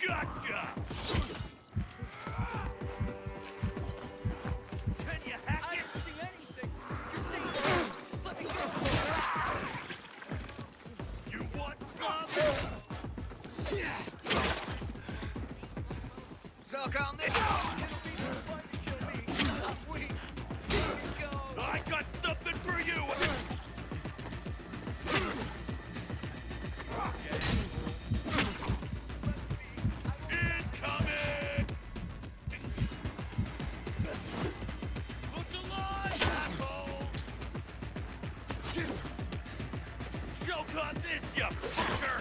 Gotcha! Can you hack I it? didn't see anything. You're safe. Just let me go. You want some? Suck on this! I got something for you! Incoming! Look alive, asshole! Choke on this, you fucker!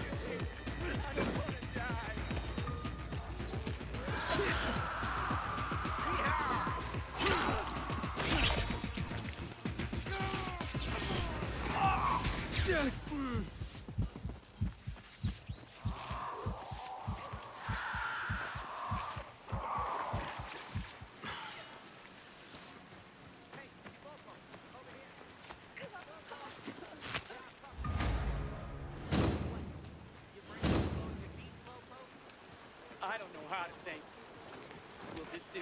I don't want to die. I don't know how to thank you. Will this do?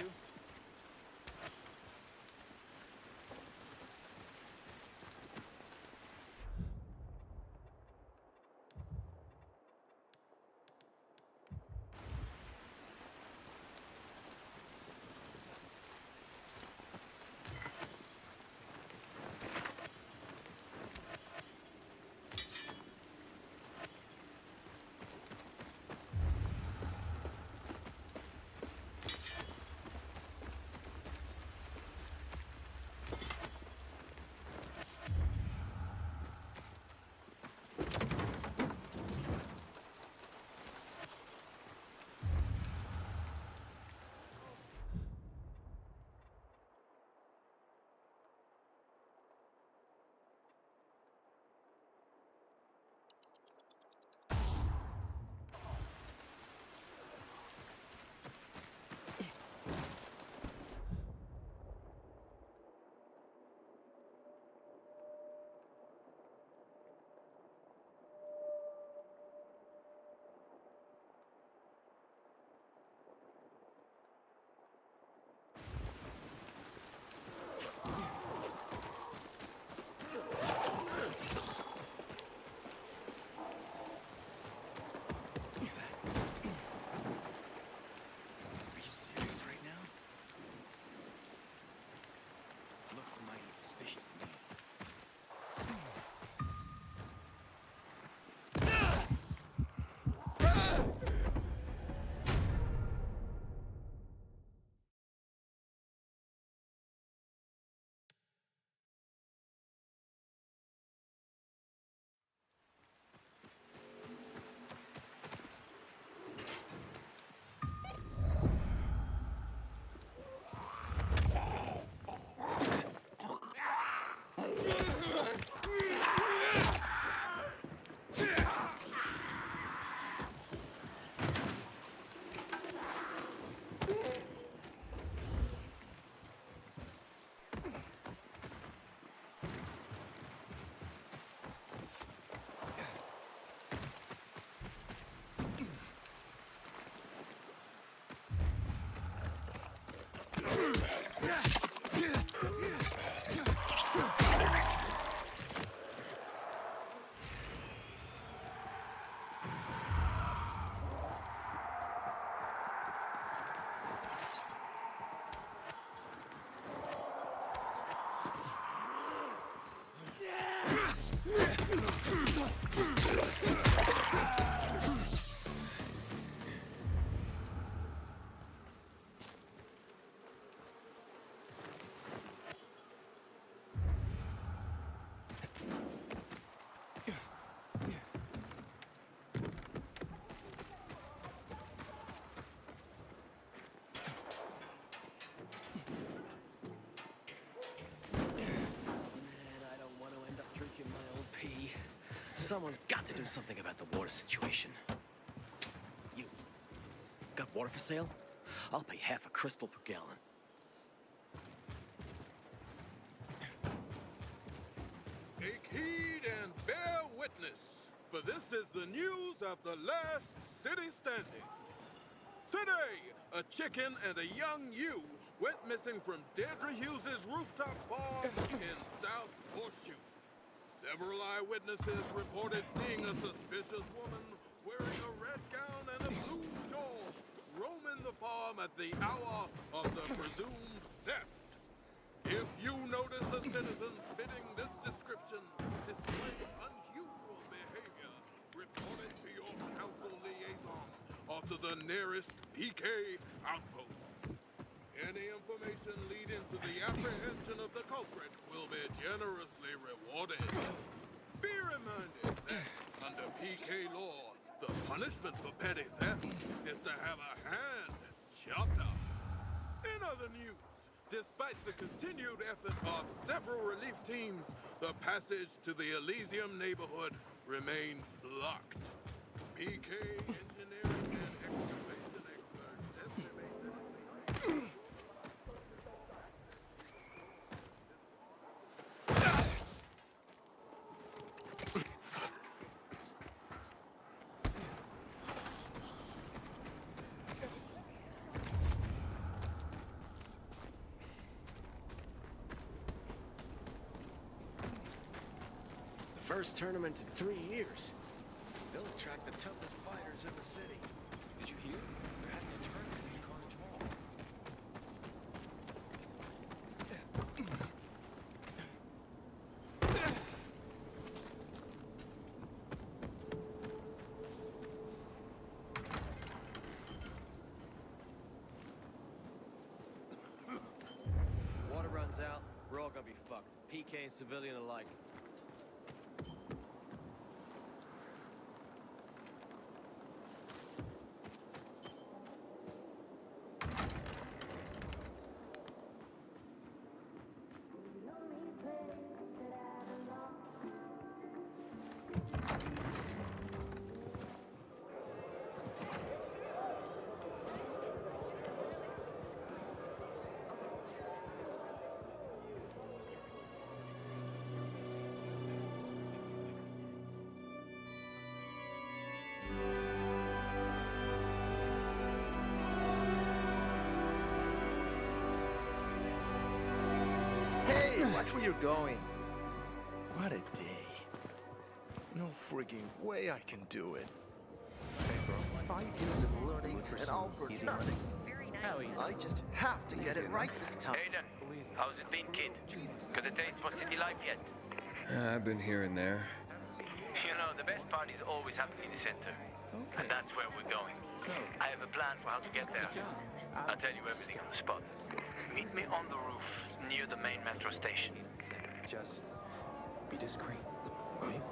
Someone's got to do something about the water situation. Psst, you. Got water for sale? I'll pay half a crystal per gallon. Take heed and bear witness, for this is the news of the last city standing. Today, a chicken and a young ewe went missing from Deirdre Hughes' rooftop farm in South Horseshoe. Several eyewitnesses reported seeing a suspicious woman wearing a red gown and a blue shawl roaming the farm at the hour of the presumed theft. If you notice a citizen fitting this description displaying unusual behavior, report it to your council liaison or to the nearest PK outpost. Any information leading to the apprehension of the culprit will be generously rewarded. Be reminded that under PK law, the punishment for petty theft is to have a hand chopped off. In other news, despite the continued effort of several relief teams, the passage to the Elysium neighborhood remains blocked. PK engineering and excavation experts estimate that First tournament in 3 years. They'll attract the toughest fighters in the city. Did you hear? They're having a tournament in Carnage Hall. Water runs out, we're all gonna be fucked. PK and civilian alike. Hey, watch where you're going. What a day. No frigging way I can do it. Hey, bro. 5 years of learning and all for nothing. I just have to get it right this time. Aiden, how's it been, kid? Got a date for City Life yet? I've been here and there. You know, the best parties always happen in the center. Okay. And that's where we're going. So, I have a plan for how to get there. I'll tell you everything on the spot. Meet me on the roof near the main metro station. Just be discreet, right?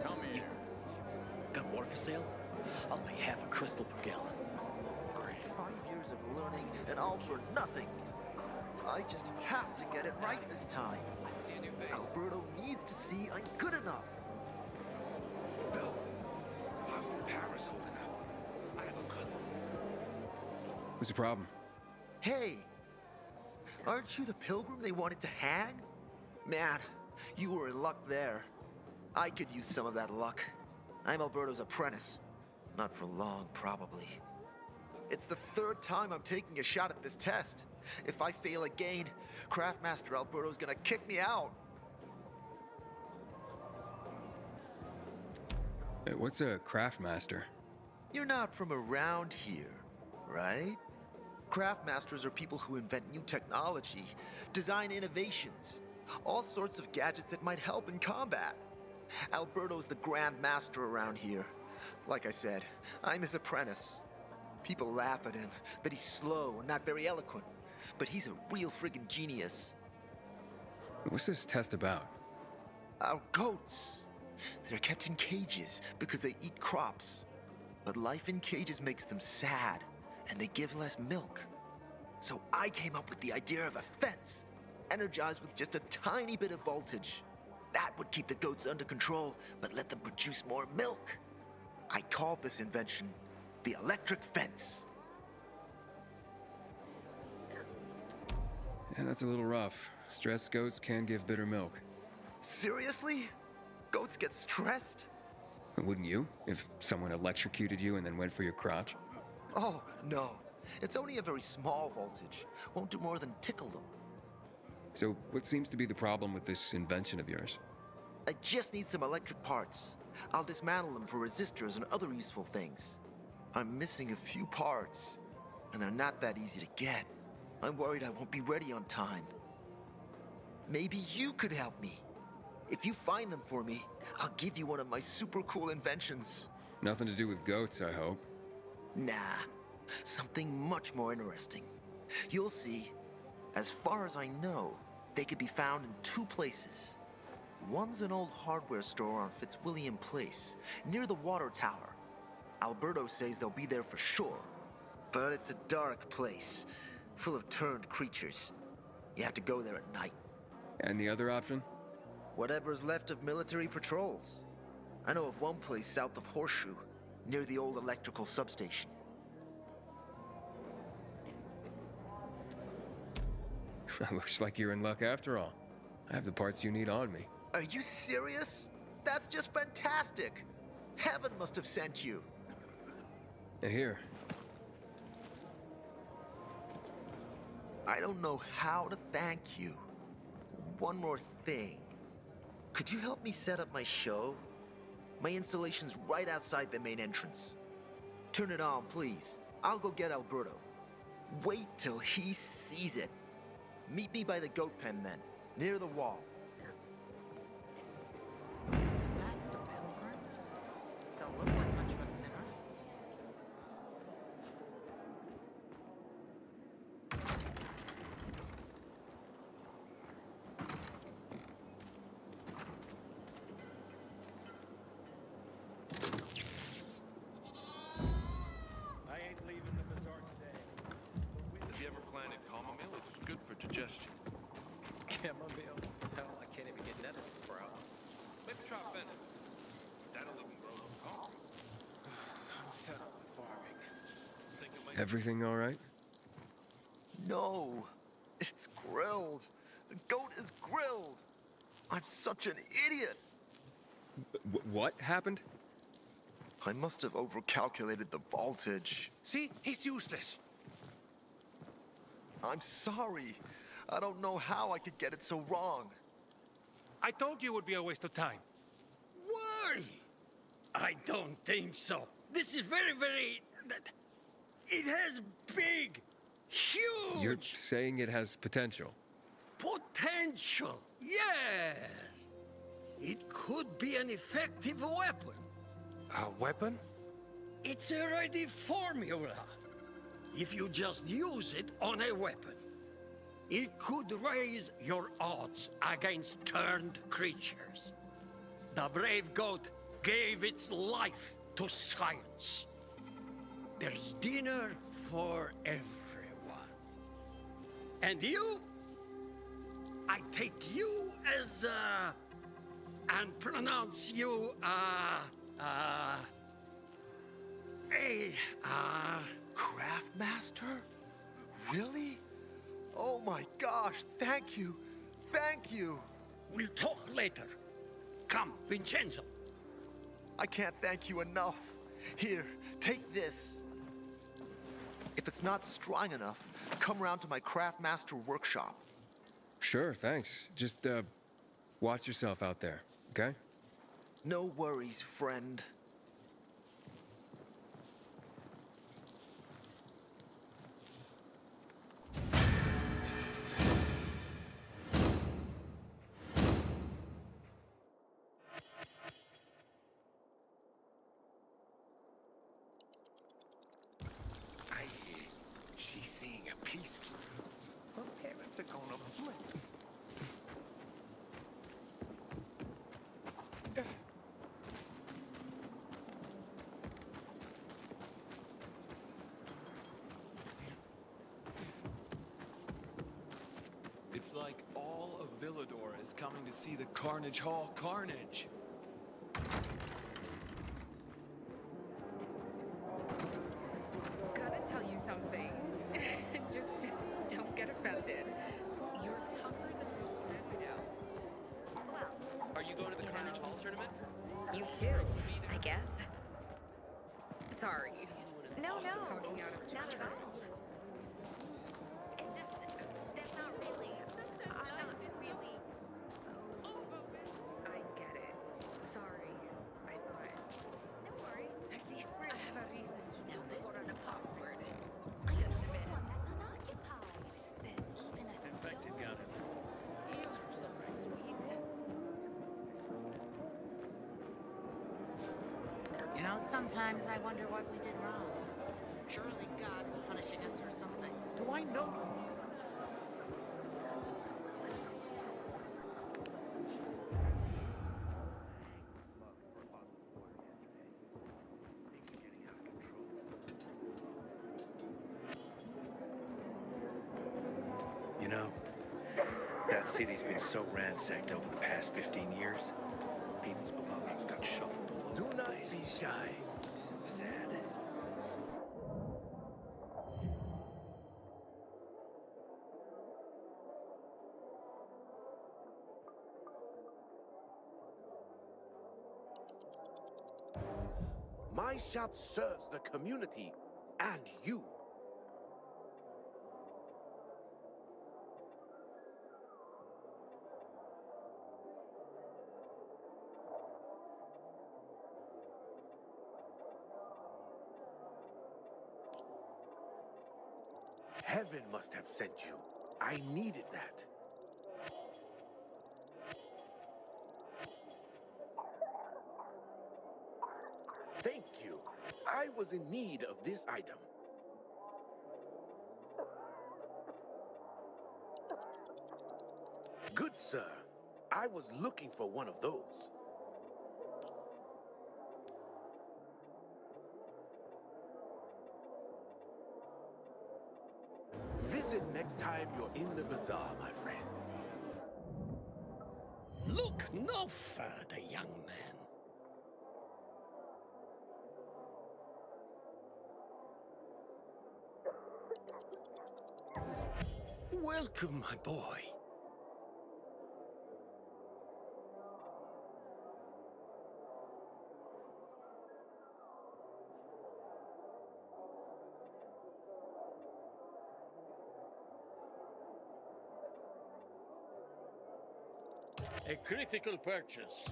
Come here. Got water for sale? I'll pay half a crystal per gallon. Great. 5 years of learning and all for nothing. I just have to get it right this time. Alberto needs to see I'm good enough. Bill, how's Paris holding up? I have a cousin. What's the problem? Hey, aren't you the pilgrim they wanted to hang? Man, you were in luck there. I could use some of that luck. I'm Alberto's apprentice. Not for long, probably. It's the 3rd time I'm taking a shot at this test. If I fail again, Craftmaster Alberto's gonna kick me out. Hey, what's a craftmaster? You're not from around here, right? Craftmasters are people who invent new technology, design innovations, all sorts of gadgets that might help in combat. Alberto's the Grand Master around here. Like I said, I'm his apprentice. People laugh at him, that he's slow and not very eloquent, but he's a real friggin' genius. What's this test about? Our goats. They're kept in cages because they eat crops. But life in cages makes them sad, and they give less milk. So I came up with the idea of a fence, energized with just a tiny bit of voltage. That would keep the goats under control, but let them produce more milk. I called this invention the electric fence. Yeah, that's a little rough. Stressed goats can give bitter milk. Seriously? Goats get stressed? Wouldn't you, if someone electrocuted you and then went for your crotch? Oh, no. It's only a very small voltage. Won't do more than tickle them. So, what seems to be the problem with this invention of yours? I just need some electric parts. I'll dismantle them for resistors and other useful things. I'm missing a few parts, and they're not that easy to get. I'm worried I won't be ready on time. Maybe you could help me. If you find them for me, I'll give you one of my super cool inventions. Nothing to do with goats, I hope. Nah, something much more interesting. You'll see. As far as I know, they could be found in two places. One's an old hardware store on Fitzwilliam Place, near the water tower. Alberto says they'll be there for sure. But it's a dark place, full of turned creatures. You have to go there at night. And the other option? Whatever's left of military patrols. I know of one place south of Horseshoe, near the old electrical substation. Looks like you're in luck after all. I have the parts you need on me. Are you serious? That's just fantastic! Heaven must have sent you. Here. I don't know how to thank you. One more thing. Could you help me set up my show? My installation's right outside the main entrance. Turn it on, please. I'll go get Alberto. Wait till he sees it. Meet me by the goat pen then, near the wall. So that's the pilgrim? Don't look like much of a sinner. I ain't leaving the bazaar today. Have you ever planted chamomile? It's good for digestion. Chamomile? Hell, I can't even get nettle to sprout. Maybe try fennel. That'll even grow some coffee. I'm fed up with farming. Think you'll make Everything all right? No, it's grilled. The goat is grilled. I'm such an idiot. What happened? I must have overcalculated the voltage. See? He's useless. I'm sorry. I don't know how I could get it so wrong. I told you it would be a waste of time. Why? I don't think so. This is very... It has big, huge... You're saying it has potential? Potential, yes. It could be an effective weapon. A weapon? It's a ready formula. If you just use it on a weapon, it could raise your odds against turned creatures. The brave goat gave its life to science. There's dinner for everyone. And you? I take you as, and pronounce you, Craftmaster? Really? Oh my gosh, thank you. Thank you. We'll talk later. Come, Vincenzo. I can't thank you enough. Here, take this. If it's not strong enough, come round to my Craftmaster workshop. Sure, thanks. Just, watch yourself out there, okay? No worries, friend. She's seeing a peacekeeper. Her parents are gonna flip. It's like all of Villador is coming to see the Carnage Hall carnage. Gotta tell you something. Just don't get offended. You're tougher than most men we know. Well, Are you going to the Carnage Hall tournament? you too, I guess. Sorry. No, talking out of Not at all. It's just, there's not really. I'm not really. I get it. Sorry. I thought. No worries. At least I have a reason to Now look for an this is awkward. I know one that's unoccupied. There's even a Infected got it. You're so sweet. You know, sometimes I wonder what we did wrong. Surely God is punishing us for something. Do I know you? You know, that city's been so ransacked over the past 15 years. People's belongings got shuffled all over Do the not place. be shy. Sad. My shop serves the community and you. Heaven must have sent you. I needed that. Thank you. I was in need of this item. Good sir, I was looking for one of those. Visit next time you're in the bazaar, my friend. Look no further, young man. Welcome, my boy. A critical purchase.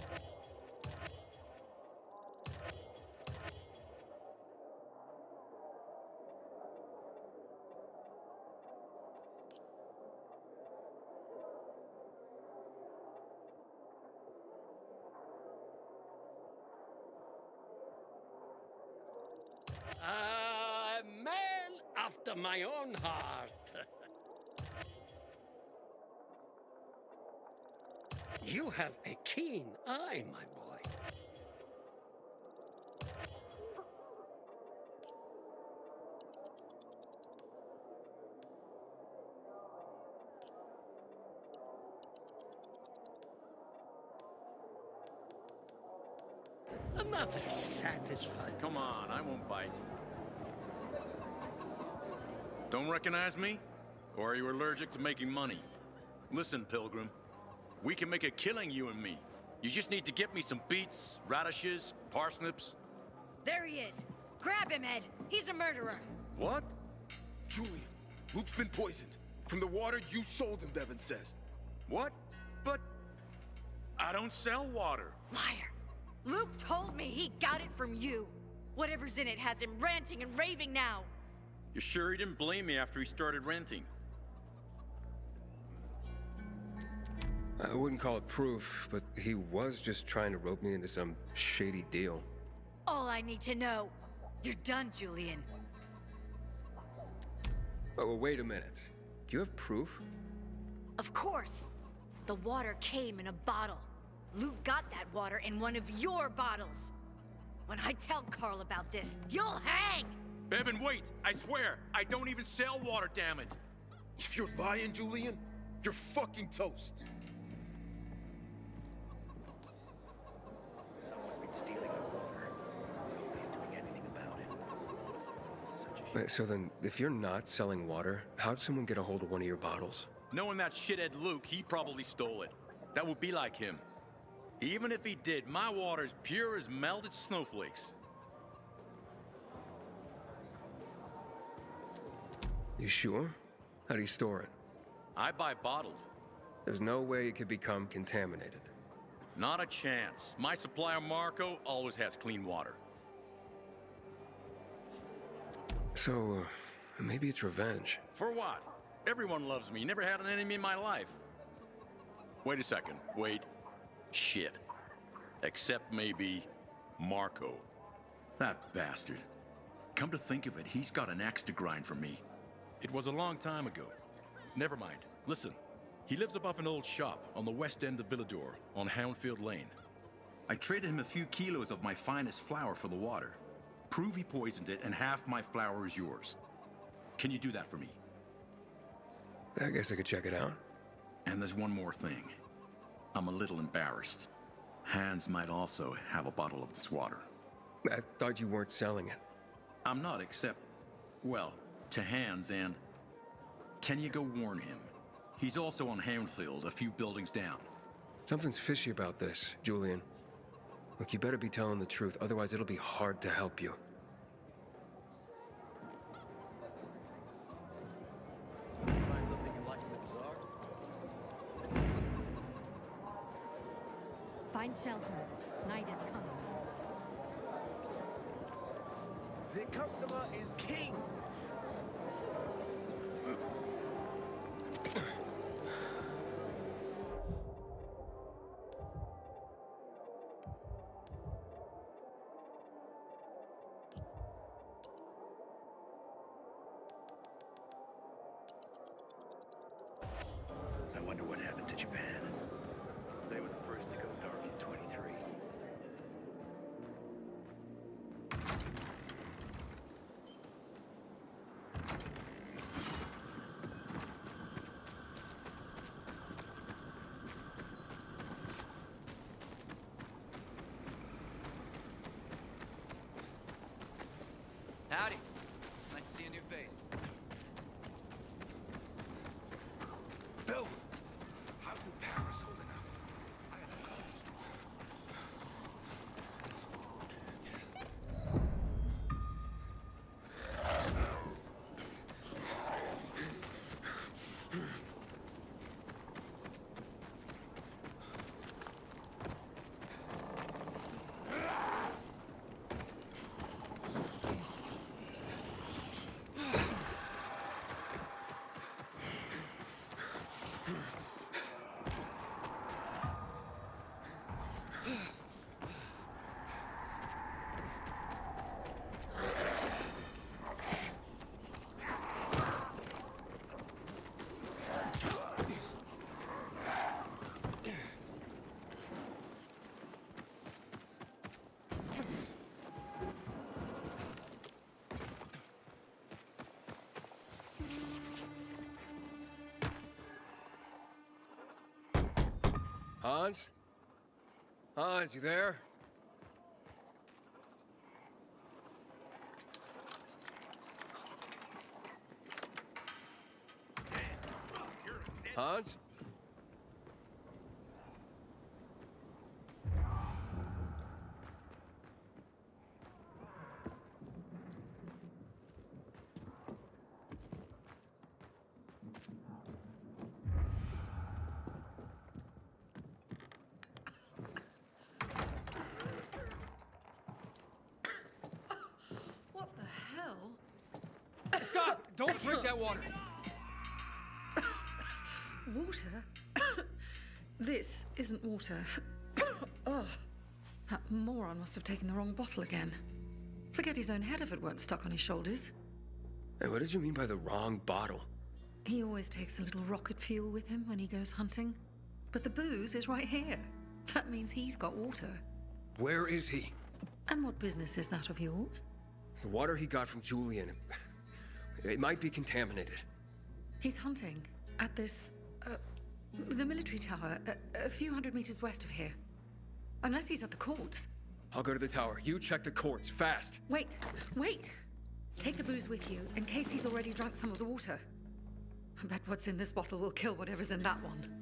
A man after my own heart. You have a keen eye, my boy. Another satisfied. Come on, I won't bite. Don't recognize me? Or are you allergic to making money? Listen, Pilgrim. We can make a killing, you and me. You just need to get me some beets, radishes, parsnips. There he is. Grab him, Ed. He's a murderer. What? Julian, Luke's been poisoned. From the water you sold him, Bevan says. What? But I don't sell water. Liar. Luke told me he got it from you. Whatever's in it has him ranting and raving now. You sure he didn't blame me after he started renting? I wouldn't call it proof, but he was just trying to rope me into some shady deal. All I need to know. You're done, Julian. Oh, well, wait a minute. Do you have proof? Of course. The water came in a bottle. Luke got that water in one of your bottles. When I tell Carl about this, you'll hang! Bevan, wait! I swear, I don't even sell water, damn it! If you're lying, Julian, You're fucking toast. Someone's been stealing our water. Nobody's doing anything about it. Wait, so then, if you're not selling water, how'd someone get a hold of one of your bottles? Knowing that shithead Luke, he probably stole it. That would be like him. Even if he did, my water's pure as melted snowflakes. You sure? How do you store it? I buy bottled. There's no way it could become contaminated. Not a chance. My supplier, Marco, always has clean water. So, maybe it's revenge. For what? Everyone loves me. Never had an enemy in my life. Wait a second. Wait. Shit. Except maybe Marco. That bastard. Come to think of it, he's got an axe to grind for me. It was a long time ago. Never mind. Listen. He lives above an old shop on the west end of Villador, on Houndfield Lane. I traded him a few kilos of my finest flour for the water. Prove he poisoned it, and half my flour is yours. Can you do that for me? I guess I could check it out. And there's one more thing. I'm a little embarrassed. Hans might also have a bottle of this water. I thought you weren't selling it. I'm not, except, well, to Hans, and can you go warn him? He's also on Houndfield, a few buildings down. Something's fishy about this, Julian. Look, you better be telling the truth, otherwise it'll be hard to help you. Find something you like in the bazaar? Find shelter. Night is coming. The customer is king. I wonder what happened to Japan. They were the first to go dark in 23. Howdy. Nice to see a new face. Bill, how's New Paris holding up? Hans? Hans, you there? Hans? What the hell? Stop! Don't drink that water! Water? This isn't water. Oh, that moron must have taken the wrong bottle again. Forget his own head if it weren't stuck on his shoulders. Hey, what did you mean by the wrong bottle? He always takes a little rocket fuel with him when he goes hunting. But the booze is right here. That means he's got water. Where is he? And what business is that of yours? The water he got from Julian. It might be contaminated. He's hunting at this The military tower, a few hundred meters west of here. Unless he's at the courts. I'll go to the tower. You check the courts, fast. Wait, wait! Take the booze with you, in case he's already drunk some of the water. I bet what's in this bottle will kill whatever's in that one.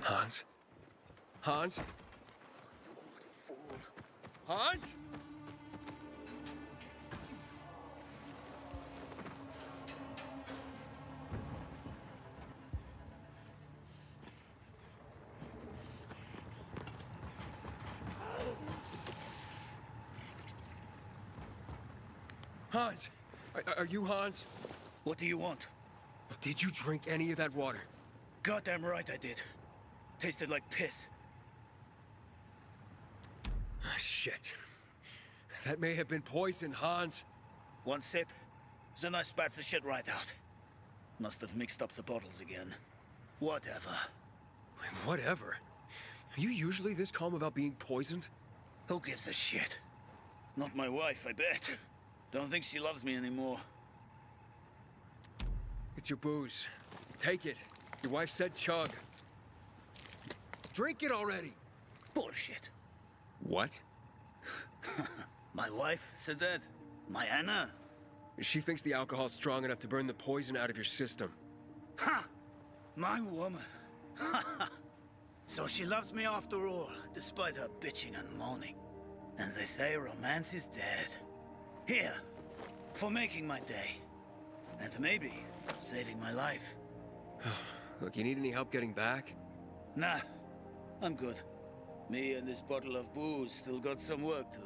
Hans? Hans? Hans? Hans? Are you Hans? What do you want? Did you drink any of that water? Goddamn right I did. Tasted like piss. Ah, shit. That may have been poison, Hans. One sip, then I spat the shit right out. Must have mixed up the bottles again. Whatever. Whatever? Are you usually this calm about being poisoned? Who gives a shit? Not my wife, I bet. Don't think she loves me anymore. It's your booze. Take it. Your wife said chug. Drink it already! Bullshit. What? My wife said that? My Anna? She thinks the alcohol's strong enough to burn the poison out of your system. Ha! My woman. So she loves me after all, despite her bitching and moaning. And they say romance is dead. Here, for making my day. And maybe saving my life. Look, you need any help getting back? Nah, I'm good. Me and this bottle of booze still got some work to do.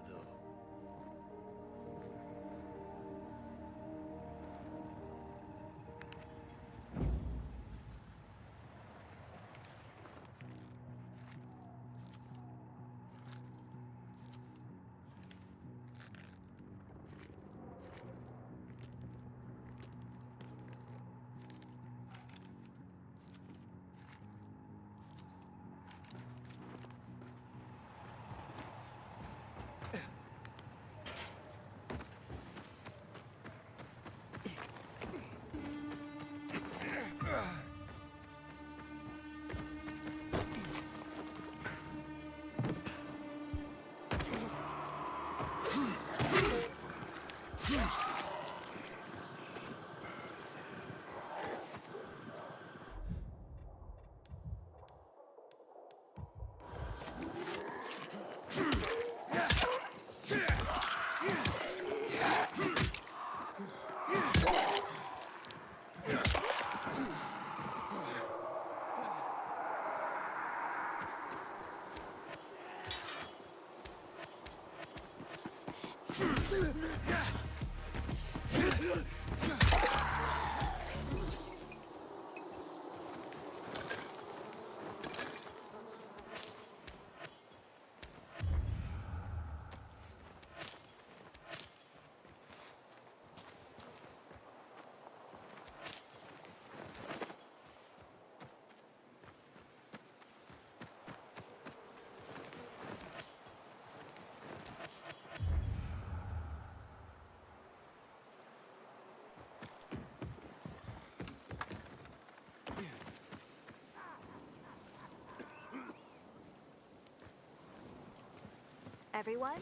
Everyone,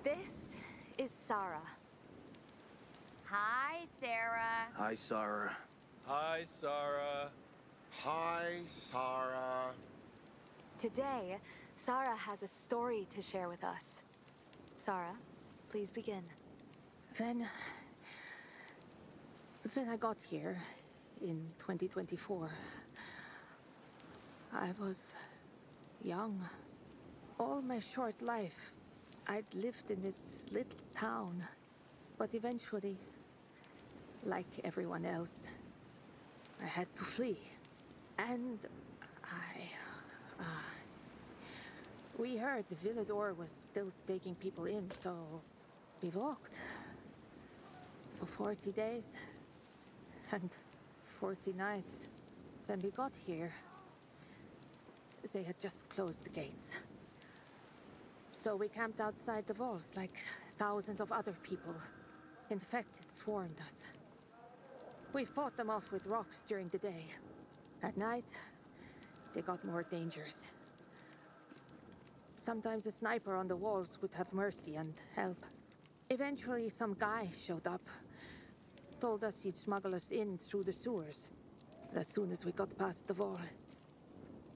this is Sarah. Hi, Sarah. Hi, Sarah. Hi, Sarah. Hi, Sarah. Today, Sarah has a story to share with us. Sarah, please begin. When I got here in 2024, I was young. All my short life, I'd lived in this little town. But eventually, like everyone else, I had to flee. And we heard the Villador was still taking people in, so we walked for 40 days and 40 nights. When we got here, they had just closed the gates. So we camped outside the walls like thousands of other people. Infected swarmed us. We fought them off with rocks during the day. At night, they got more dangerous. Sometimes a sniper on the walls would have mercy and help. Eventually, some guy showed up. Told us he'd smuggle us in through the sewers. As soon as we got past the wall,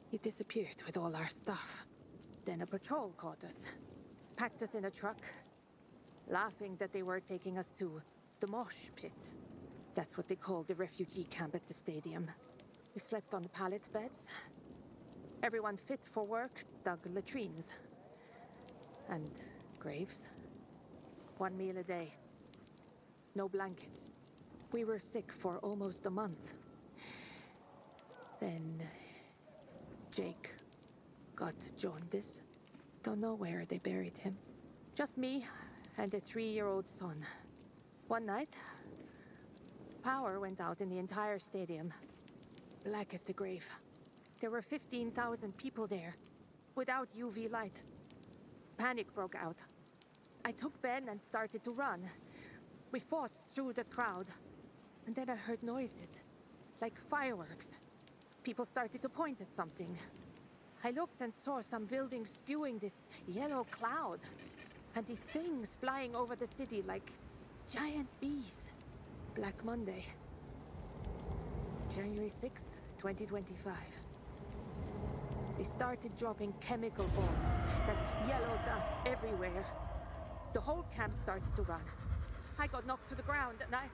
he disappeared with all our stuff. Then a patrol caught us. Packed us in a truck, laughing that they were taking us to the mosh pit. That's what they call the refugee camp at the stadium. We slept on pallet beds. Everyone fit for work dug latrines. And graves. 1 meal a day. No blankets. We were sick for almost a month. Then Jake got jaundice. Don't know where they buried him. Just me and a 3-year-old son. One night, power went out in the entire stadium. Black as the grave. There were 15,000 people there, without UV light. Panic broke out. I took Ben and started to run. We fought through the crowd. And then I heard noises, like fireworks. People started to point at something. I looked and saw some buildings spewing this yellow cloud. And these things flying over the city like giant bees. Black Monday. January 6th, 2025. They started dropping chemical bombs, that yellow dust everywhere. The whole camp started to run. I got knocked to the ground and I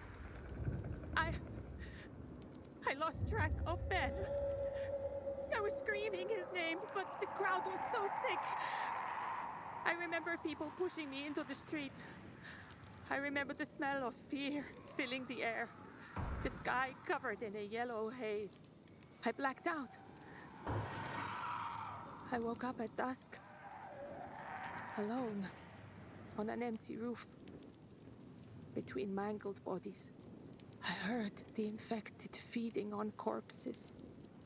lost track of Ben. I was screaming his name, but the crowd was so thick. I remember people pushing me into the street. I remember the smell of fear filling the air. The sky covered in a yellow haze. I blacked out. I woke up at dusk, alone, on an empty roof, between mangled bodies. I heard the infected feeding on corpses.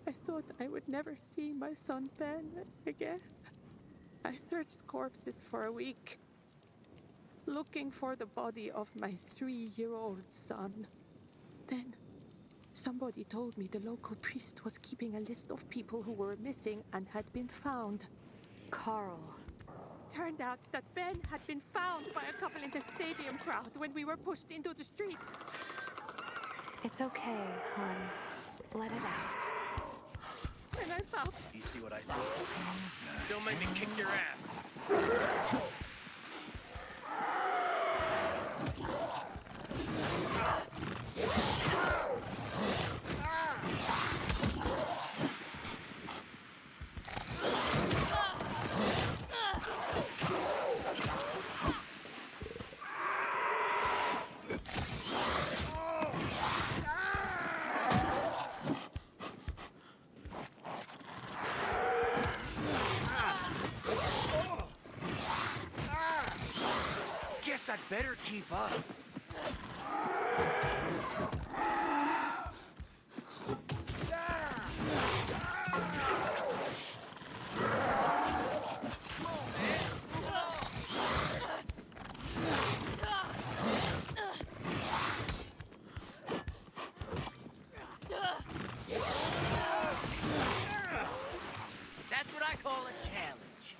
I thought I would never see my son Ben again. I searched corpses for a week, looking for the body of my 3-year-old son. Then, somebody told me the local priest was keeping a list of people who were missing and had been found. Carl. Turned out that Ben had been found by a couple in the stadium crowd when we were pushed into the street. It's okay, hon. Let it out. And I found... You see what I see? Don't make me kick your ass. Guess I'd better keep up. That's what I call a challenge.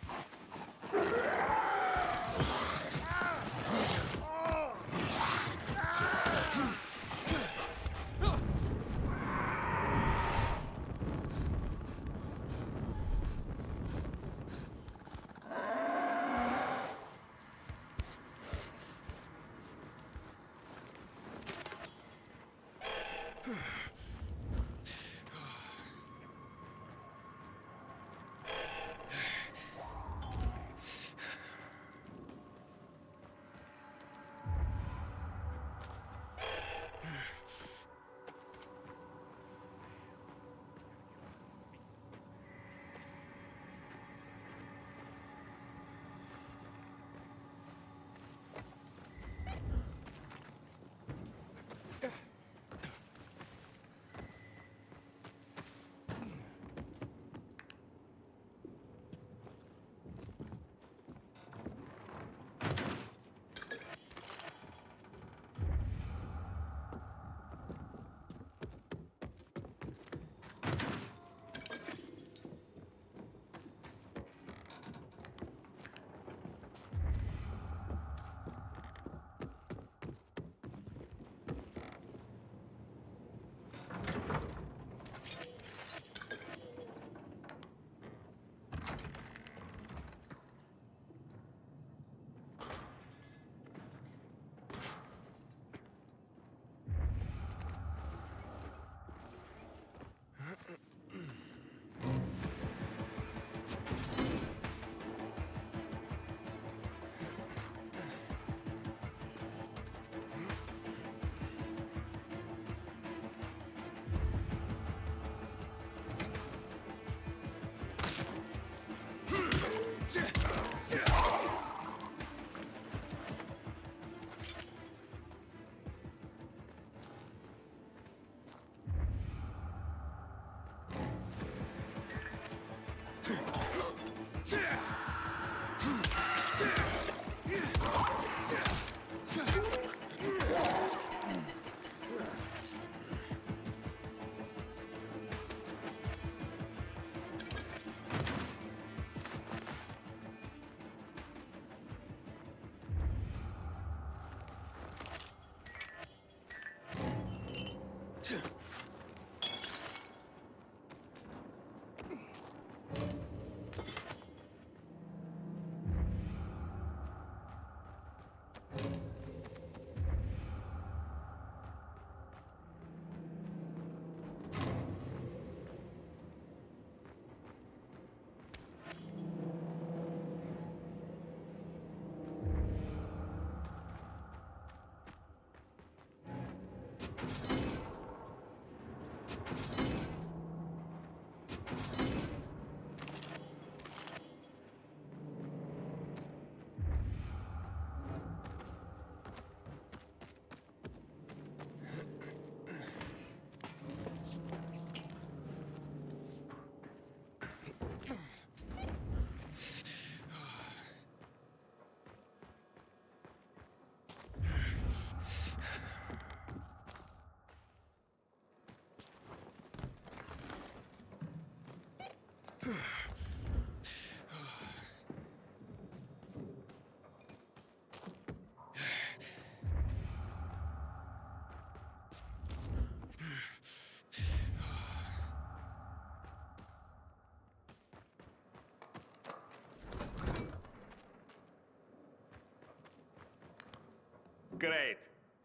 Great.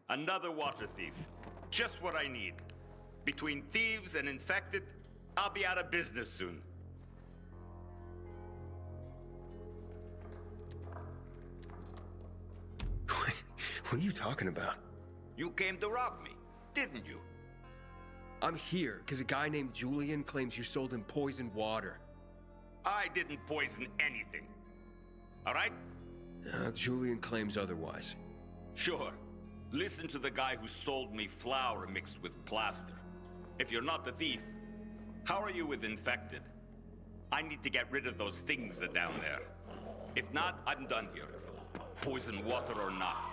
Another water thief. Just what I need. Between thieves and infected, I'll be out of business soon. What are you talking about? You came to rob me, didn't you? I'm here because a guy named Julian claims you sold him poisoned water. I didn't poison anything. All right? Julian claims otherwise. Sure. Listen to the guy who sold me flour mixed with plaster. If you're not the thief, how are you with infected? I need to get rid of those things that are down there. If not, I'm done here. Poison water or not.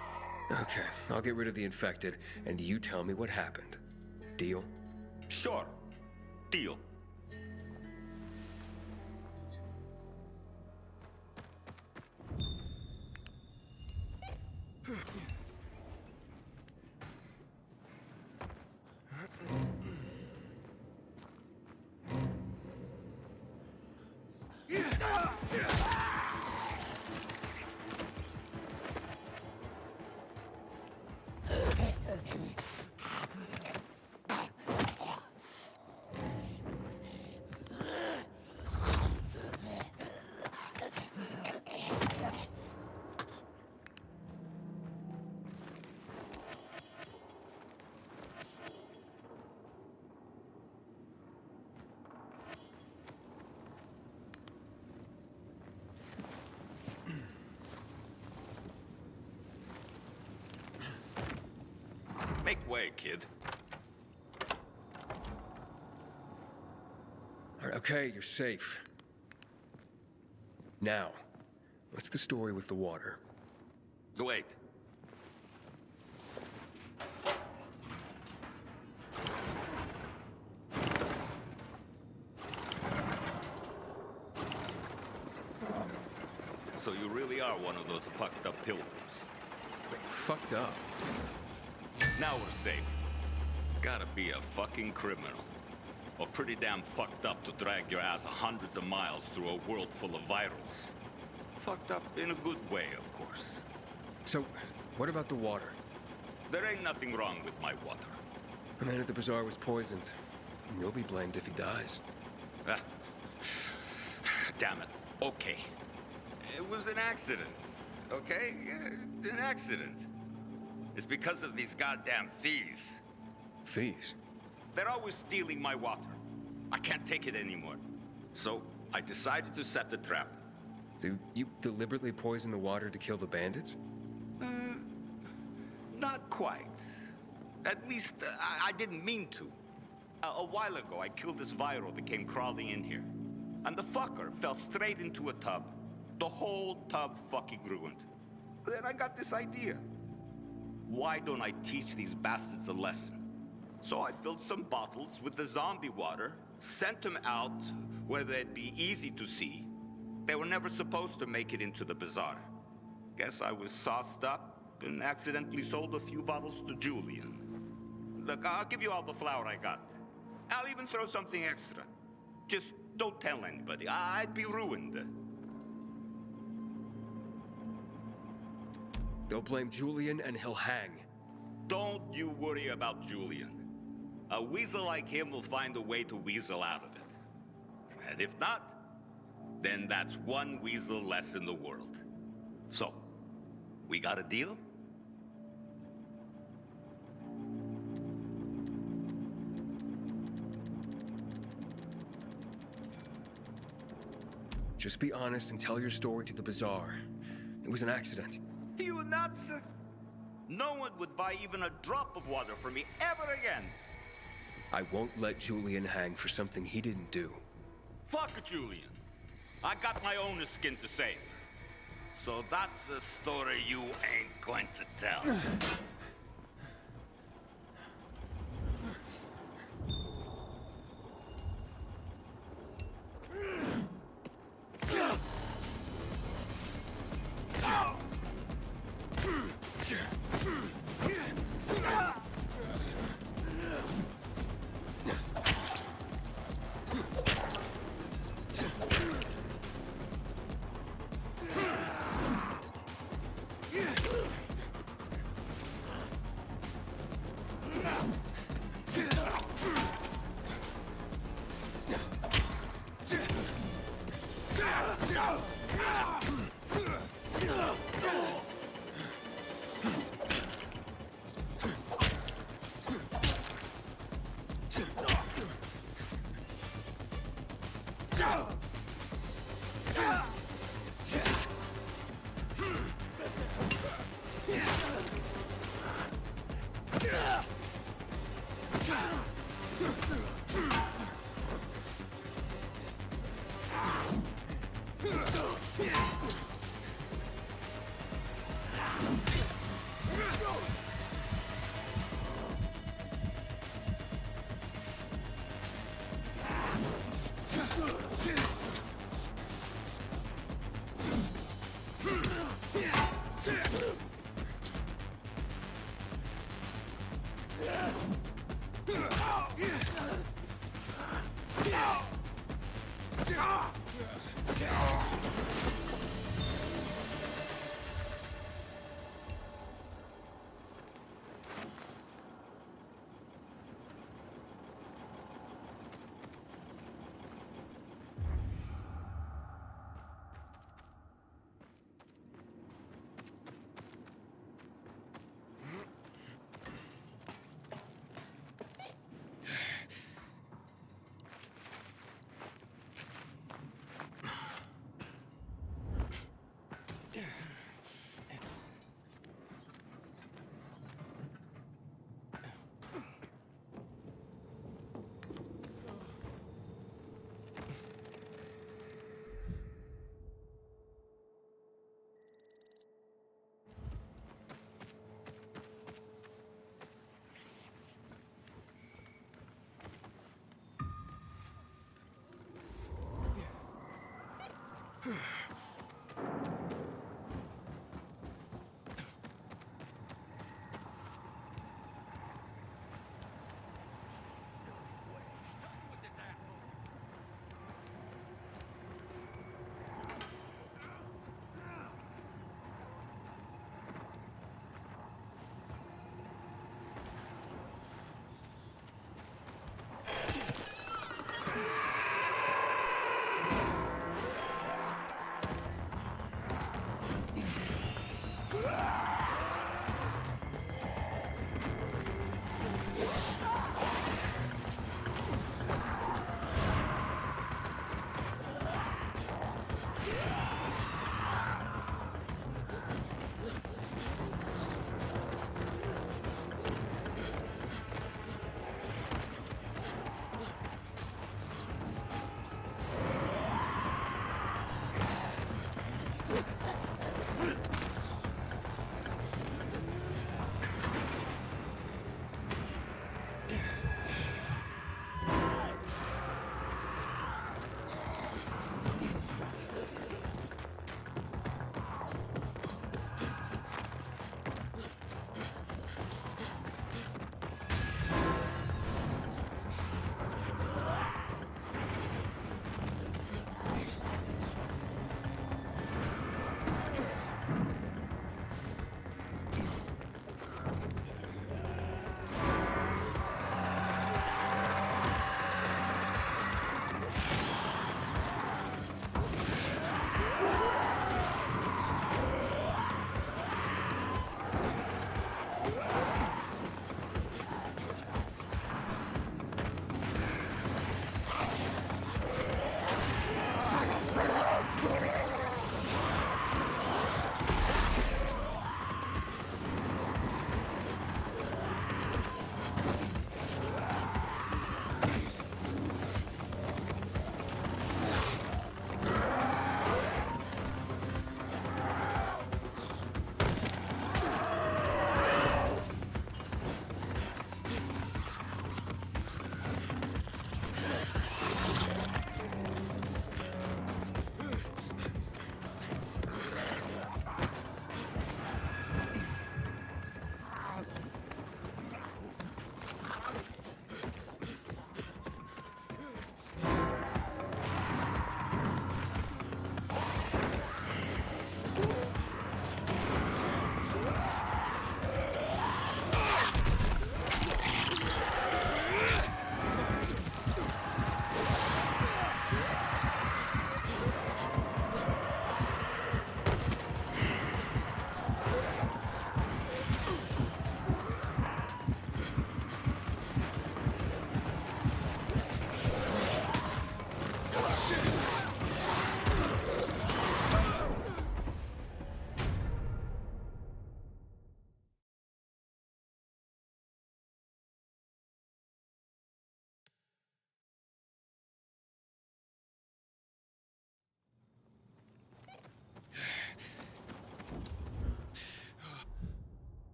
Okay, I'll get rid of the infected, and you tell me what happened. Deal? Sure. Deal. Make way, kid. All right, okay, you're safe. Now, what's the story with the water? Wait. So you really are one of those fucked up pilgrims. Wait, fucked up? Now we're safe. Gotta be a fucking criminal. Or pretty damn fucked up to drag your ass hundreds of miles through a world full of virals. Fucked up in a good way, of course. So, what about the water? There ain't nothing wrong with my water. The man at the bazaar was poisoned. And you'll be blamed if he dies. Ah. Damn it. Okay. It was an accident. Okay? An accident. It's because of these goddamn thieves. Thieves? They're always stealing my water. I can't take it anymore. So, I decided to set the trap. So, you deliberately poisoned the water to kill the bandits? Not quite. At least, I didn't mean to. A while ago, I killed this viral that came crawling in here. And the fucker fell straight into a tub. The whole tub fucking ruined. Then I got this idea. Why don't I teach these bastards a lesson? So I filled some bottles with the zombie water, sent them out where they'd be easy to see. They were never supposed to make it into the bazaar. Guess I was sauced up and accidentally sold a few bottles to Julian. Look, I'll give you all the flour I got. I'll even throw something extra. Just don't tell anybody. I'd be ruined. Don't blame Julian and he'll hang. Don't you worry about Julian. A weasel like him will find a way to weasel out of it. And if not, then that's one weasel less in the world. So, we got a deal? Just be honest and tell your story to the bazaar. It was an accident. You nuts? No one would buy even a drop of water from me ever again. I won't let Julian hang for something he didn't do. Fuck Julian. I got my own skin to save. So that's a story you ain't going to tell.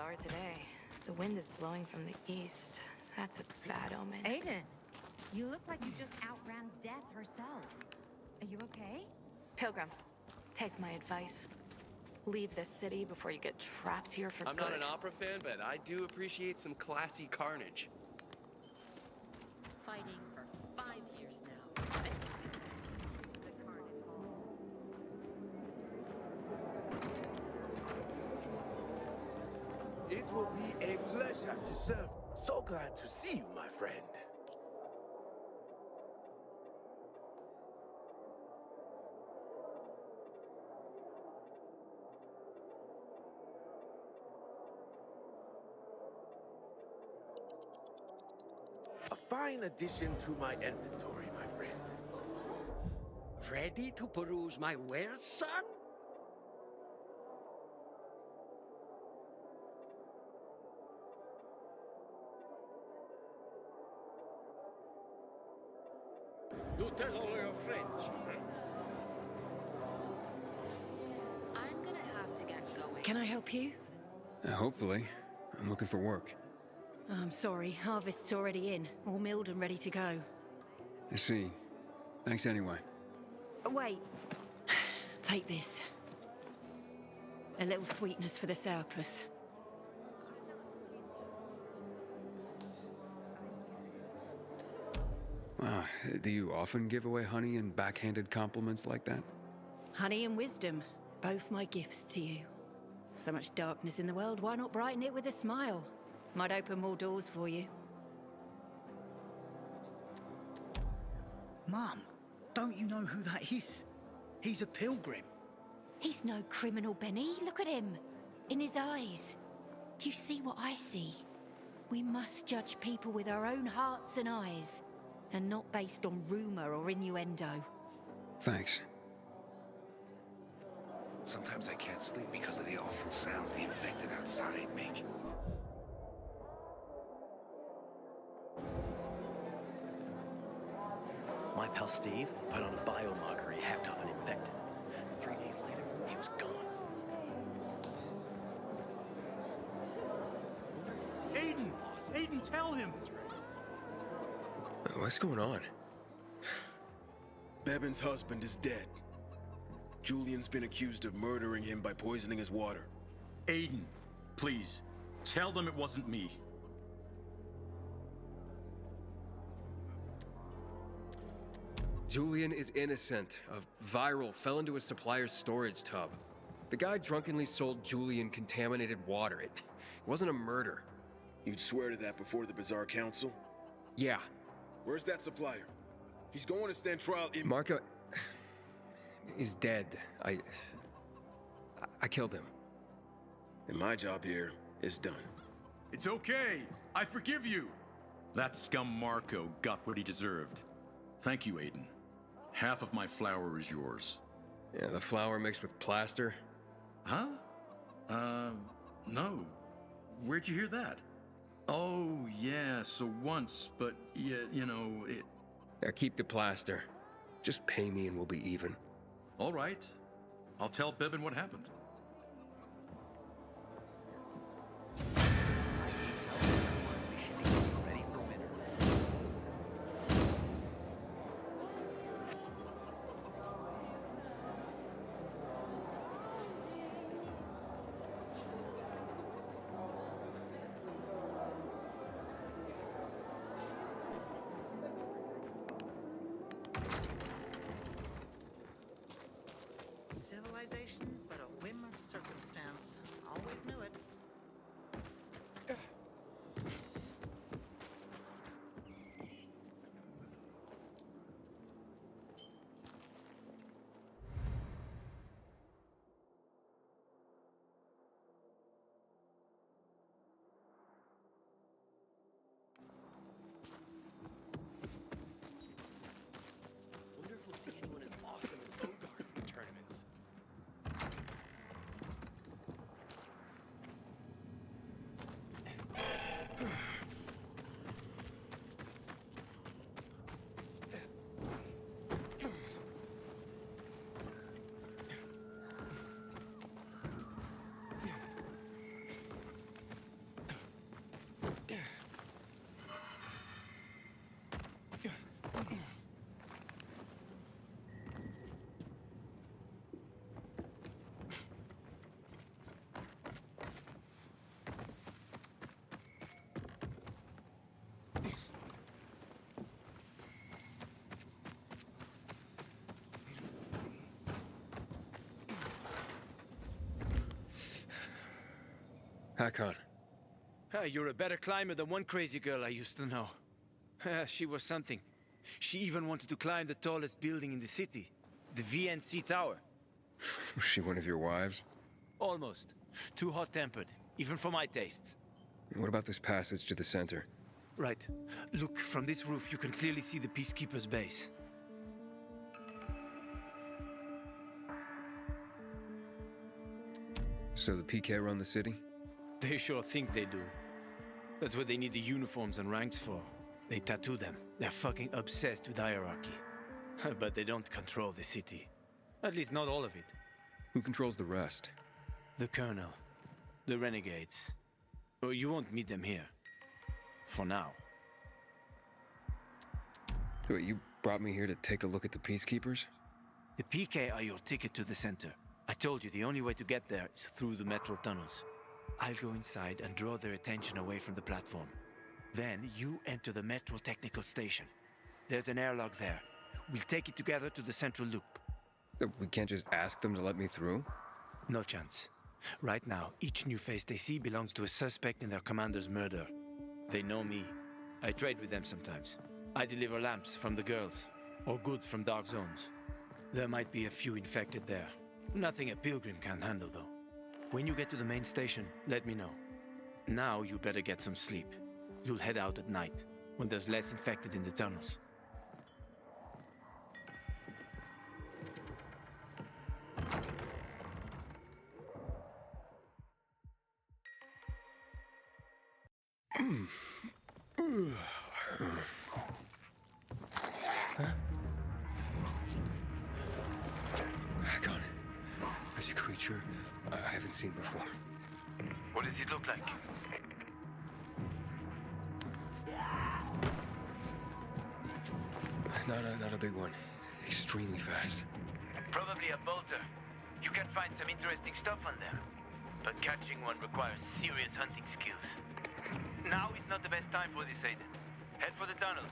bizarre today. The wind is blowing from the east. That's a bad omen. Aiden, you look like you just outran death herself. Are you okay? Pilgrim, take my advice. Leave this city before you get trapped here for I'm good. not an opera fan, but I do appreciate some classy carnage. Fighting for 5 years now. It will be a pleasure to serve. So glad to see you, my friend. A fine addition to my inventory, my friend. Ready to peruse my wares, son? You tell all your friends, huh? I'm gonna have to get going. Can I help you? Hopefully. I'm looking for work. I'm sorry, harvest's already in, all milled and ready to go. I see. Thanks anyway. Wait. Take this. A little sweetness for the sourpuss. Wow, do you often give away honey and backhanded compliments like that? Honey and wisdom, both my gifts to you. So much darkness in the world, why not brighten it with a smile? Might open more doors for you. Mom, don't you know who that is? He's a pilgrim. He's no criminal, Benny. Look at him. In his eyes. Do you see what I see? We must judge people with our own hearts and eyes, and not based on rumor or innuendo. Thanks. Sometimes I can't sleep because of the awful sounds the infected outside make. My pal Steve put on a biomarker he hacked off an infected. 3 days later, he was gone. Aiden! Aiden, tell him! What's going on? Bevan's husband is dead. Julian's been accused of murdering him by poisoning his water. Aiden, please, tell them it wasn't me. Julian is innocent. A viral fell into a supplier's storage tub. The guy drunkenly sold Julian contaminated water. It wasn't a murder. You'd swear to that before the Bazaar Council? Yeah. Where's that supplier? He's going to stand trial in— Marco is dead. I killed him. And my job here is done. It's okay. I forgive you. That scum Marco got what he deserved. Thank you, Aiden. Half of my flour is yours. Yeah, the flour mixed with plaster? Huh? No. Where'd you hear that? Oh, yeah, so once, but, yeah, you know, it... Yeah, keep the plaster. Just pay me and we'll be even. All right. I'll tell Bevan what happened. Civilization's but a whim Hakon. You're a better climber than one crazy girl I used to know. She was something. She even wanted to climb the tallest building in the city, the VNC Tower. Was she one of your wives? Almost. Too hot-tempered, even for my tastes. And what about this passage to the center? Right. Look, from this roof you can clearly see the Peacekeeper's base. So the PK run the city? They sure think they do. That's what they need the uniforms and ranks for. They tattoo them. They're fucking obsessed with hierarchy. But they don't control the city. At least not all of it. Who controls the rest? The Colonel. The Renegades. Oh, you won't meet them here. For now. Wait, you brought me here to take a look at the Peacekeepers? The PK are your ticket to the center. I told you the only way to get there is through the metro tunnels. I'll go inside and draw their attention away from the platform. Then you enter the metro technical station. There's an airlock there. We'll take it together to the central loop. We can't just ask them to let me through? No chance. Right now, each new face they see belongs to a suspect in their commander's murder. They know me. I trade with them sometimes. I deliver lamps from the girls, or goods from dark zones. There might be a few infected there. Nothing a pilgrim can handle, though. When you get to the main station, let me know. Now you better get some sleep. You'll head out at night, when there's less infected in the tunnels. Hakon, there's a creature I haven't seen before. What does it look like? Not a big one. Extremely fast. Probably a bolter. You can find some interesting stuff on them. But catching one requires serious hunting skills. Now is not the best time for this, Aiden. Head for the tunnels.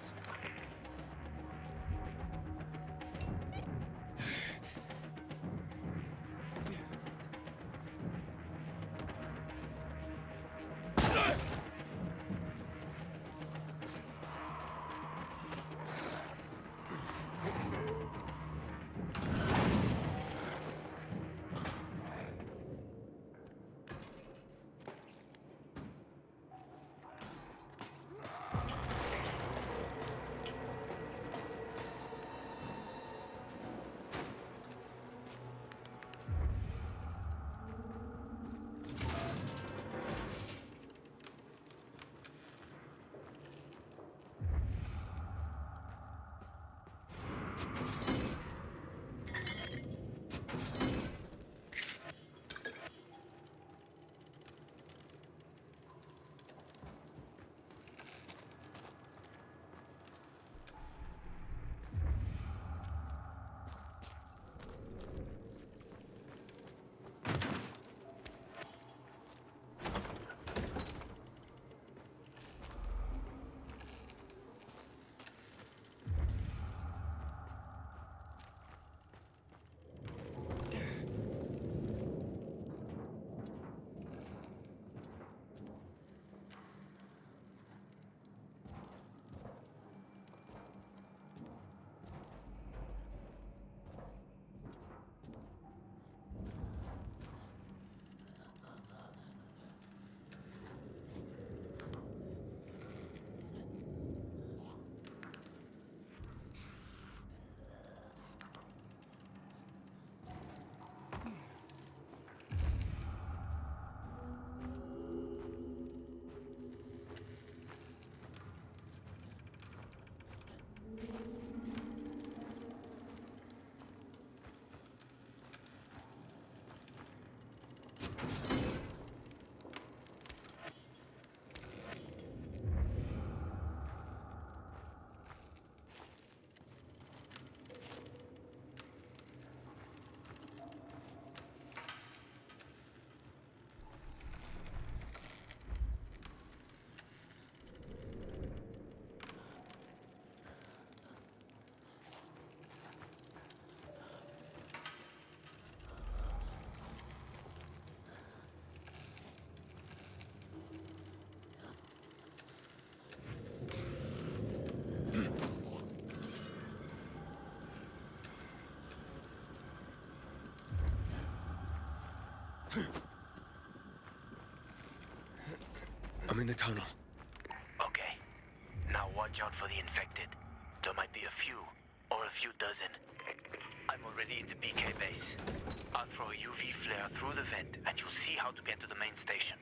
I'm in the tunnel. Okay. Now watch out for the infected. There might be a few, or a few dozen. I'm already in the BK base. I'll throw a UV flare through the vent, and you'll see how to get to the main station.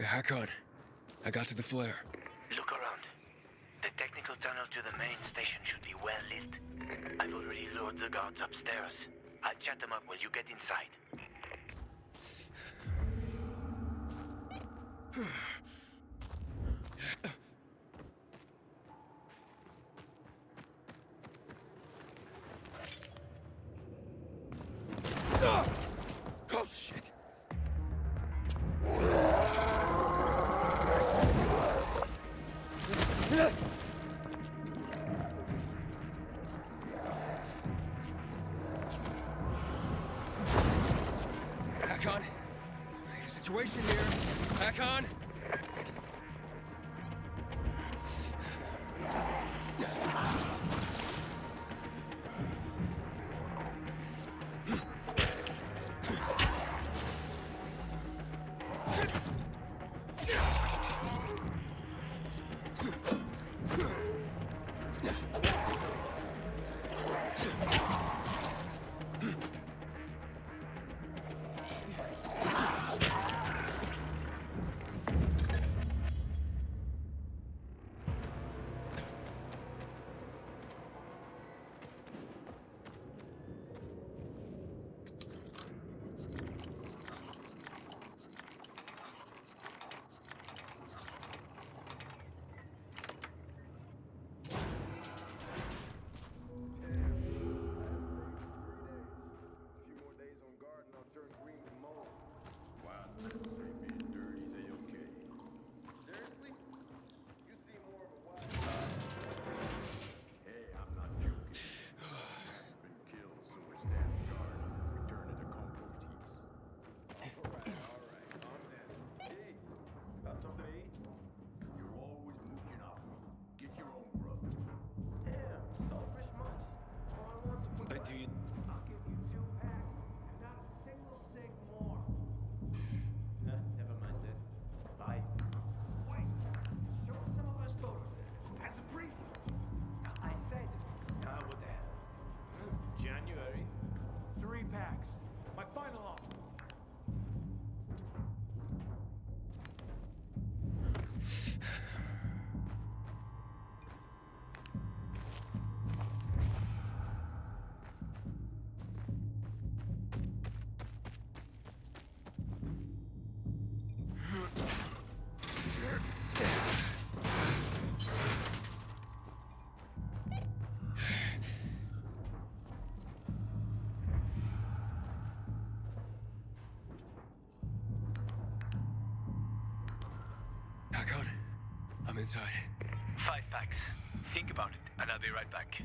Hakon, I got to the flare. Look around. The technical tunnel to the main station should be well lit. I've already lured the guards upstairs. I'll chat them up while you get inside. Oh, shit! Hakon! Situation here. Hakon! January. 3 packs. My final offer. Hakon, I'm inside. 5 packs. Think about it, and I'll be right back.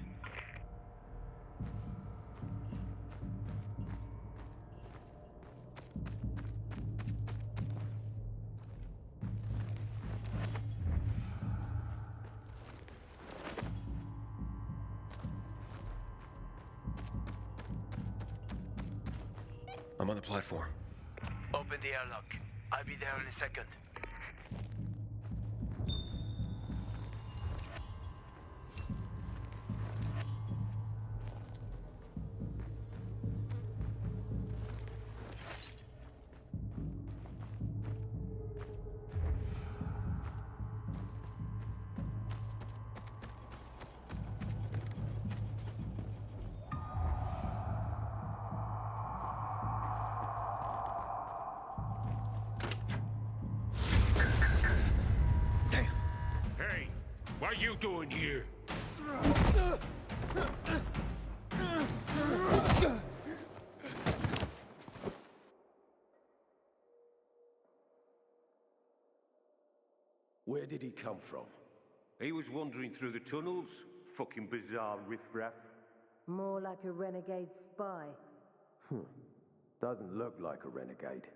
I'm on the platform. Open the airlock. I'll be there in a second. What are you doing here? Where did he come from? He was wandering through the tunnels. Fucking bizarre riffraff. More like a renegade spy. Doesn't look like a renegade.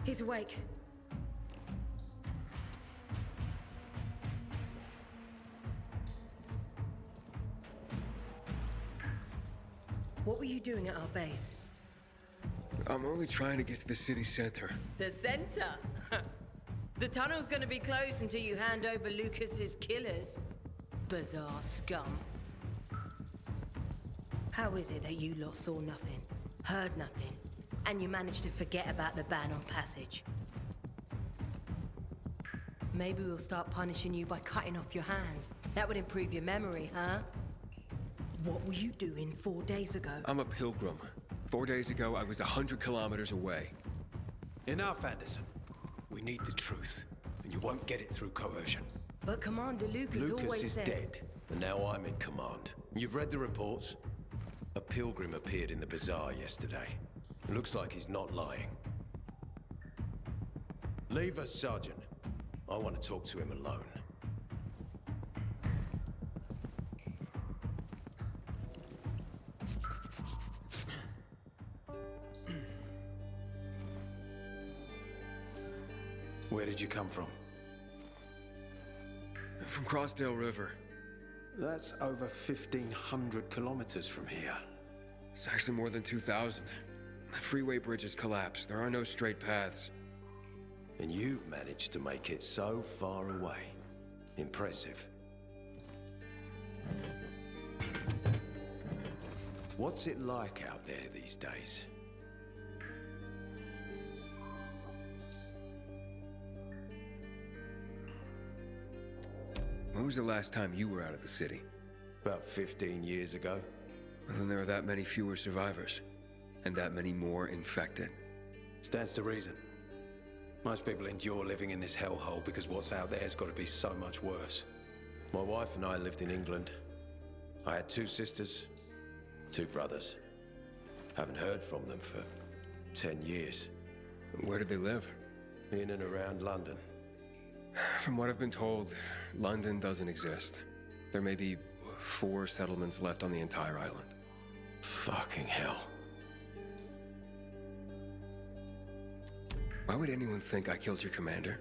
He's awake. What were you doing at our base? I'm only trying to get to the city center. The center? The tunnel's gonna be closed until you hand over Lucas's killers. Bizarre scum. How is it that you lot saw nothing, heard nothing, and you managed to forget about the ban on passage? Maybe we'll start punishing you by cutting off your hands. That would improve your memory, huh? What were you doing 4 days ago? I'm a pilgrim. 4 days ago, I was 100 kilometers away. Enough, Anderson. We need the truth, and you won't get it through coercion. But Commander Lucas always is said... dead, and now I'm in command. You've read the reports? A pilgrim appeared in the bazaar yesterday. Looks like he's not lying. Leave us, Sergeant. I want to talk to him alone. Where did you come from? From Crossdale River. That's over 1,500 kilometers from here. It's actually more than 2,000. The freeway bridges collapsed. There are no straight paths. And you've managed to make it so far away. Impressive. What's it like out there these days? When was the last time you were out of the city? About 15 years ago. Well, then there are that many fewer survivors. And that many more infected. Stands to reason. Most people endure living in this hellhole because what's out there has got to be so much worse. My wife and I lived in England. I had 2 sisters, 2 brothers. Haven't heard from them for 10 years. Where did they live? In and around London. From what I've been told, London doesn't exist. There may be 4 settlements left on the entire island. Fucking hell. Why would anyone think I killed your commander?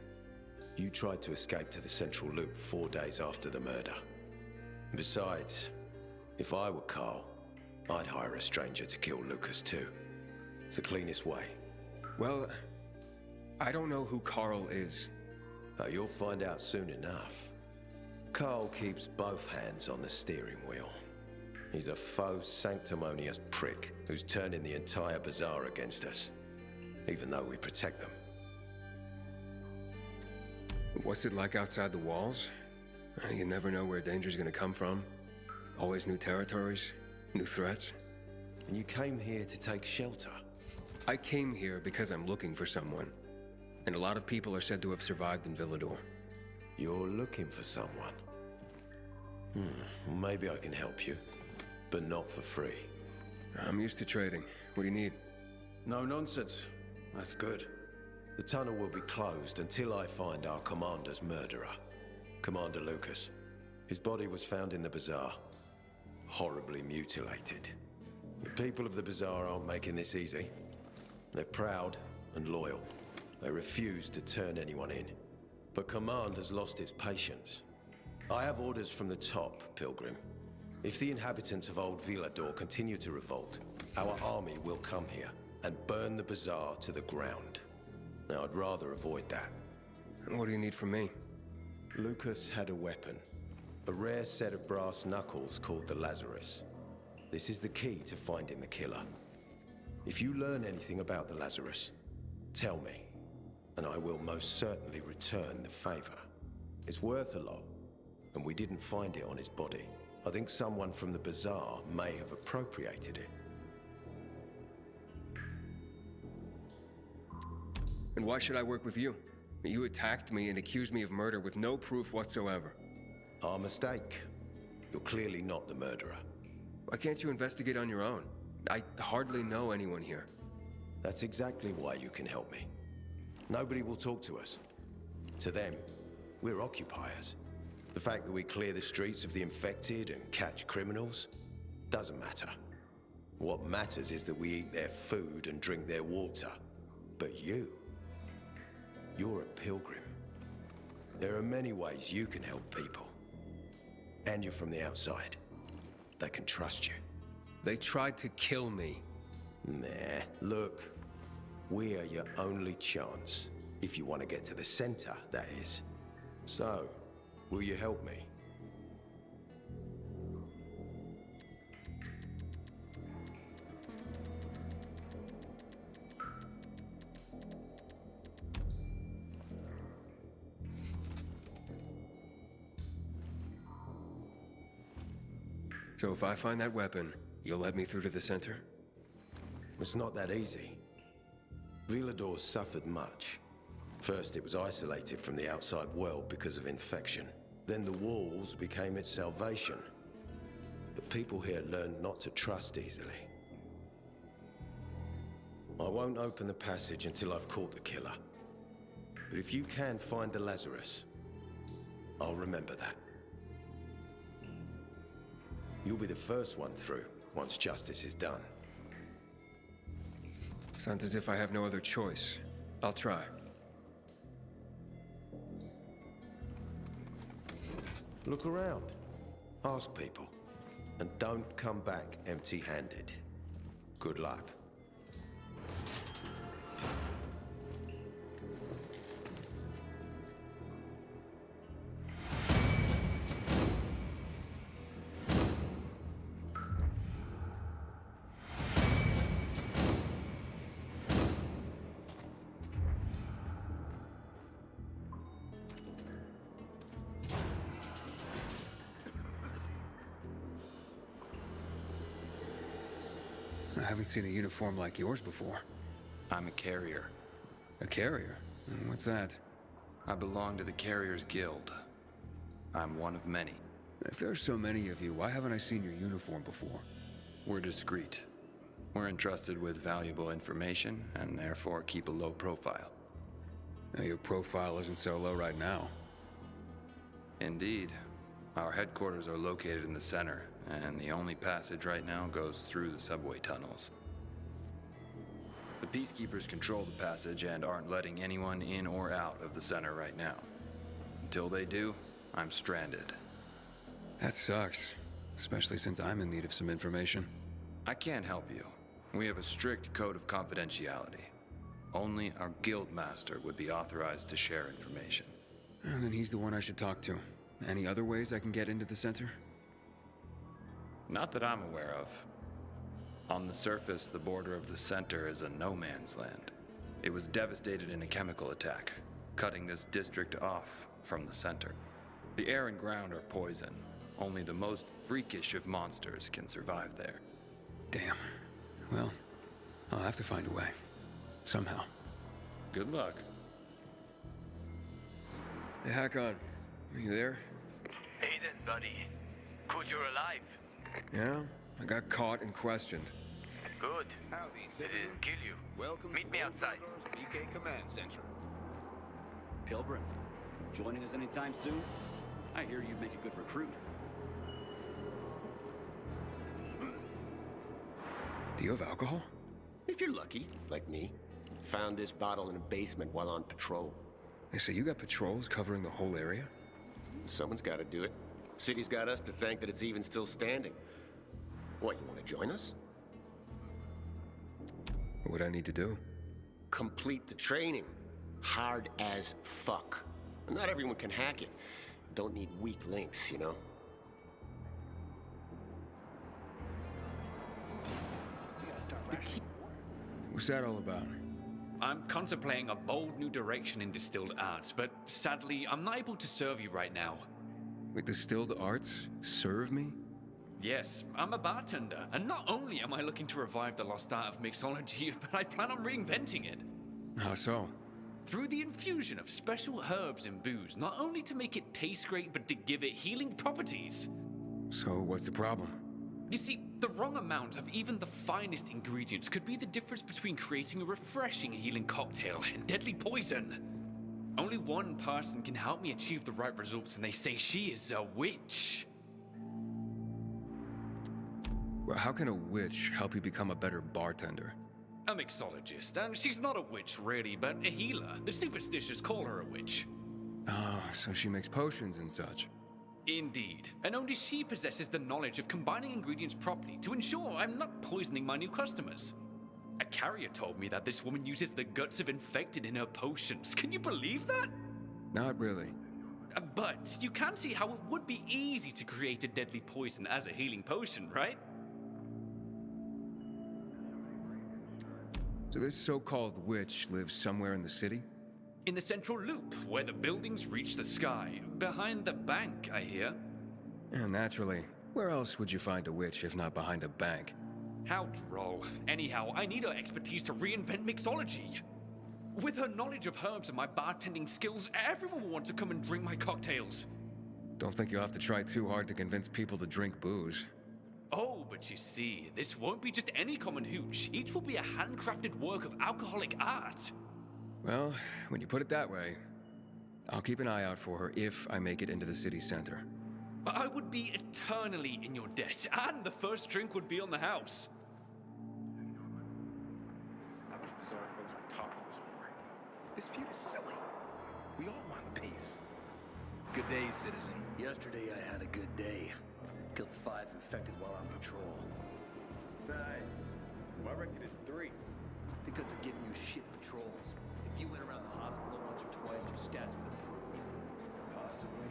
You tried to escape to the Central Loop 4 days after the murder. Besides, if I were Carl, I'd hire a stranger to kill Lucas too. It's the cleanest way. Well, I don't know who Carl is. You'll find out soon enough. Carl keeps both hands on the steering wheel. He's a faux sanctimonious prick who's turning the entire bazaar against us, even though we protect them. What's it like outside the walls? You never know where danger's gonna come from. Always new territories, new threats. And you came here to take shelter? I came here because I'm looking for someone. And a lot of people are said to have survived in Villador. You're looking for someone? Maybe I can help you, but not for free. I'm used to trading. What do you need? No nonsense. That's good. The tunnel will be closed until I find our commander's murderer, Commander Lucas. His body was found in the bazaar, horribly mutilated. The people of the bazaar aren't making this easy. They're proud and loyal. They refuse to turn anyone in. But Command has lost its patience. I have orders from the top, Pilgrim. If the inhabitants of Old Villador continue to revolt, our army will come here and burn the bazaar to the ground. Now, I'd rather avoid that. What do you need from me? Lucas had a weapon. A rare set of brass knuckles called the Lazarus. This is the key to finding the killer. If you learn anything about the Lazarus, tell me, and I will most certainly return the favor. It's worth a lot, and we didn't find it on his body. I think someone from the bazaar may have appropriated it. And why should I work with you? You attacked me and accused me of murder with no proof whatsoever. Our mistake. You're clearly not the murderer. Why can't you investigate on your own? I hardly know anyone here. That's exactly why you can help me. Nobody will talk to us. To them, we're occupiers. The fact that we clear the streets of the infected and catch criminals doesn't matter. What matters is that we eat their food and drink their water. But you're a pilgrim. There are many ways you can help people. And you're from the outside. They can trust you. They tried to kill me. Nah, look. We are your only chance. If you want to get to the center, that is. So, will you help me? So if I find that weapon, you'll let me through to the center? It's not that easy. Villador's suffered much. First, it was isolated from the outside world because of infection. Then the walls became its salvation. But people here learned not to trust easily. I won't open the passage until I've caught the killer. But if you can find the Lazarus, I'll remember that. You'll be the first one through, once justice is done. Sounds as if I have no other choice. I'll try. Look around. Ask people. And don't come back empty-handed. Good luck. I haven't seen a uniform like yours before. I'm a carrier. A carrier? What's that? I belong to the Carriers Guild. I'm one of many. If there's so many of you, why haven't I seen your uniform before? We're discreet. We're entrusted with valuable information, and therefore keep a low profile. Now, your profile isn't so low right now. Indeed. Our headquarters are located in the center, and the only passage right now goes through the subway tunnels. The Peacekeepers control the passage and aren't letting anyone in or out of the center right now. Until they do, I'm stranded. That sucks, especially since I'm in need of some information. I can't help you. We have a strict code of confidentiality. Only our guild master would be authorized to share information. And then he's the one I should talk to. Any other ways I can get into the center? Not that I'm aware of. On the surface, the border of the center is a no-man's land. It was devastated in a chemical attack, cutting this district off from the center. The air and ground are poison. Only the most freakish of monsters can survive there. Damn. Well, I'll have to find a way. Somehow. Good luck. Hey, Hakon. Are you there? Aiden, buddy. Good you're alive. Yeah? I got caught and questioned. Good. Howdy, They didn't kill you. Welcome Meet me outside. BK Command Center. Pilgrim, joining us anytime soon? I hear you make a good recruit. Do you have alcohol? If you're lucky, like me. Found this bottle in a basement while on patrol. Hey, so you got patrols covering the whole area? Someone's got to do it. City's got us to thank that it's even still standing. What, you want to join us? What would I need to do? Complete the training. Hard as fuck. Not everyone can hack it. Don't need weak links, you know? What's that all about? I'm contemplating a bold new direction in distilled arts, but sadly, I'm not able to serve you right now. Wait, distilled arts? Serve me? Yes, I'm a bartender, and not only am I looking to revive the lost art of mixology, but I plan on reinventing it. How so? Through the infusion of special herbs and booze, not only to make it taste great, but to give it healing properties. So what's the problem? You see, the wrong amount of even the finest ingredients could be the difference between creating a refreshing healing cocktail and deadly poison. Only one person can help me achieve the right results, and they say she is a witch. Well, how can a witch help you become a better bartender? A mixologist, and she's not a witch really, but a healer. The superstitious call her a witch. Ah, so she makes potions and such. Indeed, and only she possesses the knowledge of combining ingredients properly to ensure I'm not poisoning my new customers. A carrier told me that this woman uses the guts of infected in her potions. Can you believe that? Not really. But you can see how it would be easy to create a deadly poison as a healing potion, right? So this so-called witch lives somewhere in the city? In the central loop, where the buildings reach the sky. Behind the bank, I hear. Yeah, naturally. Where else would you find a witch if not behind a bank? How droll. Anyhow, I need her expertise to reinvent mixology. With her knowledge of herbs and my bartending skills, everyone will want to come and drink my cocktails. Don't think you'll have to try too hard to convince people to drink booze. Oh, but you see, this won't be just any common hooch. Each will be a handcrafted work of alcoholic art. Well, when you put it that way, I'll keep an eye out for her if I make it into the city center. But I would be eternally in your debt, and the first drink would be on the house. I wish Bazaar folks would talk to us more. This feud is silly. We all want peace. Good day, citizen. Yesterday I had a good day. Killed 5 infected while on patrol. Nice. My record is 3. Because they're giving you shit patrols. If you went around the hospital once or twice, your stats would improve. Possibly.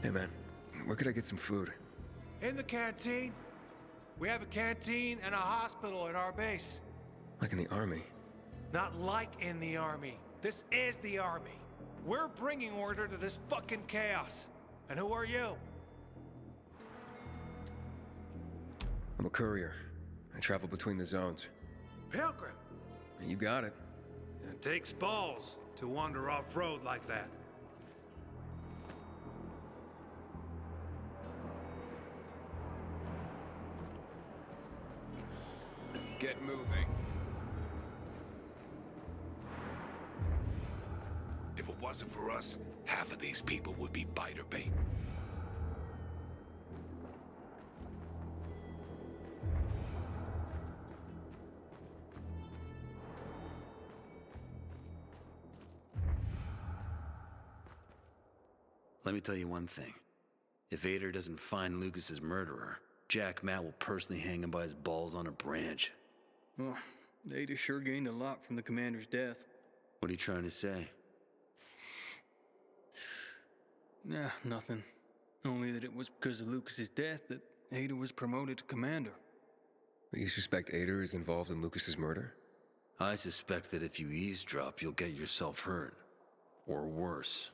Hey man, where could I get some food? In the canteen. We have a canteen and a hospital at our base. Like in the army? Not like in the army. This is the army. We're bringing order to this fucking chaos. And who are you? I'm a courier. I travel between the zones. Pilgrim. You got it. It takes balls to wander off-road like that. Get moving. If it wasn't for us, half of these people would be biter bait. Let me tell you one thing. If Ader doesn't find Lucas's murderer, Jack Matt will personally hang him by his balls on a branch. Well, Ader sure gained a lot from the commander's death. What are you trying to say? Nah, nothing. Only that it was because of Lucas's death that Ader was promoted to commander. You suspect Ader is involved in Lucas's murder? I suspect that if you eavesdrop, you'll get yourself hurt. Or worse.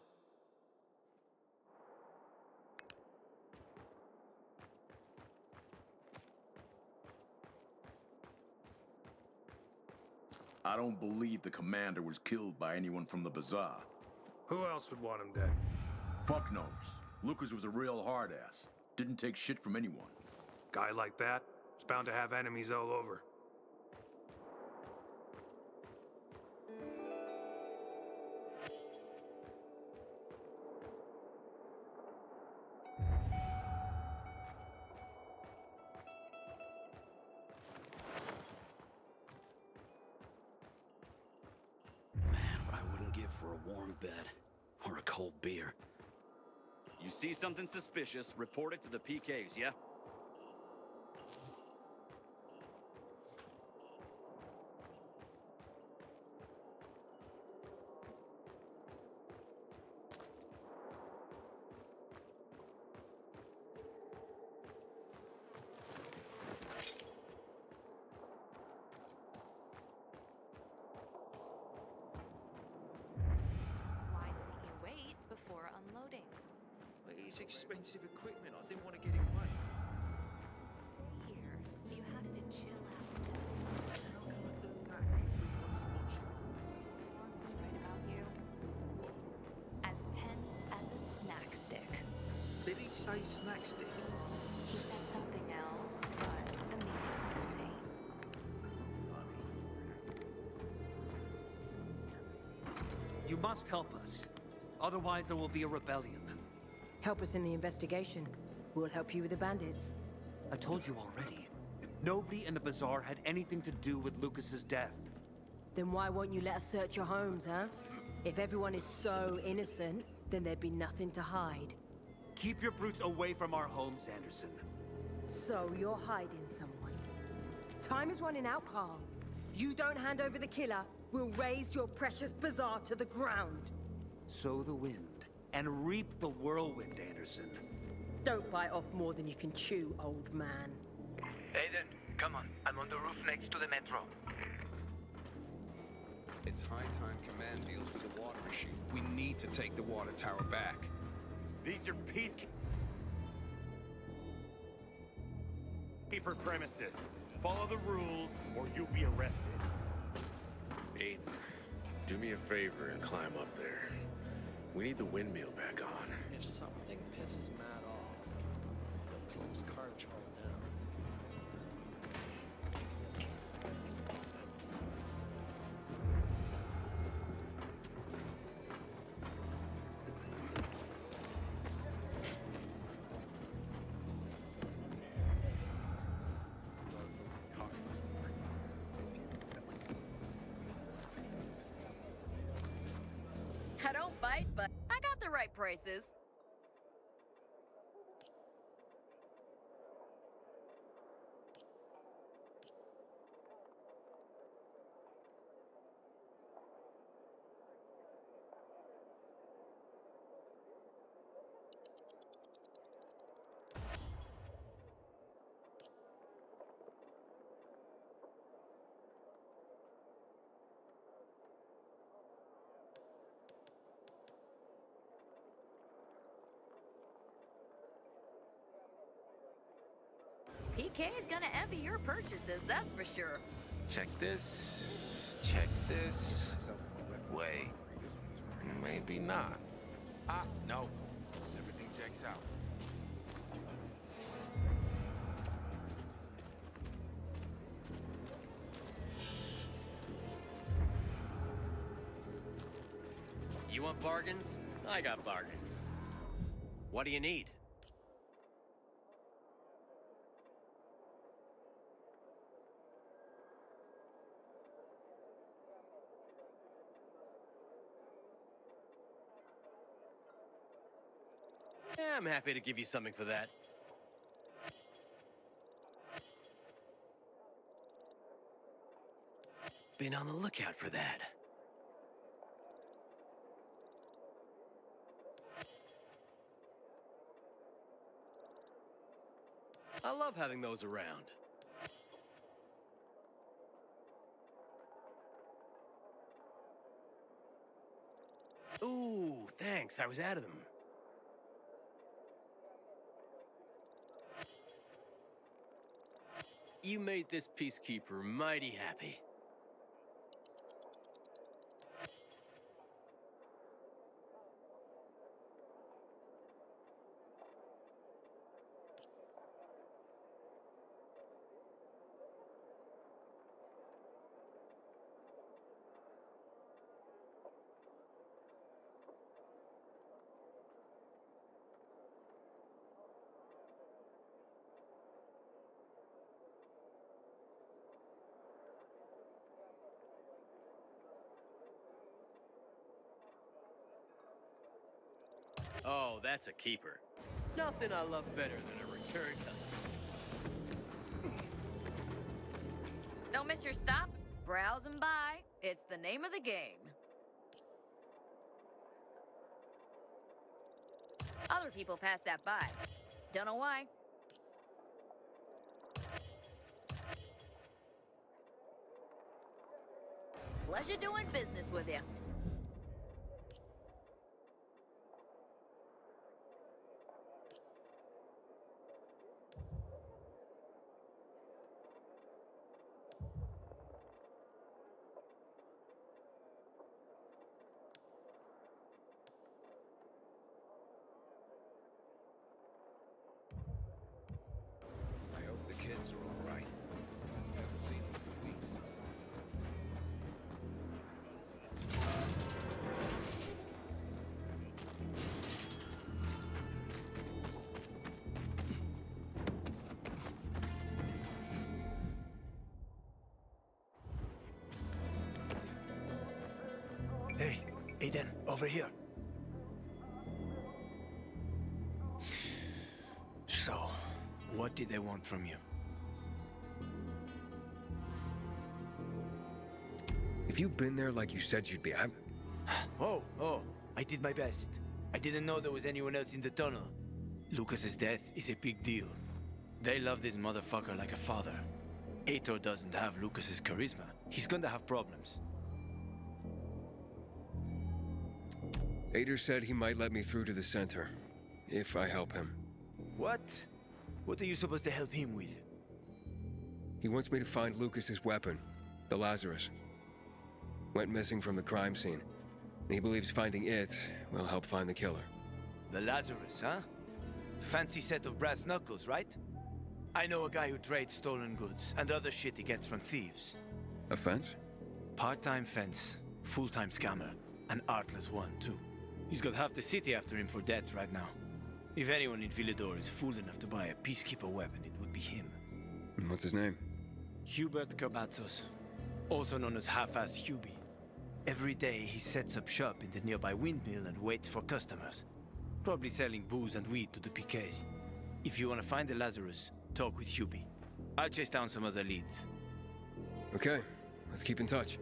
I don't believe the commander was killed by anyone from the Bazaar. Who else would want him dead? Fuck knows. Lucas was a real hard-ass. Didn't take shit from anyone. Guy like that is bound to have enemies all over. A warm bed or a cold beer. You see something suspicious, report it to the PKs, yeah? Expensive equipment. I didn't want to get in way. Here, you have to chill out. How can I do that if everyone's watching? One's right about you. As tense as a snack stick. Did he say snack stick? He said something else, but the meaning's the same. You must help us. Otherwise, there will be a rebellion. Help us in the investigation. We'll help you with the bandits. I told you already. Nobody in the Bazaar had anything to do with Lucas's death. Then why won't you let us search your homes, huh? If everyone is so innocent, then there'd be nothing to hide. Keep your brutes away from our homes, Anderson. So you're hiding someone. Time is running out, Carl. You don't hand over the killer, we'll raise your precious bazaar to the ground. Sow the wind and reap the whirlwind, Anderson. Don't bite off more than you can chew, old man. Aiden, come on. I'm on the roof next to the metro. It's high time Command deals with the water issue. We need to take the water tower back. These are peacekeeper premises. Follow the rules, or you'll be arrested. Aiden, do me a favor and climb up there. We need the windmill back on. If something pisses Matt off, he'll close Cartridge Hall down. I don't bite, but I got the right prices. PK's gonna envy your purchases, that's for sure. Check this. Check this. Wait. Maybe not. Ah, no. Everything checks out. You want bargains? I got bargains. What do you need? Yeah, I'm happy to give you something for that. Been on the lookout for that. I love having those around. Ooh, thanks. I was out of them. You made this peacekeeper mighty happy. Oh, that's a keeper. Nothing I love better than a return customer. Don't miss your stop. Browse and buy. It's the name of the game. Other people pass that by. Don't know why. Pleasure doing business with you. I hope the kids are all right. Haven't seen them for weeks. Hey, Aiden, over here. So, What did they want from you? If you'd been there like you said you'd be, Oh, I did my best. I didn't know there was anyone else in the tunnel. Lucas's death is a big deal. They love this motherfucker like a father. Aitor doesn't have Lucas's charisma. He's gonna have problems. Aitor said he might let me through to the center, if I help him. What? What are you supposed to help him with? He wants me to find Lucas's weapon, the Lazarus. Went missing from the crime scene. He believes finding it will help find the killer. The Lazarus, huh? Fancy set of brass knuckles, right? I know a guy who trades stolen goods and other shit he gets from thieves. A fence? Part-time fence, full-time scammer. An artless one, too. He's got half the city after him for debts right now. If anyone in Villador is fool enough to buy a peacekeeper weapon, it would be him. And what's his name? Hubert Cabazos, also known as Half-Ass Hubie. Every day he sets up shop in the nearby windmill and waits for customers. Probably selling booze and weed to the PKs. If you want to find the Lazarus, talk with Hubie. I'll chase down some other leads. Okay, let's keep in touch.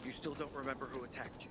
You still don't remember who attacked you?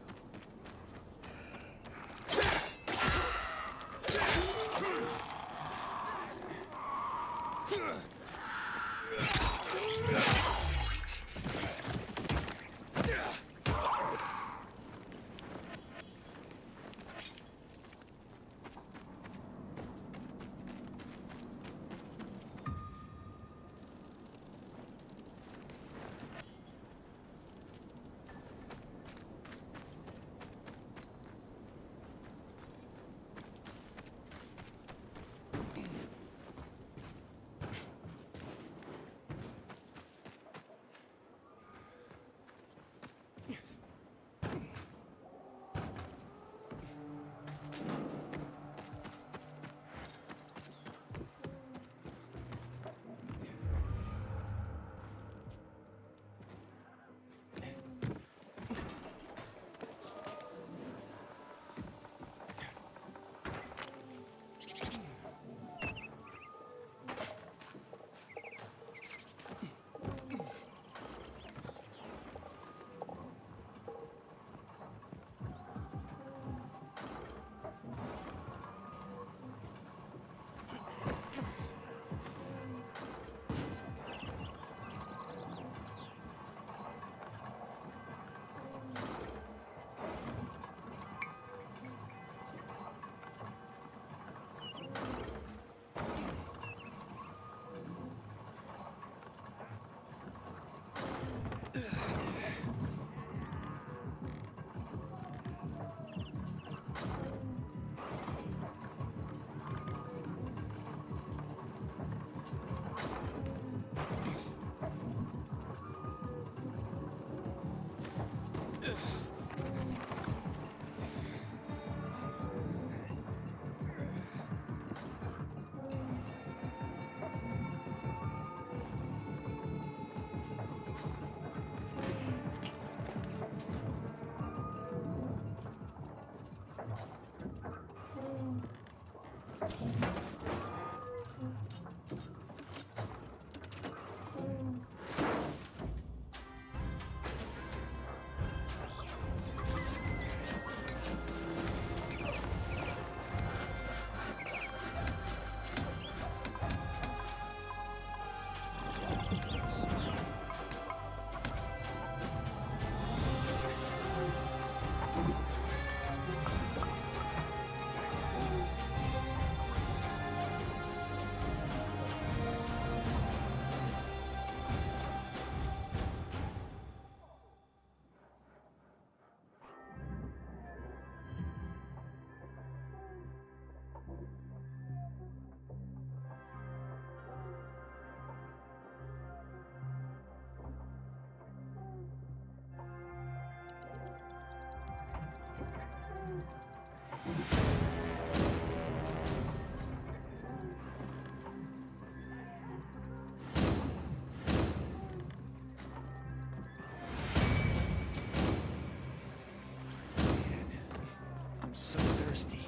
I'm so thirsty.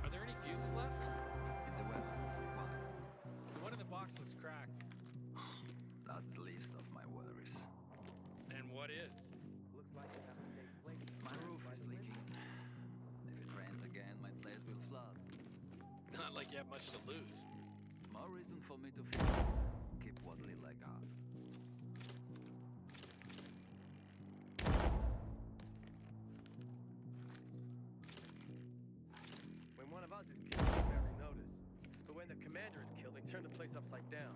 Are there any fuses left? In the weapons, why? The one in the box looks cracked. That's the least of my worries. And what is? Looks like I have to take place. My roof is leaking. If it rains again, my place will flood. Not like you have much to lose. More reason for me to feel. Keep what little I got. When one of us is killed, we barely notice. But when the commander is killed, they turn the place upside down.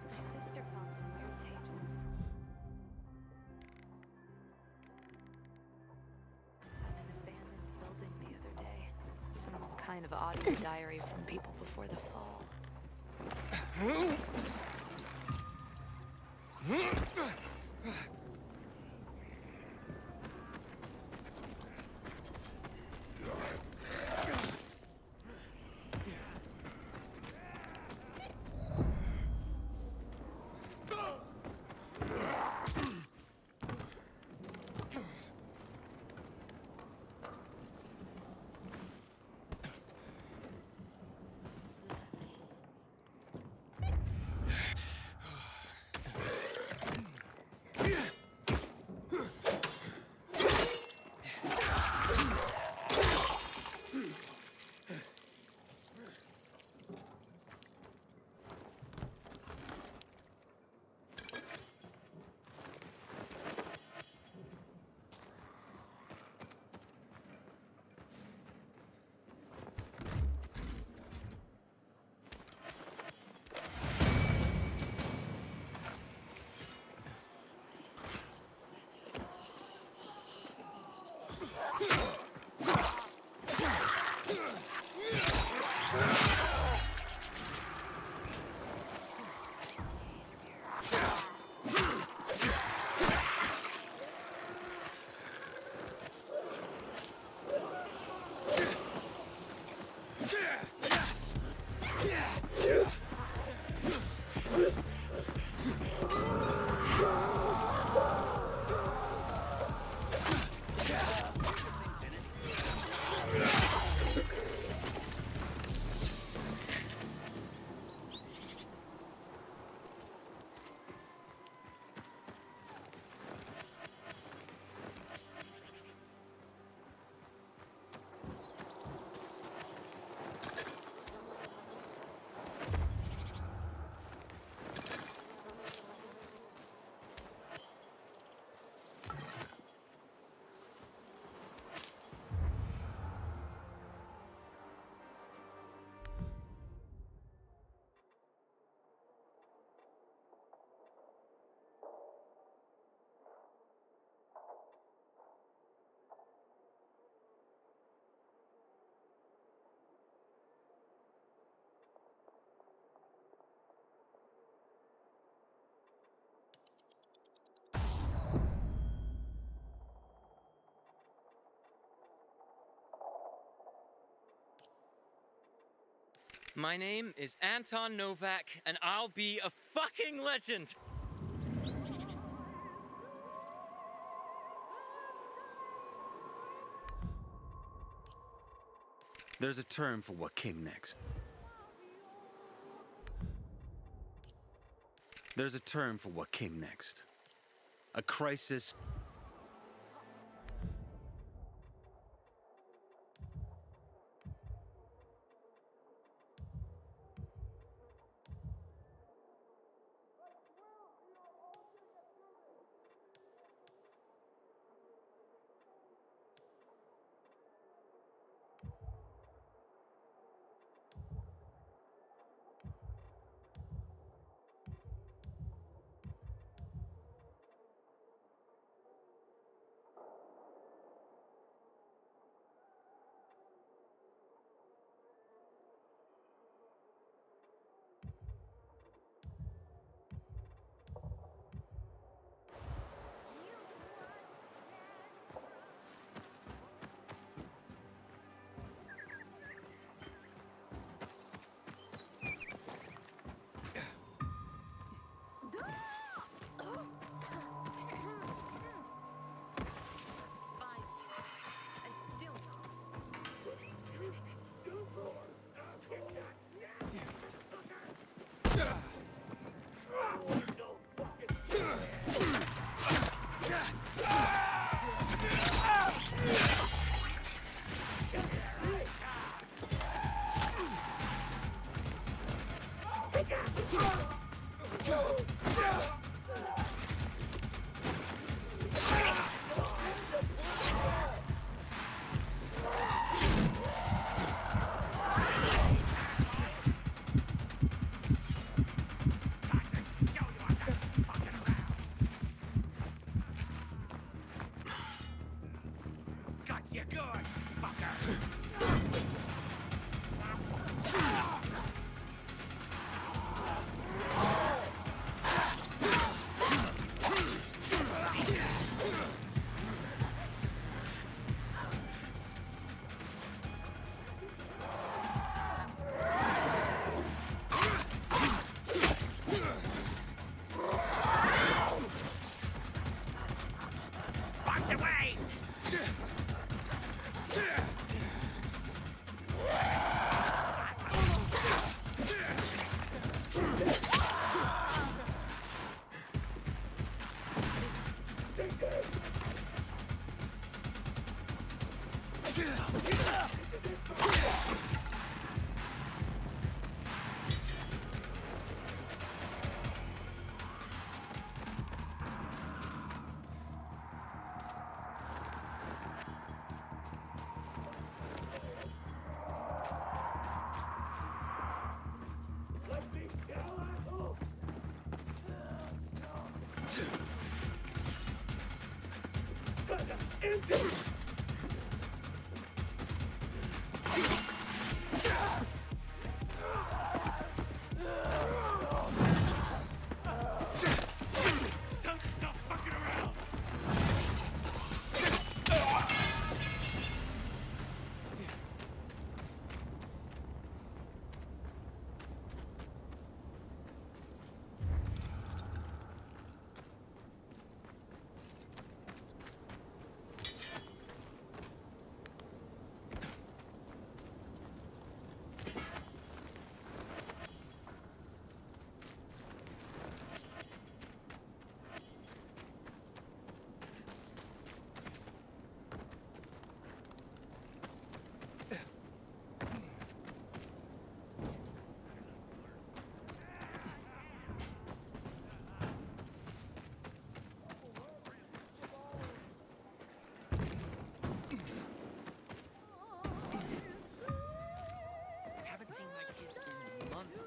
My sister found some weird tapes. At an abandoned building the other day. Some kind of audio diary from people before the fall. My name is Anton Novak, and I'll be a fucking legend! There's a term for what came next. There's a term for what came next. A crisis.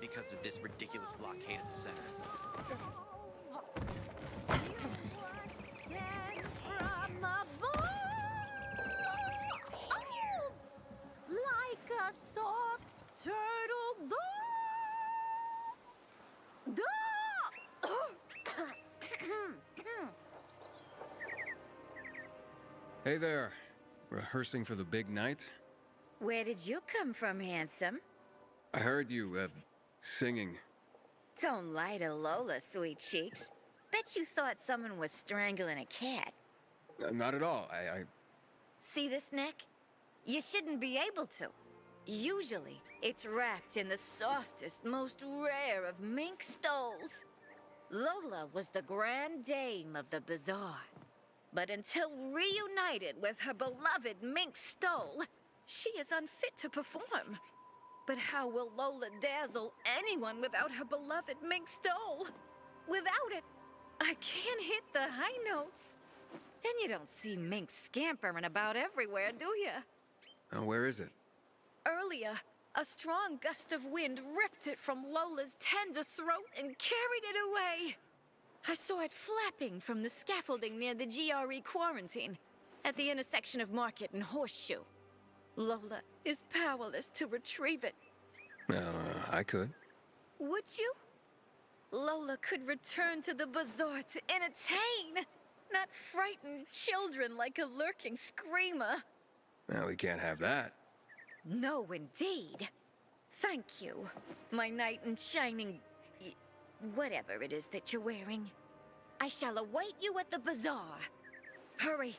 Because of this ridiculous blockade at the center. Like a soft turtle Hey there. Rehearsing for the big night? Where did you come from, handsome? I heard you, singing. Don't lie to Lola, sweet cheeks. Bet you thought someone was strangling a cat. Not at all. I... See this neck? You shouldn't be able to. Usually, it's wrapped in the softest, most rare of mink stoles. Lola was the grand dame of the bazaar. But until reunited with her beloved mink stole, she is unfit to perform. But how will Lola dazzle anyone without her beloved mink stole? Without it, I can't hit the high notes. And you don't see mink scampering about everywhere, do you? Where is it? Earlier, a strong gust of wind ripped it from Lola's tender throat and carried it away. I saw it flapping from the scaffolding near the GRE quarantine, at the intersection of Market and Horseshoe. Lola is powerless to retrieve it. I could. Would you? Lola could return to the bazaar to entertain, not frighten children like a lurking screamer. Well, we can't have that. No, indeed. Thank you, my knight in shining... whatever it is that you're wearing. I shall await you at the bazaar. Hurry,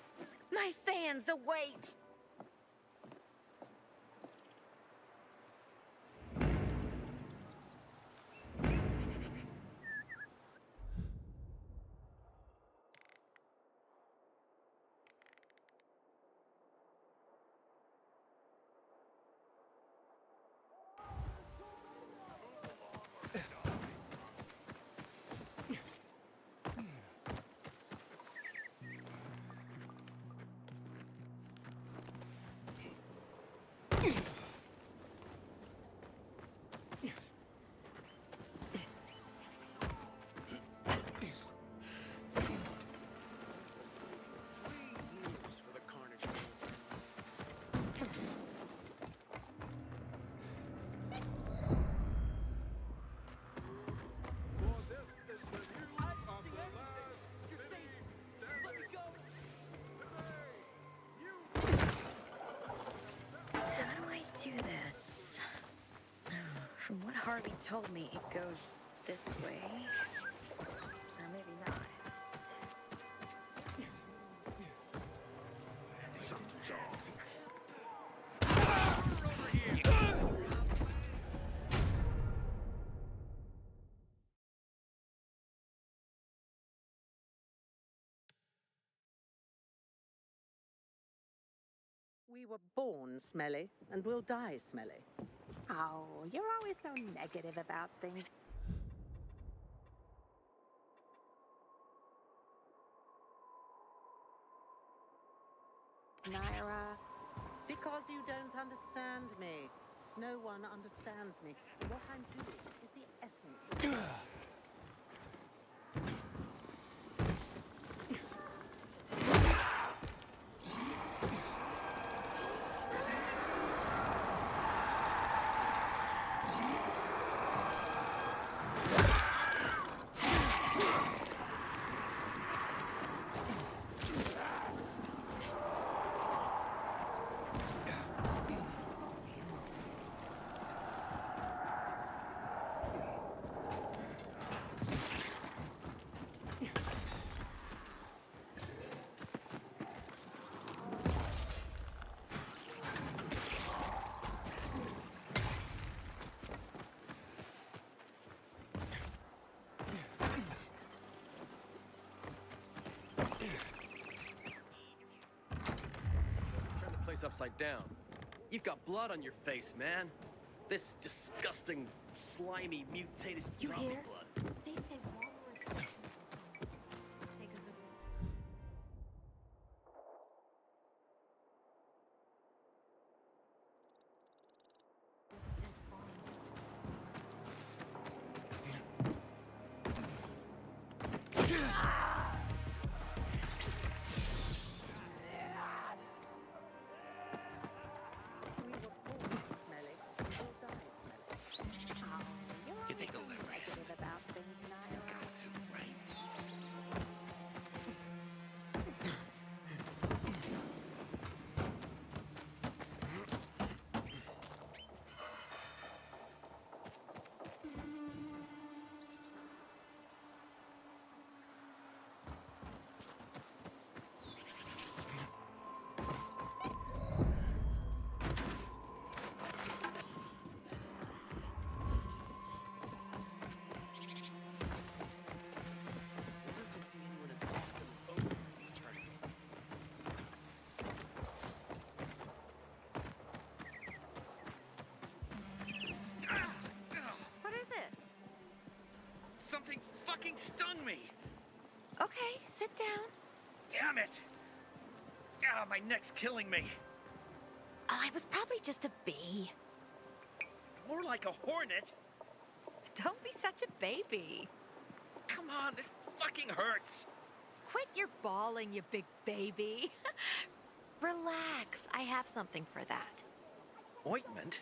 my fans await. From what Harvey told me, it goes this way. Or maybe not. Something's off. We were born smelly, and we'll die smelly. Oh, you're always so negative about things. Naira, because you don't understand me. No one understands me. What I'm doing is the essence of upside down. You've got blood on your face, man. This disgusting, slimy, mutated zombie blood. They say walrus. Take a look. You think a little negative about things, Naira. It's got to, right? Something fucking stung me. Okay, sit down. Damn it. Ah, my neck's killing me. Oh, I was probably just a bee. More like a hornet. Don't be such a baby. Come on, this fucking hurts. Quit your bawling, you big baby. Relax, I have something for that. Ointment?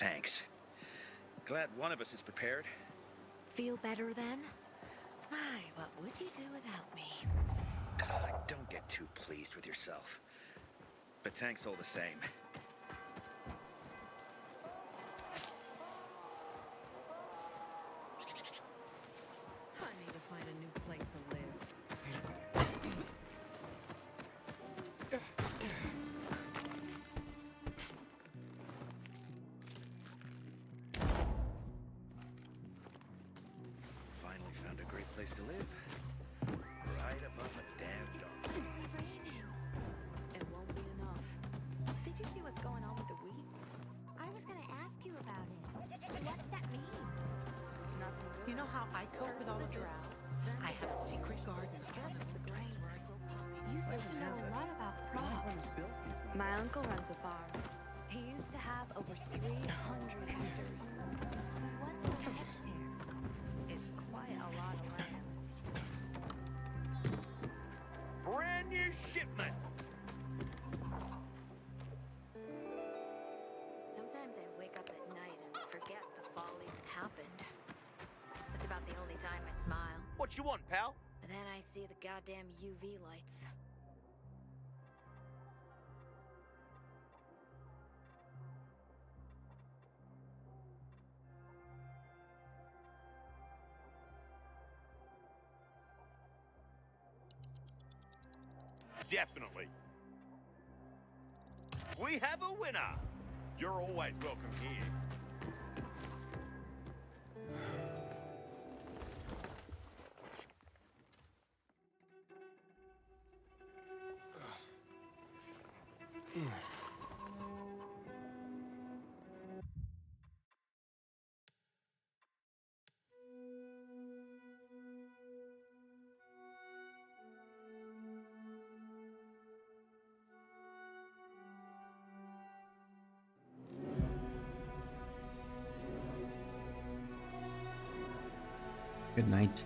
Thanks. Glad one of us is prepared. Feel better then? My, what would you do without me? Don't get too pleased with yourself. But thanks all the same. I need to find a new place to live. Finally found a great place to live. Right above a damn dog. It's finally raining. It won't be enough. Did you see what's going on with the wheat? I was gonna ask you about it. What's that mean? Nothing good. You know how I cope with all of this? I have a secret garden. Stresses the grain. You seem to know a lot about crops. My uncle runs a farm. He used to have over 300 hectares. What's a hectare? It's quite a lot of land. Brand new shipment! Sometimes I wake up at night and forget the fall even happened. It's about the only time I smile. What you want, pal? But then I see the goddamn UV lights. Definitely. We have a winner! You're always welcome here. Good night.